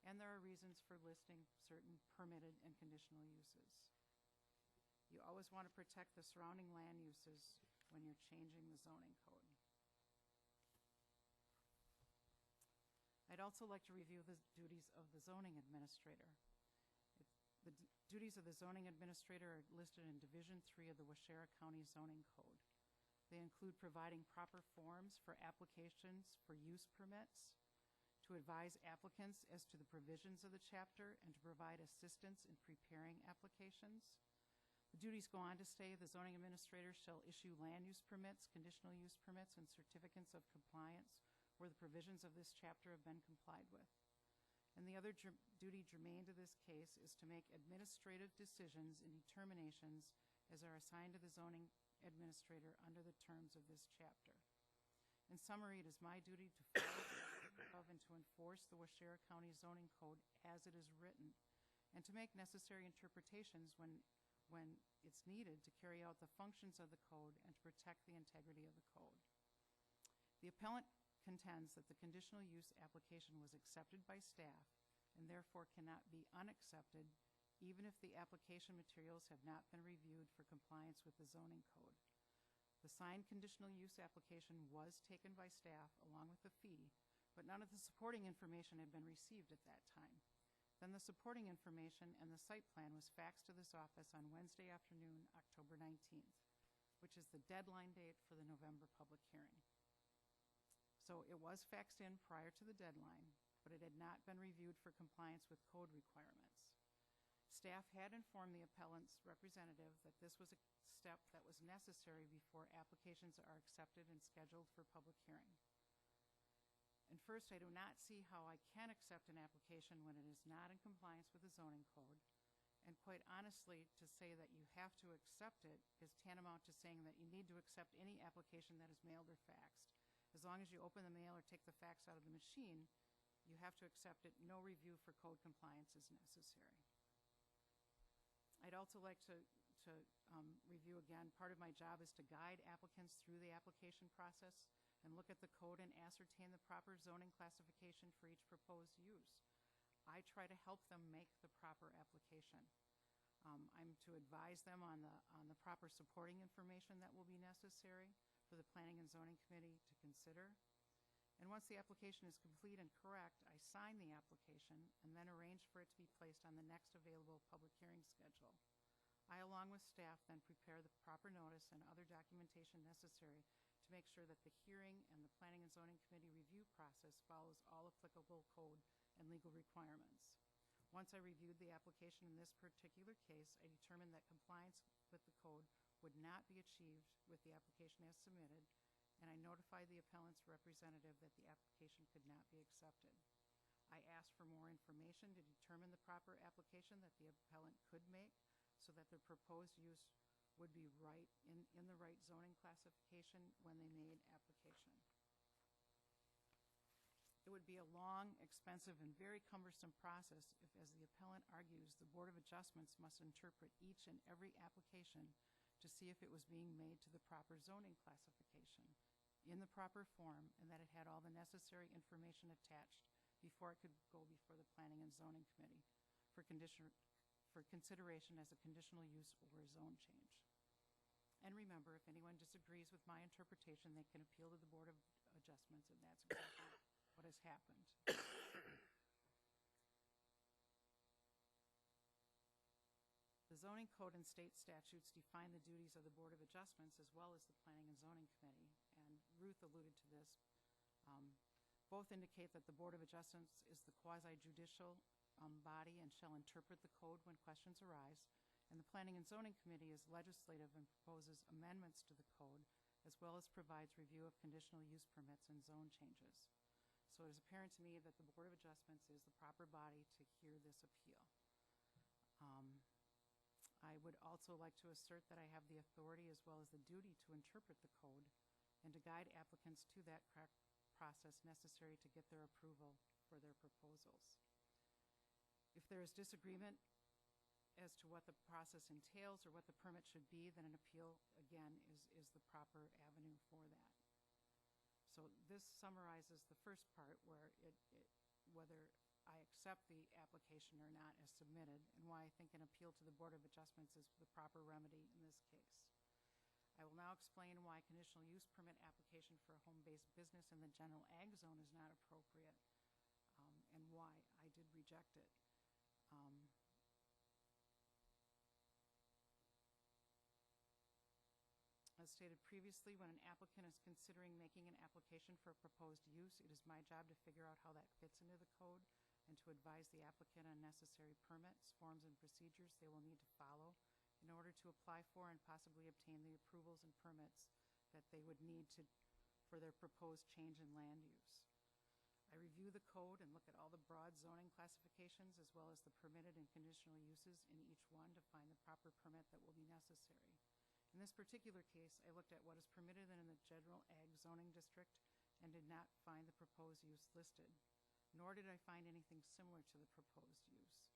And there are reasons for listing certain permitted and conditional uses. You always want to protect the surrounding land uses when you're changing the zoning code. I'd also like to review the duties of the zoning administrator. The duties of the zoning administrator are listed in Division 3 of the Waushara County Zoning Code. They include providing proper forms for applications for use permits, to advise applicants as to the provisions of the chapter, and to provide assistance in preparing applications. The duties go on to say the zoning administrator shall issue land use permits, conditional use permits, and certificates of compliance where the provisions of this chapter have been complied with. And the other duty germane to this case is to make administrative decisions and determinations as are assigned to the zoning administrator under the terms of this chapter. In summary, it is my duty to follow of and to enforce the Waushara County zoning code as it is written, and to make necessary interpretations when it's needed to carry out the functions of the code and to protect the integrity of the code. The appellant contends that the conditional use application was accepted by staff and therefore cannot be unaccepted even if the application materials have not been reviewed for compliance with the zoning code. The signed conditional use application was taken by staff along with the fee, but none of the supporting information had been received at that time. Then the supporting information and the site plan was faxed to this office on Wednesday afternoon, October 19th, which is the deadline date for the November public hearing. So it was faxed in prior to the deadline, but it had not been reviewed for compliance with code requirements. Staff had informed the appellant's representative that this was a step that was necessary before applications are accepted and scheduled for public hearing. And first, I do not see how I can accept an application when it is not in compliance with the zoning code. And quite honestly, to say that you have to accept it is tantamount to saying that you need to accept any application that is mailed or faxed. As long as you open the mail or take the fax out of the machine, you have to accept it. No review for code compliance is necessary. I'd also like to review again, part of my job is to guide applicants through the application process and look at the code and ascertain the proper zoning classification for each proposed use. I try to help them make the proper application. I'm to advise them on the proper supporting information that will be necessary for the Planning and Zoning Committee to consider. And once the application is complete and correct, I sign the application and then arrange for it to be placed on the next available public hearing schedule. I, along with staff, then prepare the proper notice and other documentation necessary to make sure that the hearing and the Planning and Zoning Committee review process follows all applicable code and legal requirements. Once I reviewed the application in this particular case, I determined that compliance with the code would not be achieved with the application as submitted, and I notified the appellant's representative that the application could not be accepted. I asked for more information to determine the proper application that the appellant could make so that the proposed use would be right in the right zoning classification when they made application. It would be a long, expensive, and very cumbersome process if, as the appellant argues, the Board of Adjustments must interpret each and every application to see if it was being made to the proper zoning classification in the proper form and that it had all the necessary information attached before it could go before the Planning and Zoning Committee for consideration as a conditional use or a zone change. And remember, if anyone disagrees with my interpretation, they can appeal to the Board of Adjustments, and that's exactly what has happened. The zoning code and state statutes define the duties of the Board of Adjustments as well as the Planning and Zoning Committee, and Ruth alluded to this. Both indicate that the Board of Adjustments is the quasi-judicial body and shall interpret the code when questions arise, and the Planning and Zoning Committee is legislative and proposes amendments to the code, as well as provides review of conditional use permits and zone changes. So it is apparent to me that the Board of Adjustments is the proper body to hear this appeal. I would also like to assert that I have the authority as well as the duty to interpret the code and to guide applicants to that process necessary to get their approval for their proposals. If there is disagreement as to what the process entails or what the permit should be, then an appeal, again, is the proper avenue for that. So this summarizes the first part where whether I accept the application or not as submitted, and why I think an appeal to the Board of Adjustments is the proper remedy in this case. I will now explain why conditional use permit application for a home-based business in the general ag zone is not appropriate, and why I did reject it. As stated previously, when an applicant is considering making an application for a proposed use, it is my job to figure out how that fits into the code and to advise the applicant on necessary permits, forms, and procedures they will need to follow in order to apply for and possibly obtain the approvals and permits that they would need for their proposed change in land use. I review the code and look at all the broad zoning classifications as well as the permitted and conditional uses in each one to find the proper permit that will be necessary. In this particular case, I looked at what is permitted in the general ag zoning district and did not find the proposed use listed, nor did I find anything similar to the proposed use.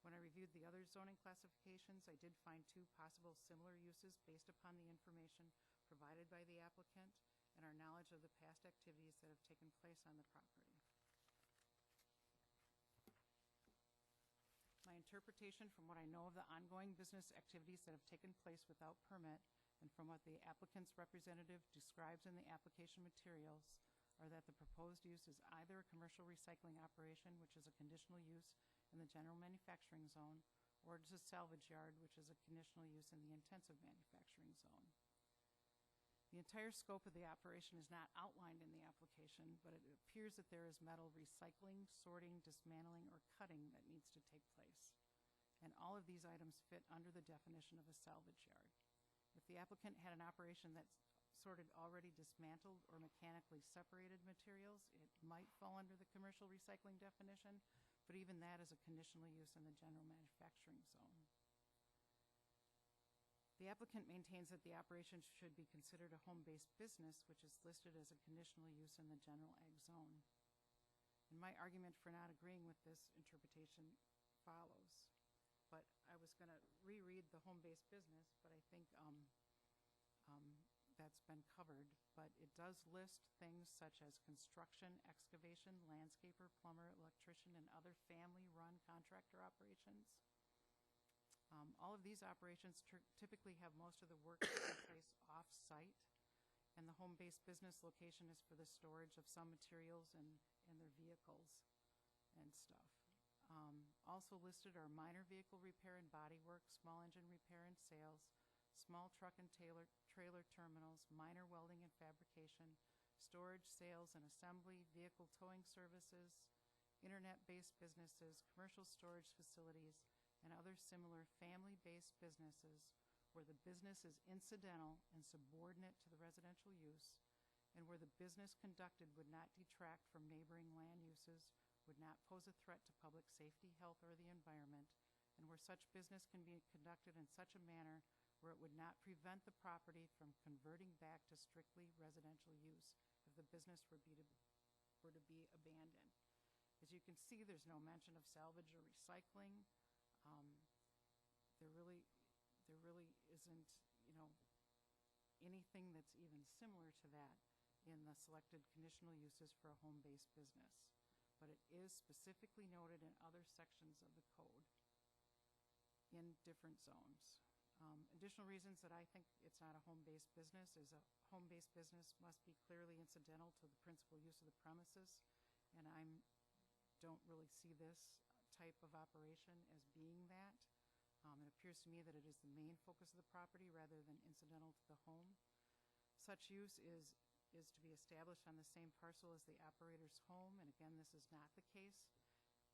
When I reviewed the other zoning classifications, I did find 2 possible similar uses based upon the information provided by the applicant and our knowledge of the past activities that have taken place on the property. My interpretation from what I know of the ongoing business activities that have taken place without permit and from what the applicant's representative describes in the application materials are that the proposed use is either a commercial recycling operation, which is a conditional use in the general manufacturing zone, or it is a salvage yard, which is a conditional use in the intensive manufacturing zone. The entire scope of the operation is not outlined in the application, but it appears that there is metal recycling, sorting, dismantling, or cutting that needs to take place. And all of these items fit under the definition of a salvage yard. If the applicant had an operation that sorted already dismantled or mechanically separated materials, it might fall under the commercial recycling definition, but even that is a conditional use in the general manufacturing zone. The applicant maintains that the operation should be considered a home-based business, which is listed as a conditional use in the general ag zone. And my argument for not agreeing with this interpretation follows. But I was going to reread the home-based business, but I think that's been covered. But it does list things such as construction, excavation, landscaper, plumber, electrician, and other family-run contractor operations. All of these operations typically have most of the work taking place off-site, and the home-based business location is for the storage of some materials and their vehicles and stuff. Also listed are minor vehicle repair and body work, small engine repair and sales, small truck and trailer terminals, minor welding and fabrication, storage, sales, and assembly, vehicle towing services, internet-based businesses, commercial storage facilities, and other similar family-based businesses where the business is incidental and subordinate to the residential use, and where the business conducted would not detract from neighboring land uses, would not pose a threat to public safety, health, or the environment, and where such business can be conducted in such a manner where it would not prevent the property from converting back to strictly residential use if the business were to be abandoned. As you can see, there's no mention of salvage or recycling. There really isn't, anything that's even similar to that in the selected conditional uses for a home-based business. But it is specifically noted in other sections of the code in different zones. Additional reasons that I think it's not a home-based business is a home-based business must be clearly incidental to the principal use of the premises, and I don't really see this type of operation as being that. It appears to me that it is the main focus of the property rather than incidental to the home. Such use is to be established on the same parcel as the operator's home, and again, this is not the case.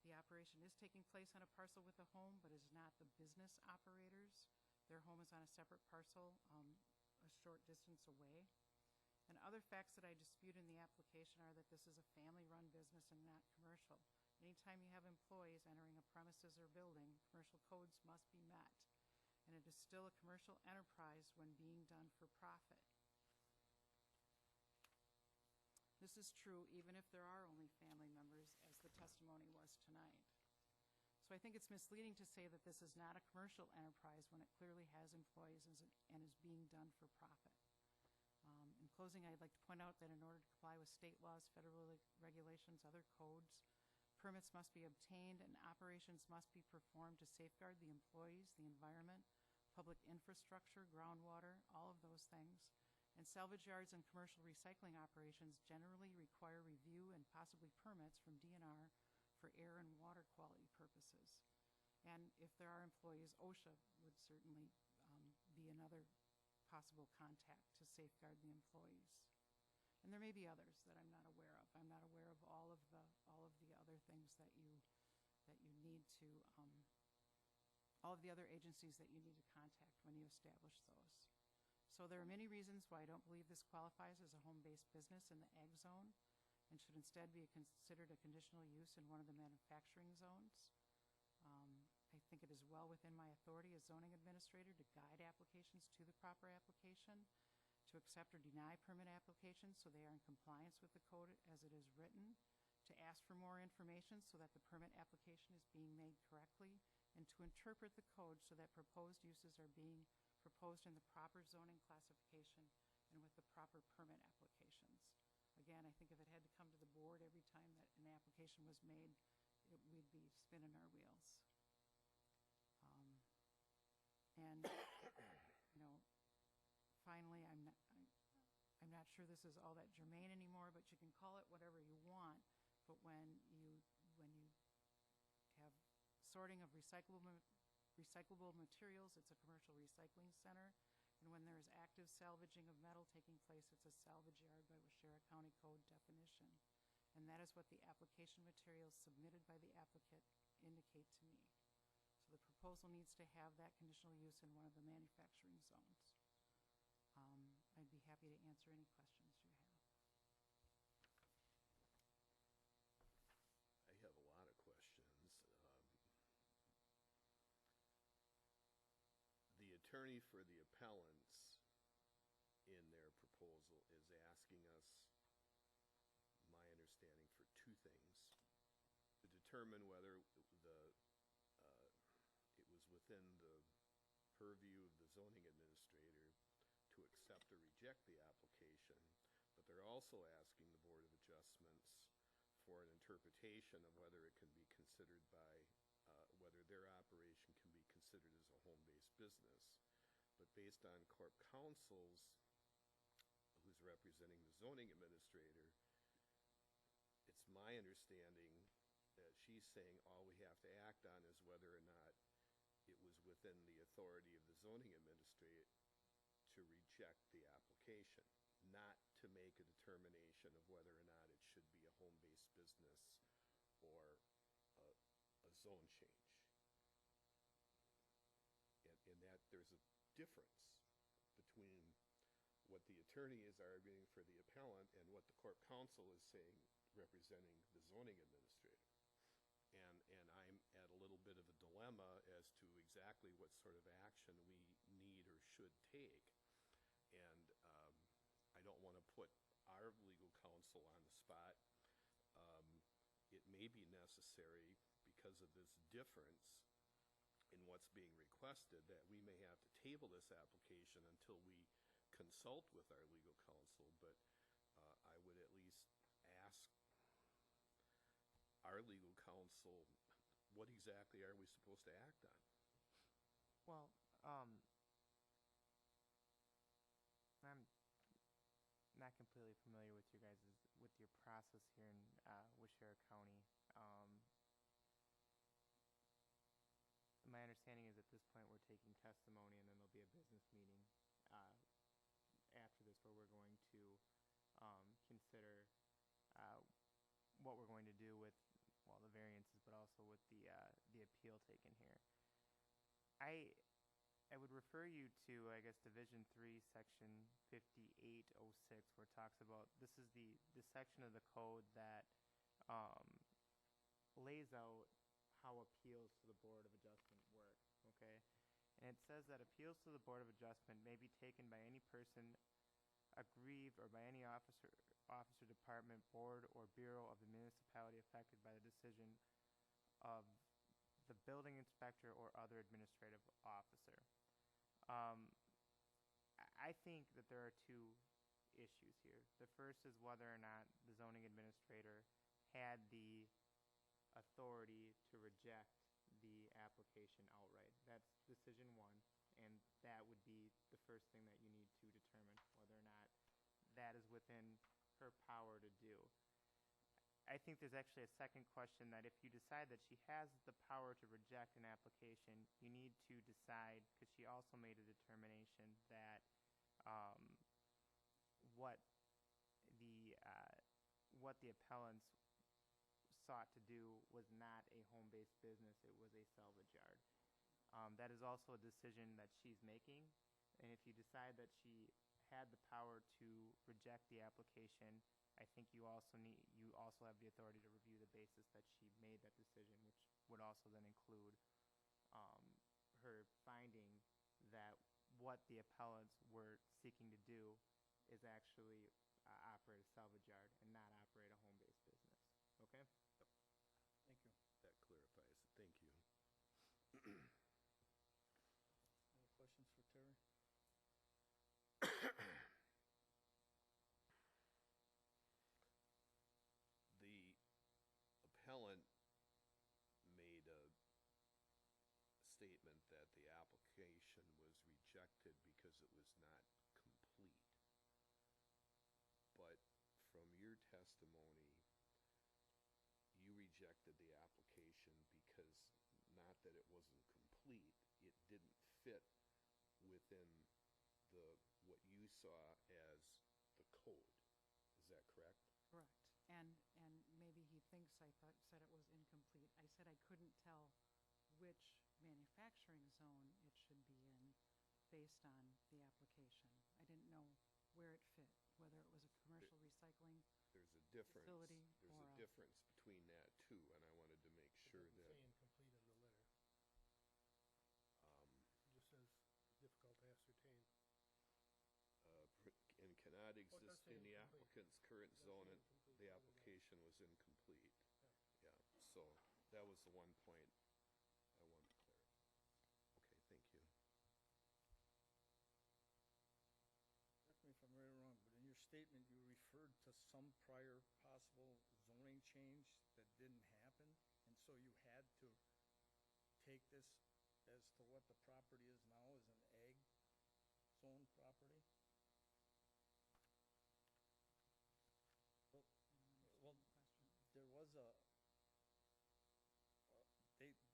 The operation is taking place on a parcel with a home, but is not the business operators. Their home is on a separate parcel a short distance away. And other facts that I dispute in the application are that this is a family-run business and not commercial. Anytime you have employees entering a premises or building, commercial codes must be met. And it is still a commercial enterprise when being done for profit. This is true even if there are only family members, as the testimony was tonight. So I think it's misleading to say that this is not a commercial enterprise when it clearly has employees and is being done for profit. In closing, I'd like to point out that in order to comply with state laws, federal regulations, other codes, permits must be obtained and operations must be performed to safeguard the employees, the environment, public infrastructure, groundwater, all of those things. And salvage yards and commercial recycling operations generally require review and possibly permits from DNR for air and water quality purposes. And if there are employees, OSHA would certainly be another possible contact to safeguard the employees. And there may be others that I'm not aware of. I'm not aware of all of the other things that you need to, all of the other agencies that you need to contact when you establish those. So there are many reasons why I don't believe this qualifies as a home-based business in the ag zone and should instead be considered a conditional use in one of the manufacturing zones. I think it is well within my authority as zoning administrator to guide applications to the proper application, to accept or deny permit applications so they are in compliance with the code as it is written, to ask for more information so that the permit application is being made correctly, and to interpret the code so that proposed uses are being proposed in the proper zoning classification and with the proper permit applications. Again, I think if it had to come to the board every time that an application was made, we'd be spinning our wheels. And, finally, I'm not sure this is all that germane anymore, but you can call it whatever you want. But when you have sorting of recyclable materials, it's a commercial recycling center. And when there is active salvaging of metal taking place, it's a salvage yard by Waushara County Code definition. And that is what the application materials submitted by the applicant indicate to me. So the proposal needs to have that conditional use in one of the manufacturing zones. I'd be happy to answer any questions you have. I have a lot of questions. The attorney for the appellants in their proposal is asking us, my understanding, for two things. To determine whether it was within the purview of the zoning administrator to accept or reject the application, but they're also asking the Board of Adjustments for an interpretation of whether it can be considered by, whether their operation can be considered as a home-based business. But based on Corp Counsel's, who's representing the zoning administrator, it's my understanding that she's saying all we have to act on is whether or not it was within the authority of the zoning administrator to reject the application, not to make a determination of whether or not it should be a home-based business or a zone change. And that there's a difference between what the attorney is arguing for the appellant and what the Corp Counsel is saying representing the zoning administrator. And I'm at a little bit of a dilemma as to exactly what sort of action we need or should take. And I don't want to put our legal counsel on the spot. It may be necessary because of this difference in what's being requested that we may have to table this application until we consult with our legal counsel. But I would at least ask our legal counsel, what exactly are we supposed to act on? Well, I'm not completely familiar with your process here in Waushara County. My understanding is at this point we're taking testimony and then there'll be a business meeting after this where we're going to consider what we're going to do with, well, the variances, but also with the appeal taken here. I would refer you to, I guess, Division 3, Section 5806, where it talks about, this is the section of the code that lays out how appeals to the Board of Adjustment work, okay? And it says that appeals to the Board of Adjustment may be taken by any person aggrieved or by any officer, department, board, or bureau of the municipality affected by the decision of the building inspector or other administrative officer. I think that there are two issues here. The first is whether or not the zoning administrator had the authority to reject the application outright. That's decision one, and that would be the first thing that you need to determine whether or not that is within her power to do. I think there's actually a second question that if you decide that she has the power to reject an application, you need to decide, because she also made a determination that what the appellants sought to do was not a home-based business, it was a salvage yard. That is also a decision that she's making, and if you decide that she had the power to reject the application, I think you also have the authority to review the basis that she made that decision, which would also then include her finding that what the appellants were seeking to do is actually operate a salvage yard and not operate a home-based business. Okay? Thank you. That clarifies it. Thank you. Any questions for Terry? The appellant made a statement that the application was rejected because it was not complete. But from your testimony, you rejected the application because not that it wasn't complete, it didn't fit within what you saw as the code. Is that correct? Correct. And maybe he thinks I said it was incomplete. I said I couldn't tell which manufacturing zone it should be in based on the application. I didn't know where it fit, whether it was a commercial recycling There's a difference. facility There's or a difference between that too, and I wanted to make sure It that, doesn't say incomplete in the letter. It just says difficult to ascertain. and cannot Oh, it does exist say in the incomplete. applicant's current It does say zone, and incomplete, the so it is. application was incomplete. Yeah, so that was the one point I wanted to clarify. Okay, thank you. Correct me if I'm right or wrong, but in your statement, you referred to some prior possible zoning change that didn't happen, and so you had to take this as to what the property is now as an ag zone property? Well, there was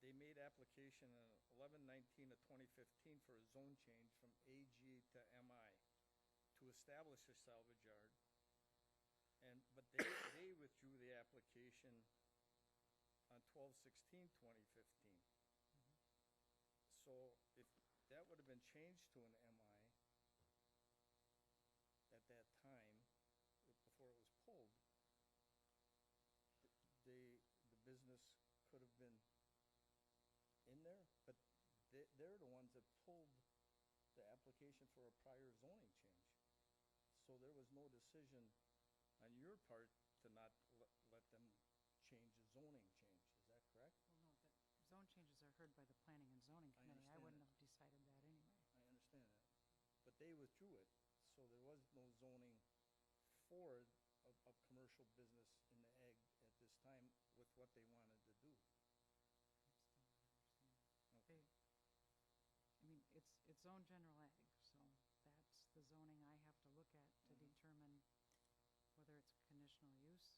they made application on 11/19 of 2015 for a zone change from AG to MI to establish a salvage yard. But they withdrew the application on 12/16/2015. So if that would have been changed to an MI at that time, before it was pulled, the business could have been in there, but they're the ones that pulled the application for a prior zoning change. So there was no decision on your part to not let them change the zoning change. Is that correct? Well, no, the zone changes are heard by the Planning and Zoning I Committee. I understand wouldn't that. have decided that anyway. I understand that. But they withdrew it, so there was no zoning for a commercial business in the ag at this time with what they wanted to do. They, I mean, it's zone general ag, so that's the zoning I have to look at to determine whether it's a conditional use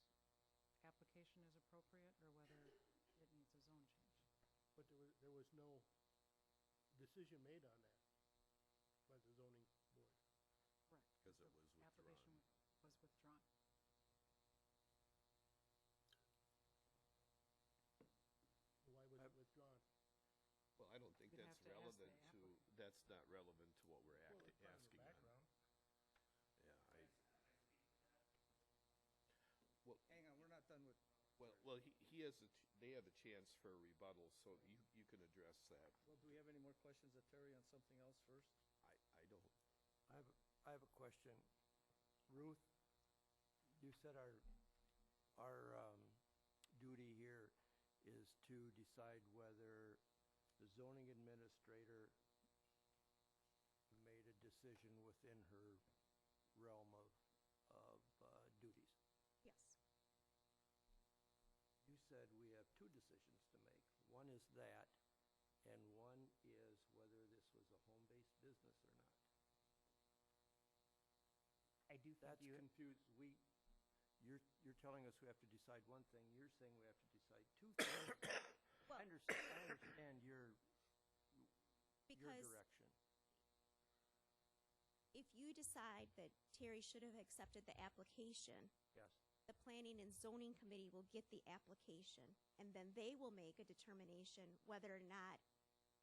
application is appropriate or whether it needs a zone change. But there was no decision made on that by the zoning board. Correct. 'Cause it was The application was withdrawn. Why was it withdrawn? Well, I don't think You'd that's have to ask the relevant to, applicant. that's not relevant to what we're Well, it's part of asking the on. background. Yeah, Hang on, we're not done with, well, he has they have a chance for a rebuttal, so you can address that. well, do we have any more questions of Terry on something else first? I don't. I have a question. Ruth, you said our duty here is to decide whether the zoning administrator made a decision within her realm of duties. Yes. You said we have two decisions to make. One is that, and one is whether this was a home-based business or not. I do think That's you, confused. You're telling us we have to decide one thing. You're saying we have to decide two things. Well, I understand your because direction. if you decide that Terry should have accepted the application, Yes. the Planning and Zoning Committee will get the application, and then they will make a determination whether or not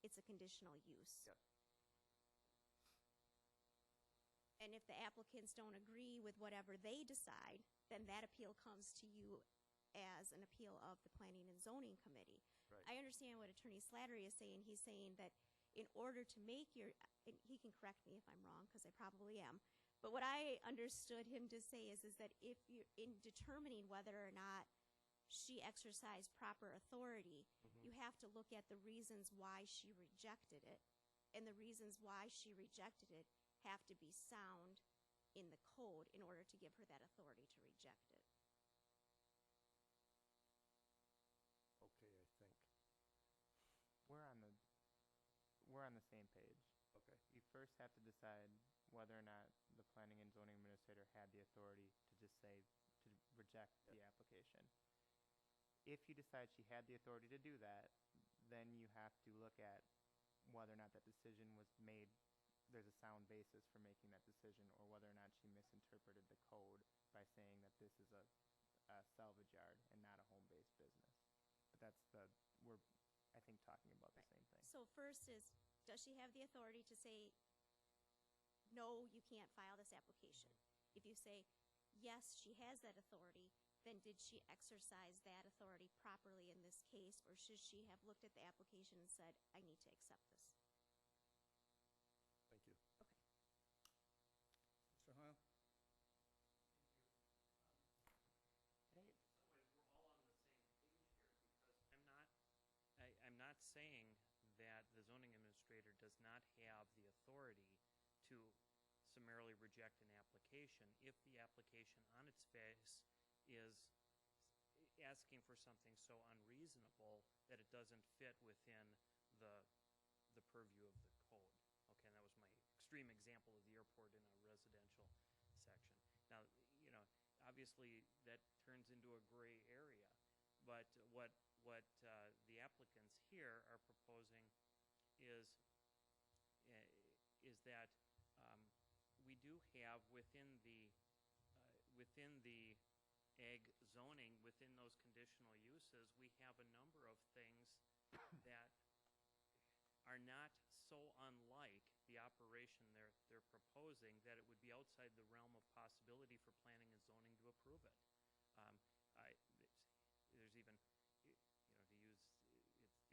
it's a conditional use. Yep. And if the applicants don't agree with whatever they decide, then that appeal comes to you as an appeal of the Planning and Zoning Committee. Right. I understand what Attorney Slattery is saying. He's saying that in order to make your, and he can correct me if I'm wrong, because I probably am, but what I understood him to say is that if you're in determining whether or not she exercised proper authority, you have to look at the reasons why she rejected it, and the reasons why she rejected it have to be sound in the code in order to give her that authority to reject it. Okay, I think. We're on the same page. Okay. You first have to decide whether or not the planning and zoning administrator had the authority to just say, to reject the application. If you decide she had the authority to do that, then you have to look at whether or not that decision was made, there's a sound basis for making that decision, or whether or not she misinterpreted the code by saying that this is a salvage yard and not a home-based business. But we're, I think, talking about the same thing. So first is, does she have the authority to say, no, you can't file this application? If you say, yes, she has that authority, then did she exercise that authority properly in this case, or should she have looked at the application and said, I need to accept this? Thank you. Okay. Mr. Heil? I'm not saying that the zoning administrator does not have the authority to summarily reject an application if the application on its face is asking for something so unreasonable that it doesn't fit within the purview of the code. Okay, and that was my extreme example of the airport in a residential section. Now, obviously that turns into a gray area, but what the applicants here are proposing is that we do have within the ag zoning, within those conditional uses, we have a number of things that are not so unlike the operation they're proposing that it would be outside the realm of possibility for planning and zoning to approve it. There's even,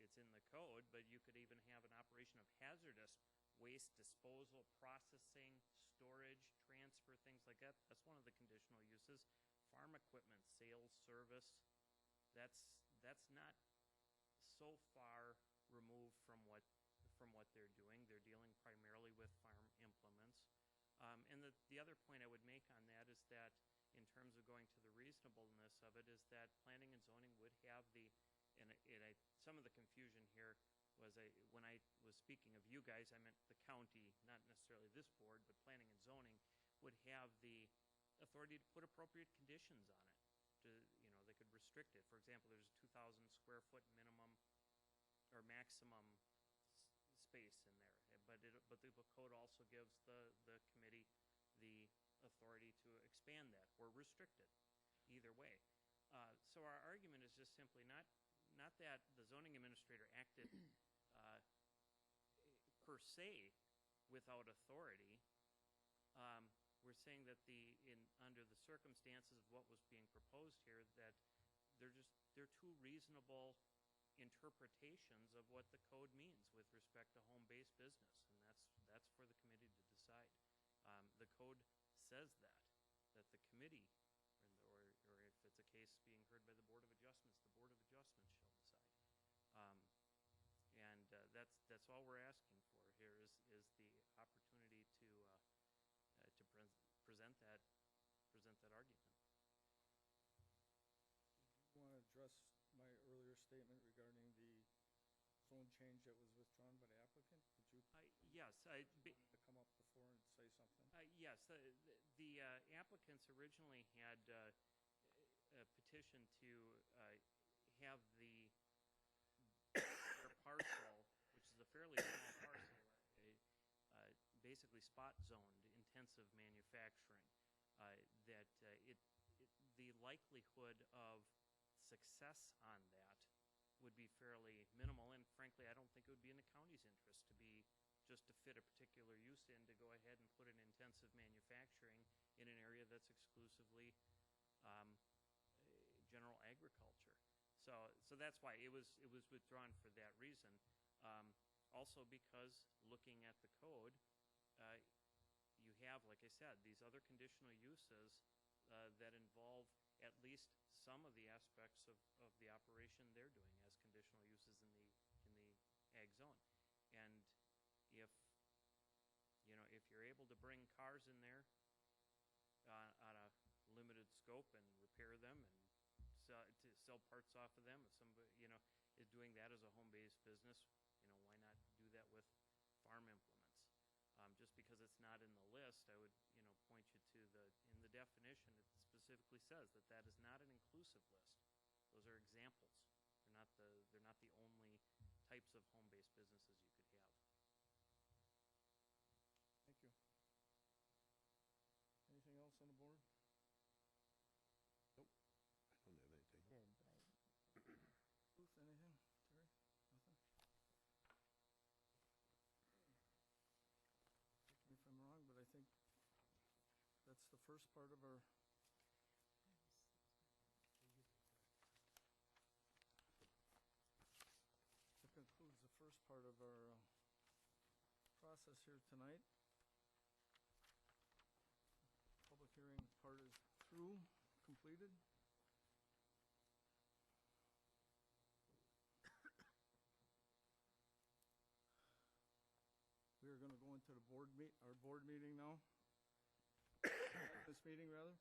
it's in the code, but you could even have an operation of hazardous waste disposal, processing, storage, transfer, things like that. That's one of the conditional uses. Farm equipment, sales, service, that's not so far removed from what they're doing. They're dealing primarily with farm implements. And the other point I would make on that is that in terms of going to the reasonableness of it is that planning and zoning would have some of the confusion here was when I was speaking of you guys, I meant the county, not necessarily this board, but planning and zoning would have the authority to put appropriate conditions on it. They could restrict it. For example, there's a 2,000 square foot minimum or maximum space in there, but the code also gives the committee the authority to expand that or restrict it, either way. So our argument is just simply not that the zoning administrator acted per se without authority. We're saying that under the circumstances of what was being proposed here, that they're two reasonable interpretations of what the code means with respect to home-based business, and that's for the committee to decide. The code says that the committee, or if it's a case being heard by the Board of Adjustments, the Board of Adjustments shall decide. And that's all we're asking for here is the opportunity to present that argument. Do you want to address my earlier statement regarding the zone change that was withdrawn by the applicant? Did you? Yes. To come up before and say something? Yes. The applicants originally had a petition to have their parcel, which is a fairly small parcel, basically spot zoned intensive manufacturing. The likelihood of success on that would be fairly minimal, and frankly, I don't think it would be in the county's interest to be just to fit a particular use in, to go ahead and put an intensive manufacturing in an area that's exclusively general agriculture. So that's why it was withdrawn for that reason. Also because looking at the code, you have, like I said, these other conditional uses that involve at least some of the aspects of the operation they're doing as conditional uses in the ag zone. And if you're able to bring cars in there on a limited scope and repair them and to sell parts off of them, if somebody is doing that as a home-based business, why not do that with farm implements? Just because it's not in the list, I would point you to in the definition, it specifically says that is not an inclusive list. Those are examples. They're not the only types of home-based businesses you could have. Thank you. Anything else on the board? Nope. I don't have anything. Ruth, anything? Terry? Nothing? Correct me if I'm wrong, but I think that's the first part of our that concludes the first part of our process here tonight. Public hearing part is through, completed. We are going to go into the our board meeting now. This meeting, rather.